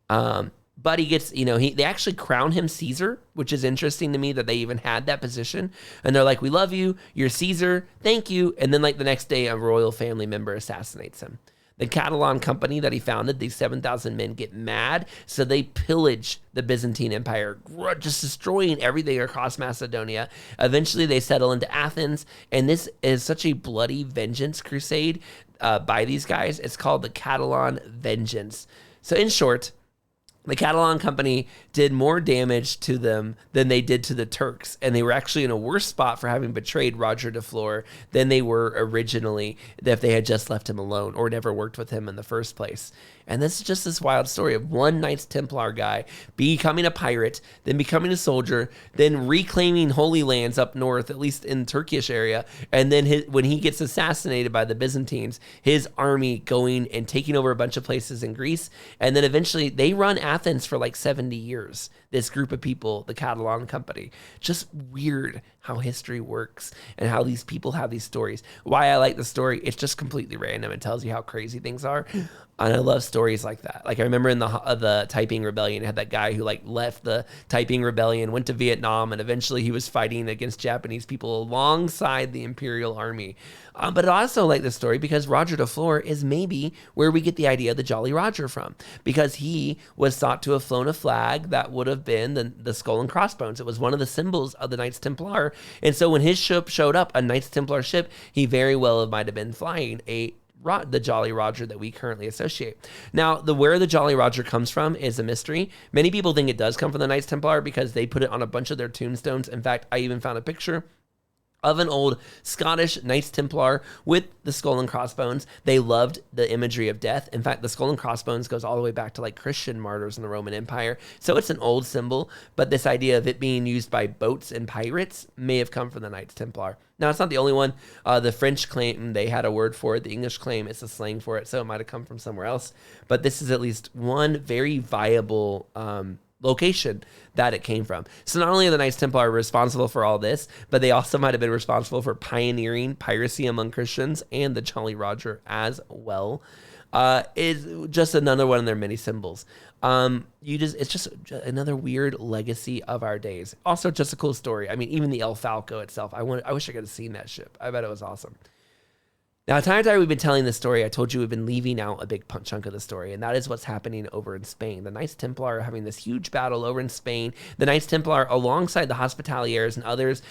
But he gets, they actually crown him Caesar, which is interesting to me that they even had that position. And they're like, we love you. You're Caesar. Thank you. And then like the next day, a royal family member assassinates him. The Catalan Company that he founded, these 7,000 men, get mad, so they pillage the Byzantine Empire, just destroying everything across Macedonia. Eventually, they settle into Athens, and this is such a bloody vengeance crusade by these guys. It's called the Catalan Vengeance. So in short, the Catalan Company did more damage to them than they did to the Turks, and they were actually in a worse spot for having betrayed Roger de Flor than they were originally if they had just left him alone or never worked with him in the first place. And this is just this wild story of one Knights Templar guy becoming a pirate, then becoming a soldier, then reclaiming holy lands up north, at least in the Turkish area, and then when he gets assassinated by the Byzantines, his army going and taking over a bunch of places in Greece, and then eventually they run Athens for like 70 years. This group of people, the Catalan Company. Just weird how history works and how these people have these stories. Why I like the story, it's just completely random. It tells you how crazy things are. And I love stories like that. Like I remember in the Taiping Rebellion, it had that guy who like left the Taiping Rebellion, went to Vietnam, and eventually he was fighting against Japanese people alongside the Imperial Army. But I also like this story because Roger de Flor is maybe where we get the idea of the Jolly Roger from, because he was thought to have flown a flag that would have been the skull and crossbones. It was one of the symbols of the Knights Templar. And so when his ship showed up, a Knights Templar ship, he very well might have been flying the Jolly Roger that we currently associate. Now, where the Jolly Roger comes from is a mystery. Many people think it does come from the Knights Templar because they put it on a bunch of their tombstones. In fact, I even found a picture of an old Scottish Knights Templar with the skull and crossbones. They loved the imagery of death. In fact, the skull and crossbones goes all the way back to like Christian martyrs in the Roman Empire. So it's an old symbol, but this idea of it being used by boats and pirates may have come from the Knights Templar. Now, it's not the only one. The French claim they had a word for it. The English claim it's a slang for it, so it might have come from somewhere else. But this is at least one very viable location that it came from. So not only are the Knights Templar responsible for all this, but they also might have been responsible for pioneering piracy among Christians and the Jolly Roger as well. Is just another one of their many symbols. It's just another weird legacy of our days. Also, just a cool story. I mean, even the El Falco itself. I wish I could have seen that ship. I bet it was awesome. Now, time and time we've been telling this story, I told you we've been leaving out a big chunk of the story, and that is what's happening over in Spain. The Knights Templar are having this huge battle over in Spain. The Knights Templar, alongside the Hospitaliers and others,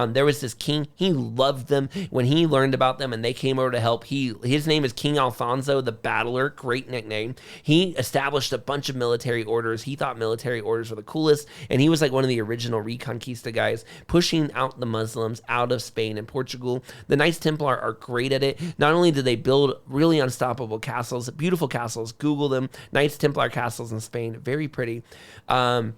there was this king. He loved them. When he learned about them and they came over to help, his name is King Alfonso the Battler, great nickname. He established a bunch of military orders. He thought military orders were the coolest, and he was like one of the original Reconquista guys, pushing out the Muslims out of Spain and Portugal. The Knights Templar are great at it. Not only did they build really unstoppable castles, beautiful castles, Google them, Knights Templar castles in Spain, very pretty. But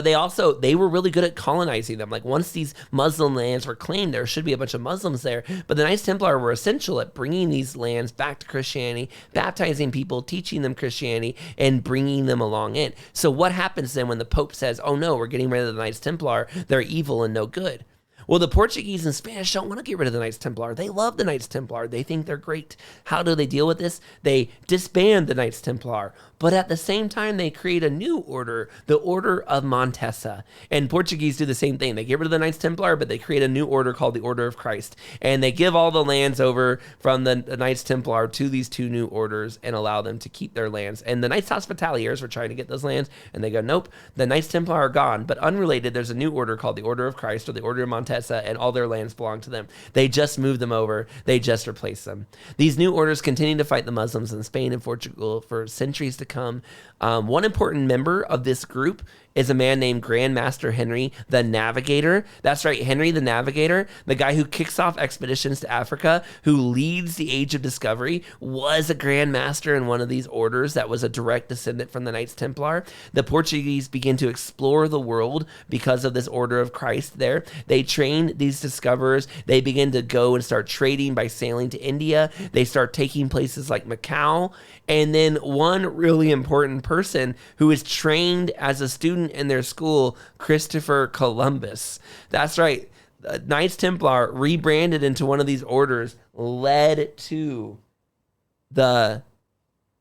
they were really good at colonizing them. Like once these Muslim lands were claimed, there should be a bunch of Muslims there. But the Knights Templar were essential at bringing these lands back to Christianity, baptizing people, teaching them Christianity, and bringing them along in. So what happens then when the Pope says, oh no, we're getting rid of the Knights Templar, they're evil and no good? Well, the Portuguese and Spanish don't want to get rid of the Knights Templar. They love the Knights Templar. They think they're great. How do they deal with this? They disband the Knights Templar, but at the same time, they create a new order, the Order of Montesa. And Portuguese do the same thing. They get rid of the Knights Templar, but they create a new order called the Order of Christ. And they give all the lands over from the Knights Templar to these two new orders and allow them to keep their lands. And the Knights Hospitaliers were trying to get those lands, and they go, nope, the Knights Templar are gone. But unrelated, there's a new order called the Order of Christ or the Order of Montesa, and all their lands belong to them. They just move them over. They just replace them. These new orders continue to fight the Muslims in Spain and Portugal for centuries to come. One important member of this group is a man named Grand Master Henry the Navigator. That's right, Henry the Navigator, the guy who kicks off expeditions to Africa, who leads the Age of Discovery, was a Grand Master in one of these orders that was a direct descendant from the Knights Templar. The Portuguese begin to explore the world because of this Order of Christ there. They train these discoverers. They begin to go and start trading by sailing to India. They start taking places like Macau. And then one really important person who is trained as a student in their school, Christopher Columbus. That's right. The Knights Templar, rebranded into one of these orders, led to the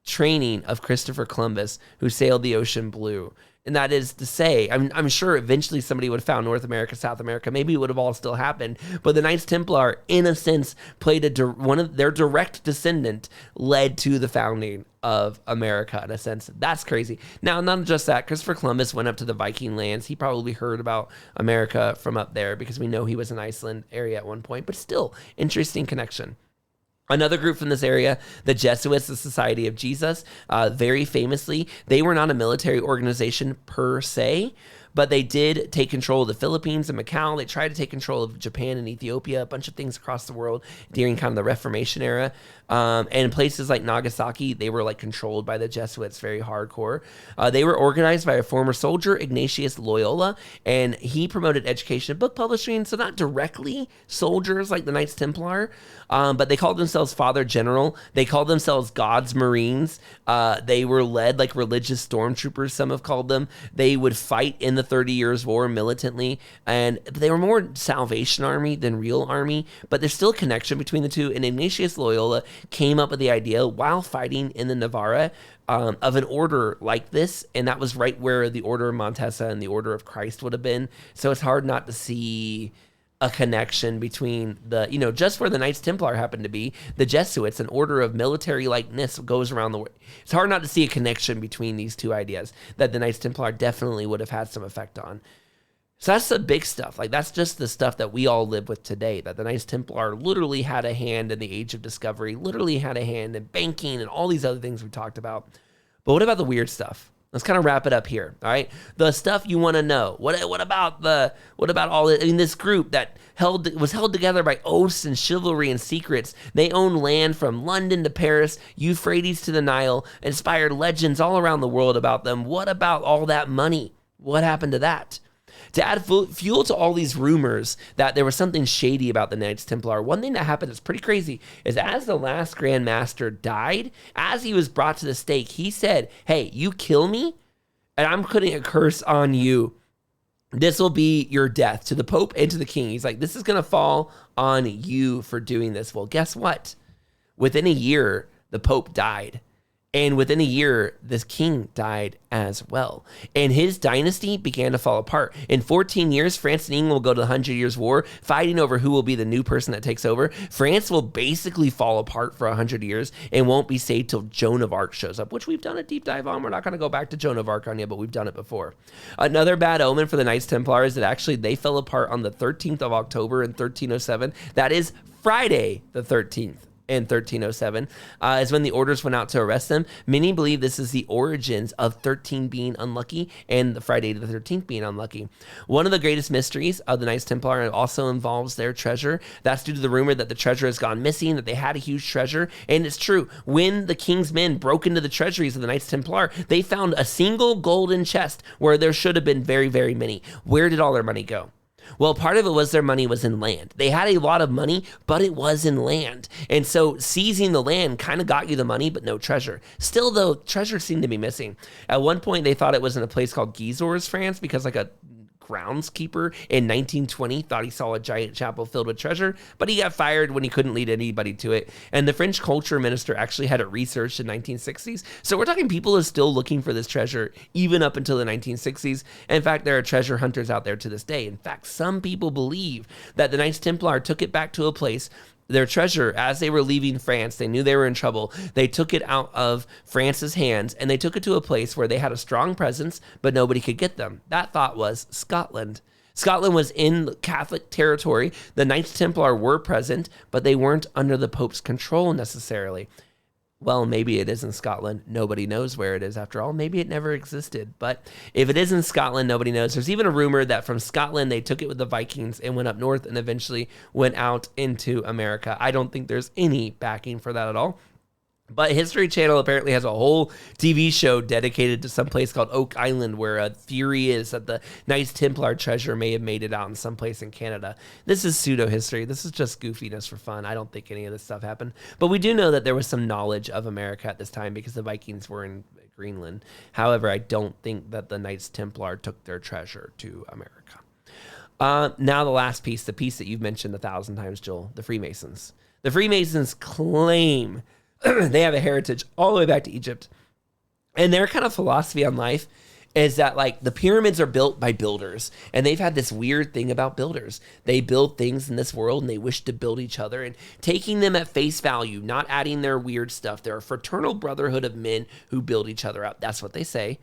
training of Christopher Columbus, who sailed the ocean blue. And that is to say, I'm sure eventually somebody would have found North America, South America. Maybe it would have all still happened. But the Knights Templar, in a sense, played one of their direct descendant led to the founding of America, in a sense. That's crazy. Now, not just that, Christopher Columbus went up to the Viking lands. He probably heard about America from up there because we know he was in Iceland area at one point. But still, interesting connection. Another group from this area, the Jesuits, the Society of Jesus, very famously, they were not a military organization per se, but they did take control of the Philippines and Macau. They tried to take control of Japan and Ethiopia, a bunch of things across the world during kind of the Reformation era. And in places like Nagasaki, they were like controlled by the Jesuits, very hardcore. They were organized by a former soldier, Ignatius Loyola, and he promoted education and book publishing. So not directly soldiers like the Knights Templar, but they called themselves Father General. They called themselves God's Marines. They were led like religious stormtroopers, some have called them. They would fight in the 30 Years' War militantly, and they were more Salvation Army than real army, but there's still a connection between the two. And Ignatius Loyola came up with the idea while fighting in the Navarra of an order like this, and that was right where the Order of Montesa and the Order of Christ would have been. So it's hard not to see a connection between just where the Knights Templar happened to be, the Jesuits, an order of military likeness goes around the world. It's hard not to see a connection between these two ideas that the Knights Templar definitely would have had some effect on. So that's the big stuff. Like, that's just the stuff that we all live with today, that the Knights Templar literally had a hand in the Age of Discovery, literally had a hand in banking and all these other things we talked about. But what about the weird stuff? Let's kind of wrap it up here, all right? The stuff you want to know. What about all the, this group that was held together by oaths and chivalry and secrets. They owned land from London to Paris, Euphrates to the Nile, inspired legends all around the world about them. What about all that money? What happened to that? To add fuel to all these rumors that there was something shady about the Knights Templar, one thing that happened that's pretty crazy is as the last Grand Master died, as he was brought to the stake, he said, hey, you kill me, and I'm putting a curse on you. This will be your death, to the Pope and to the King. He's like, this is going to fall on you for doing this. Well, guess what? Within a year, the Pope died. And within a year, this king died as well. And his dynasty began to fall apart. In 14 years, France and England will go to the 100 Years' War, fighting over who will be the new person that takes over. France will basically fall apart for 100 years and won't be saved till Joan of Arc shows up, which we've done a deep dive on. We're not going to go back to Joan of Arc on you, but we've done it before. Another bad omen for the Knights Templar is that actually they fell apart on the 13th of October in 1307. That is Friday the 13th. In 1307 is when the orders went out to arrest them. Many believe this is the origins of 13 being unlucky and the Friday the 13th being unlucky. One of the greatest mysteries of the Knights Templar also involves their treasure. That's due to the rumor that the treasure has gone missing, that they had a huge treasure. And it's true. When the king's men broke into the treasuries of the Knights Templar, they found a single golden chest where there should have been very, very many. Where did all their money go? Well, part of it was their money was in land. They had a lot of money, but it was in land. And so seizing the land kind of got you the money, but no treasure. Still, though, treasure seemed to be missing. At one point, they thought it was in a place called Gisors, France, because like a groundskeeper in 1920 thought he saw a giant chapel filled with treasure, but he got fired when he couldn't lead anybody to it. And the French culture minister actually had it researched in 1960s. So we're talking people are still looking for this treasure even up until the 1960s. In fact, there are treasure hunters out there to this day. In fact, some people believe that the Knights Templar took it back to a place, their treasure, as they were leaving France. They knew they were in trouble. They took it out of France's hands and they took it to a place where they had a strong presence, but nobody could get them. That thought was Scotland. Scotland was in Catholic territory. The Knights Templar were present, but they weren't under the Pope's control necessarily. Well, maybe it is in Scotland. Nobody knows where it is after all. Maybe it never existed. But if it is in Scotland, nobody knows. There's even a rumor that from Scotland, they took it with the Vikings and went up north and eventually went out into America. I don't think there's any backing for that at all. But History Channel apparently has a whole TV show dedicated to some place called Oak Island, where a theory is that the Knights Templar treasure may have made it out in some place in Canada. This is pseudo-history. This is just goofiness for fun. I don't think any of this stuff happened. But we do know that there was some knowledge of America at this time because the Vikings were in Greenland. However, I don't think that the Knights Templar took their treasure to America. Now the last piece, the piece that you've mentioned 1,000 times, Joel, the Freemasons. The Freemasons claim they have a heritage all the way back to Egypt. And their kind of philosophy on life is that, like, the pyramids are built by builders. And they've had this weird thing about builders. They build things in this world and they wish to build each other. And taking them at face value, not adding their weird stuff. They're a fraternal brotherhood of men who build each other up. That's what they say.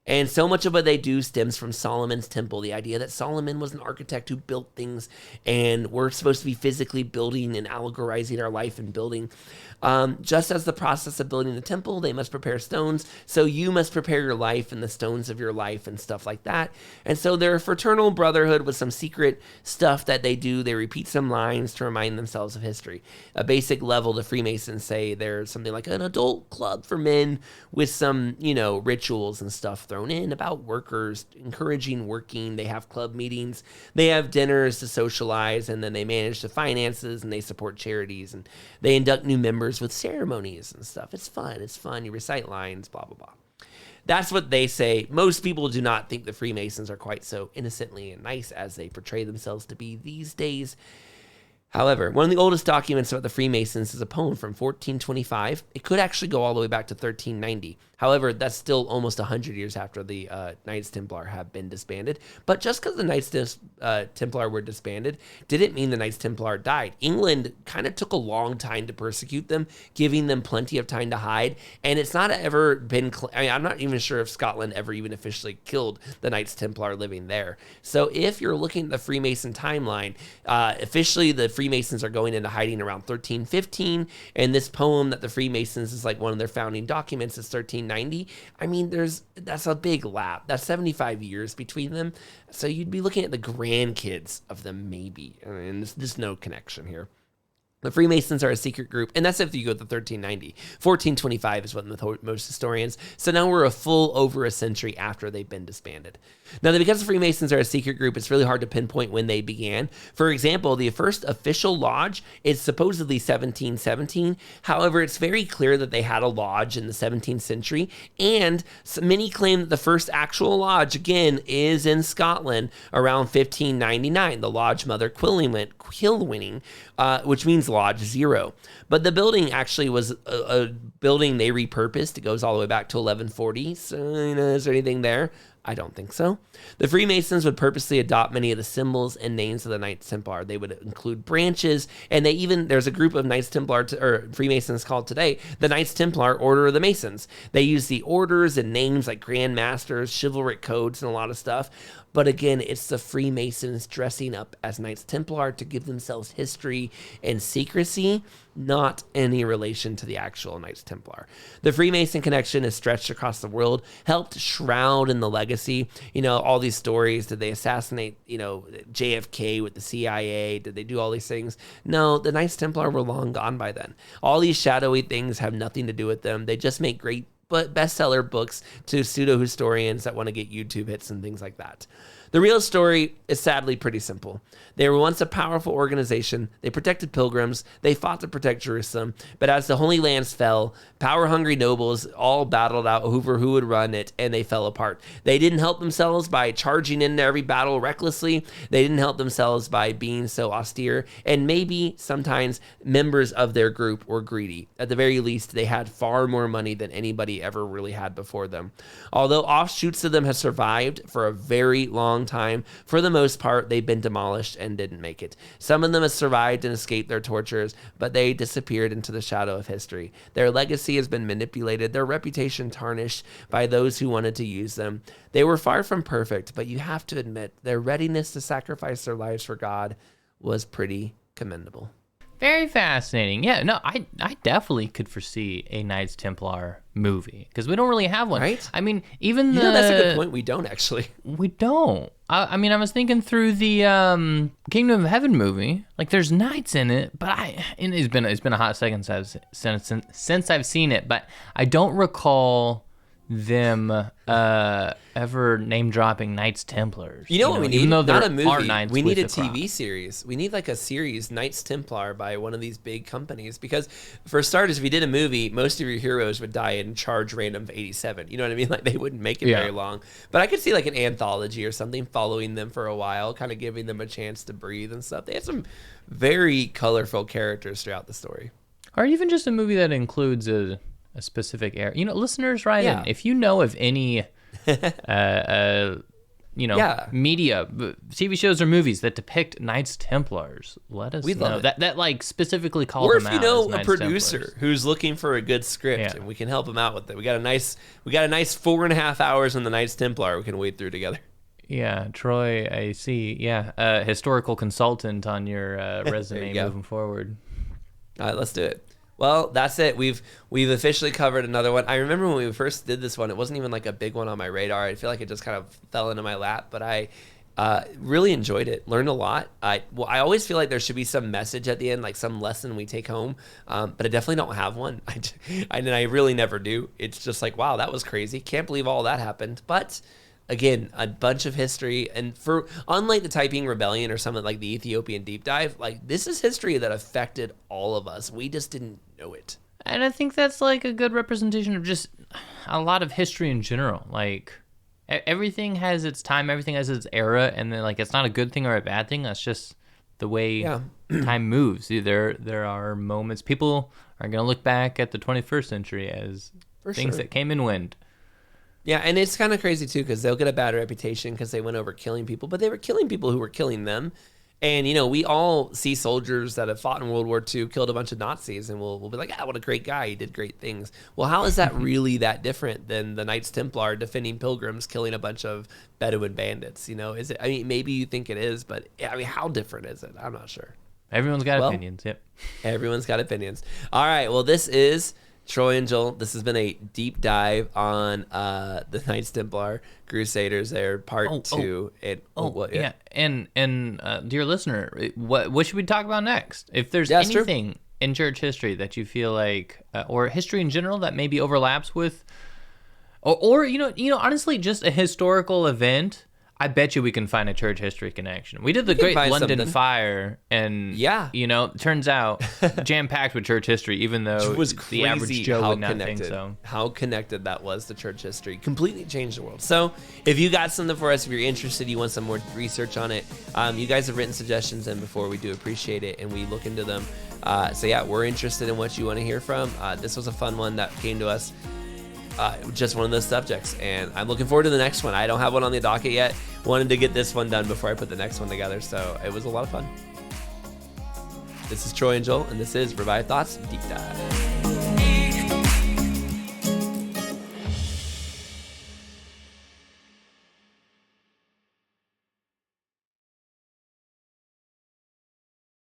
And so much of what they do stems from Solomon's temple, the idea that Solomon was an architect who built things, and we're supposed to be physically building and allegorizing our life and building. Just as the process of building the temple, they must prepare stones, so you must prepare your life and the stones of your life and stuff like that. And so they're a fraternal brotherhood with some secret stuff that they do. They repeat some lines to remind themselves of history. A basic level, the Freemasons say they're something like an adult club for men with some, rituals and stuff thrown in about workers, encouraging working. They have club meetings, they have dinners to socialize, and then they manage the finances and they support charities and they induct new members with ceremonies and stuff. It's fun. You recite lines, blah, blah, blah. That's what they say. Most people do not think the Freemasons are quite so innocently and nice as they portray themselves to be these days. However, one of the oldest documents about the Freemasons is a poem from 1425. It could actually go all the way back to 1390. However, that's still almost 100 years after the Knights Templar have been disbanded. But just because the Knights Templar were disbanded didn't mean the Knights Templar died. England kind of took a long time to persecute them, giving them plenty of time to hide. And it's not ever been, I'm not even sure if Scotland ever even officially killed the Knights Templar living there. So if you're looking at the Freemason timeline, officially the Freemasons are going into hiding around 1315. And this poem that the Freemasons is like one of their founding documents is 1390. I mean, that's a big lap. That's 75 years between them. So you'd be looking at the grandkids of them, maybe. I mean, there's no connection here. The Freemasons are a secret group, and that's if you go to 1390. 1425 is what most historians. So now we're a full over a century after they've been disbanded. Now, because the Freemasons are a secret group, it's really hard to pinpoint when they began. For example, the first official lodge is supposedly 1717. However, it's very clear that they had a lodge in the 17th century, and many claim that the first actual lodge, again, is in Scotland around 1599. The Lodge Mother Kilwinning, which means Lodge Zero. But the building actually was a building they repurposed. It goes all the way back to 1140. So, is there anything there? I don't think so. The Freemasons would purposely adopt many of the symbols and names of the Knights Templar. They would include branches, and there's a group of Knights Templar or Freemasons called today the Knights Templar Order of the Masons. They use the orders and names like Grand Masters, chivalric codes, and a lot of stuff. But again, it's the Freemasons dressing up as Knights Templar to give themselves history and secrecy, not any relation to the actual Knights Templar. The Freemason connection is stretched across the world, helped shroud in the legacy. All these stories. Did they assassinate, JFK with the CIA? Did they do all these things? No, the Knights Templar were long gone by then. All these shadowy things have nothing to do with them. They just make great bestseller books to pseudo-historians that want to get YouTube hits and things like that. The real story is sadly pretty simple. They were once a powerful organization. They protected pilgrims. They fought to protect Jerusalem. But as the Holy Lands fell, power-hungry nobles all battled out over who would run it, and they fell apart. They didn't help themselves by charging into every battle recklessly. They didn't help themselves by being so austere. And maybe sometimes members of their group were greedy. At the very least, they had far more money than anybody ever really had before them. Although offshoots of them have survived for a very long time, for the most part, they've been demolished and didn't make it. Some of them have survived and escaped their tortures, but they disappeared into the shadow of history. Their legacy has been manipulated, their reputation tarnished by those who wanted to use them. They were far from perfect, but you have to admit their readiness to sacrifice their lives for God was pretty commendable. Very fascinating. Yeah, no, I definitely could foresee a Knights Templar movie because we don't really have one. Right? I mean, even the... that's a good point. We don't actually. We don't. I mean, I was thinking through the Kingdom of Heaven movie. Like, there's knights in it, but it's been a hot second since I've seen it, but I don't recall them ever name dropping Knights Templars. You know what we need? Even though Not there a movie. are knights We need a with the TV cross. series. We need like a series, Knights Templar, by one of these big companies. Because for starters, if you did a movie, most of your heroes would die in Charge Random of 87. You know what I mean? Like they wouldn't make it very long. But I could see like an anthology or something following them for a while, kind of giving them a chance to breathe and stuff. They had some very colorful characters throughout the story. Or even just a movie that includes a specific area. You know, listeners, write in. If you know of any, media, TV shows or movies that depict Knights Templars, let us know. That like specifically call them out. Or if you know as a producer Templars. who's looking for a good script, and we can help them out with it. We got a nice 4.5 hours on the Knights Templar we can wade through together. Yeah, Troy, I see. Yeah, historical consultant on your resume moving forward. All right, let's do it. Well, that's it. We've officially covered another one. I remember when we first did this one, it wasn't even like a big one on my radar. I feel like it just kind of fell into my lap, but I really enjoyed it. Learned a lot. I always feel like there should be some message at the end, like some lesson we take home, but I definitely don't have one. I really never do. It's just like, wow, that was crazy. Can't believe all that happened. But again, a bunch of history, and for unlike the Taiping Rebellion or something like the Ethiopian deep dive, like this is history that affected all of us. We just didn't know it. And I think that's like a good representation of just a lot of history in general. Like everything has its time, everything has its era, and then like it's not a good thing or a bad thing. That's just the way time moves. There are moments people are going to look back at the 21st century as things that came and went. Yeah, and it's kind of crazy, too, because they'll get a bad reputation because they went over killing people, but they were killing people who were killing them. And, you know, we all see soldiers that have fought in World War II, killed a bunch of Nazis, and we'll be like, what a great guy. He did great things. Well, how is that really that different than the Knights Templar defending pilgrims, killing a bunch of Bedouin bandits? You know, is it? I mean, maybe you think it is, but, I mean, how different is it? I'm not sure. Everyone's got opinions, yep. Everyone's got opinions. All right, well, this is Troy and Joel. This has been a deep dive on the Knights Templar Crusaders. There, part 2. And dear listener, what should we talk about next? If there's anything in church history that you feel like, or history in general that maybe overlaps with, or you know, honestly, just a historical event. I bet you we can find a church history connection. We did the Great London Fire, and you know, turns out jam-packed with church history, even though it was the average Joe would not think so. How connected that was to church history. Completely changed the world. So if you got something for us, if you're interested, you want some more research on it, you guys have written suggestions in before. We do appreciate it, and we look into them. So yeah, we're interested in what you want to hear from. This was a fun one that came to us. Just one of those subjects, and I'm looking forward to the next one. I don't have one on the docket yet. Wanted to get this one done before I put the next one together, so it was a lot of fun. This is Troy and Joel, and this is Revived Thoughts Deep Dive.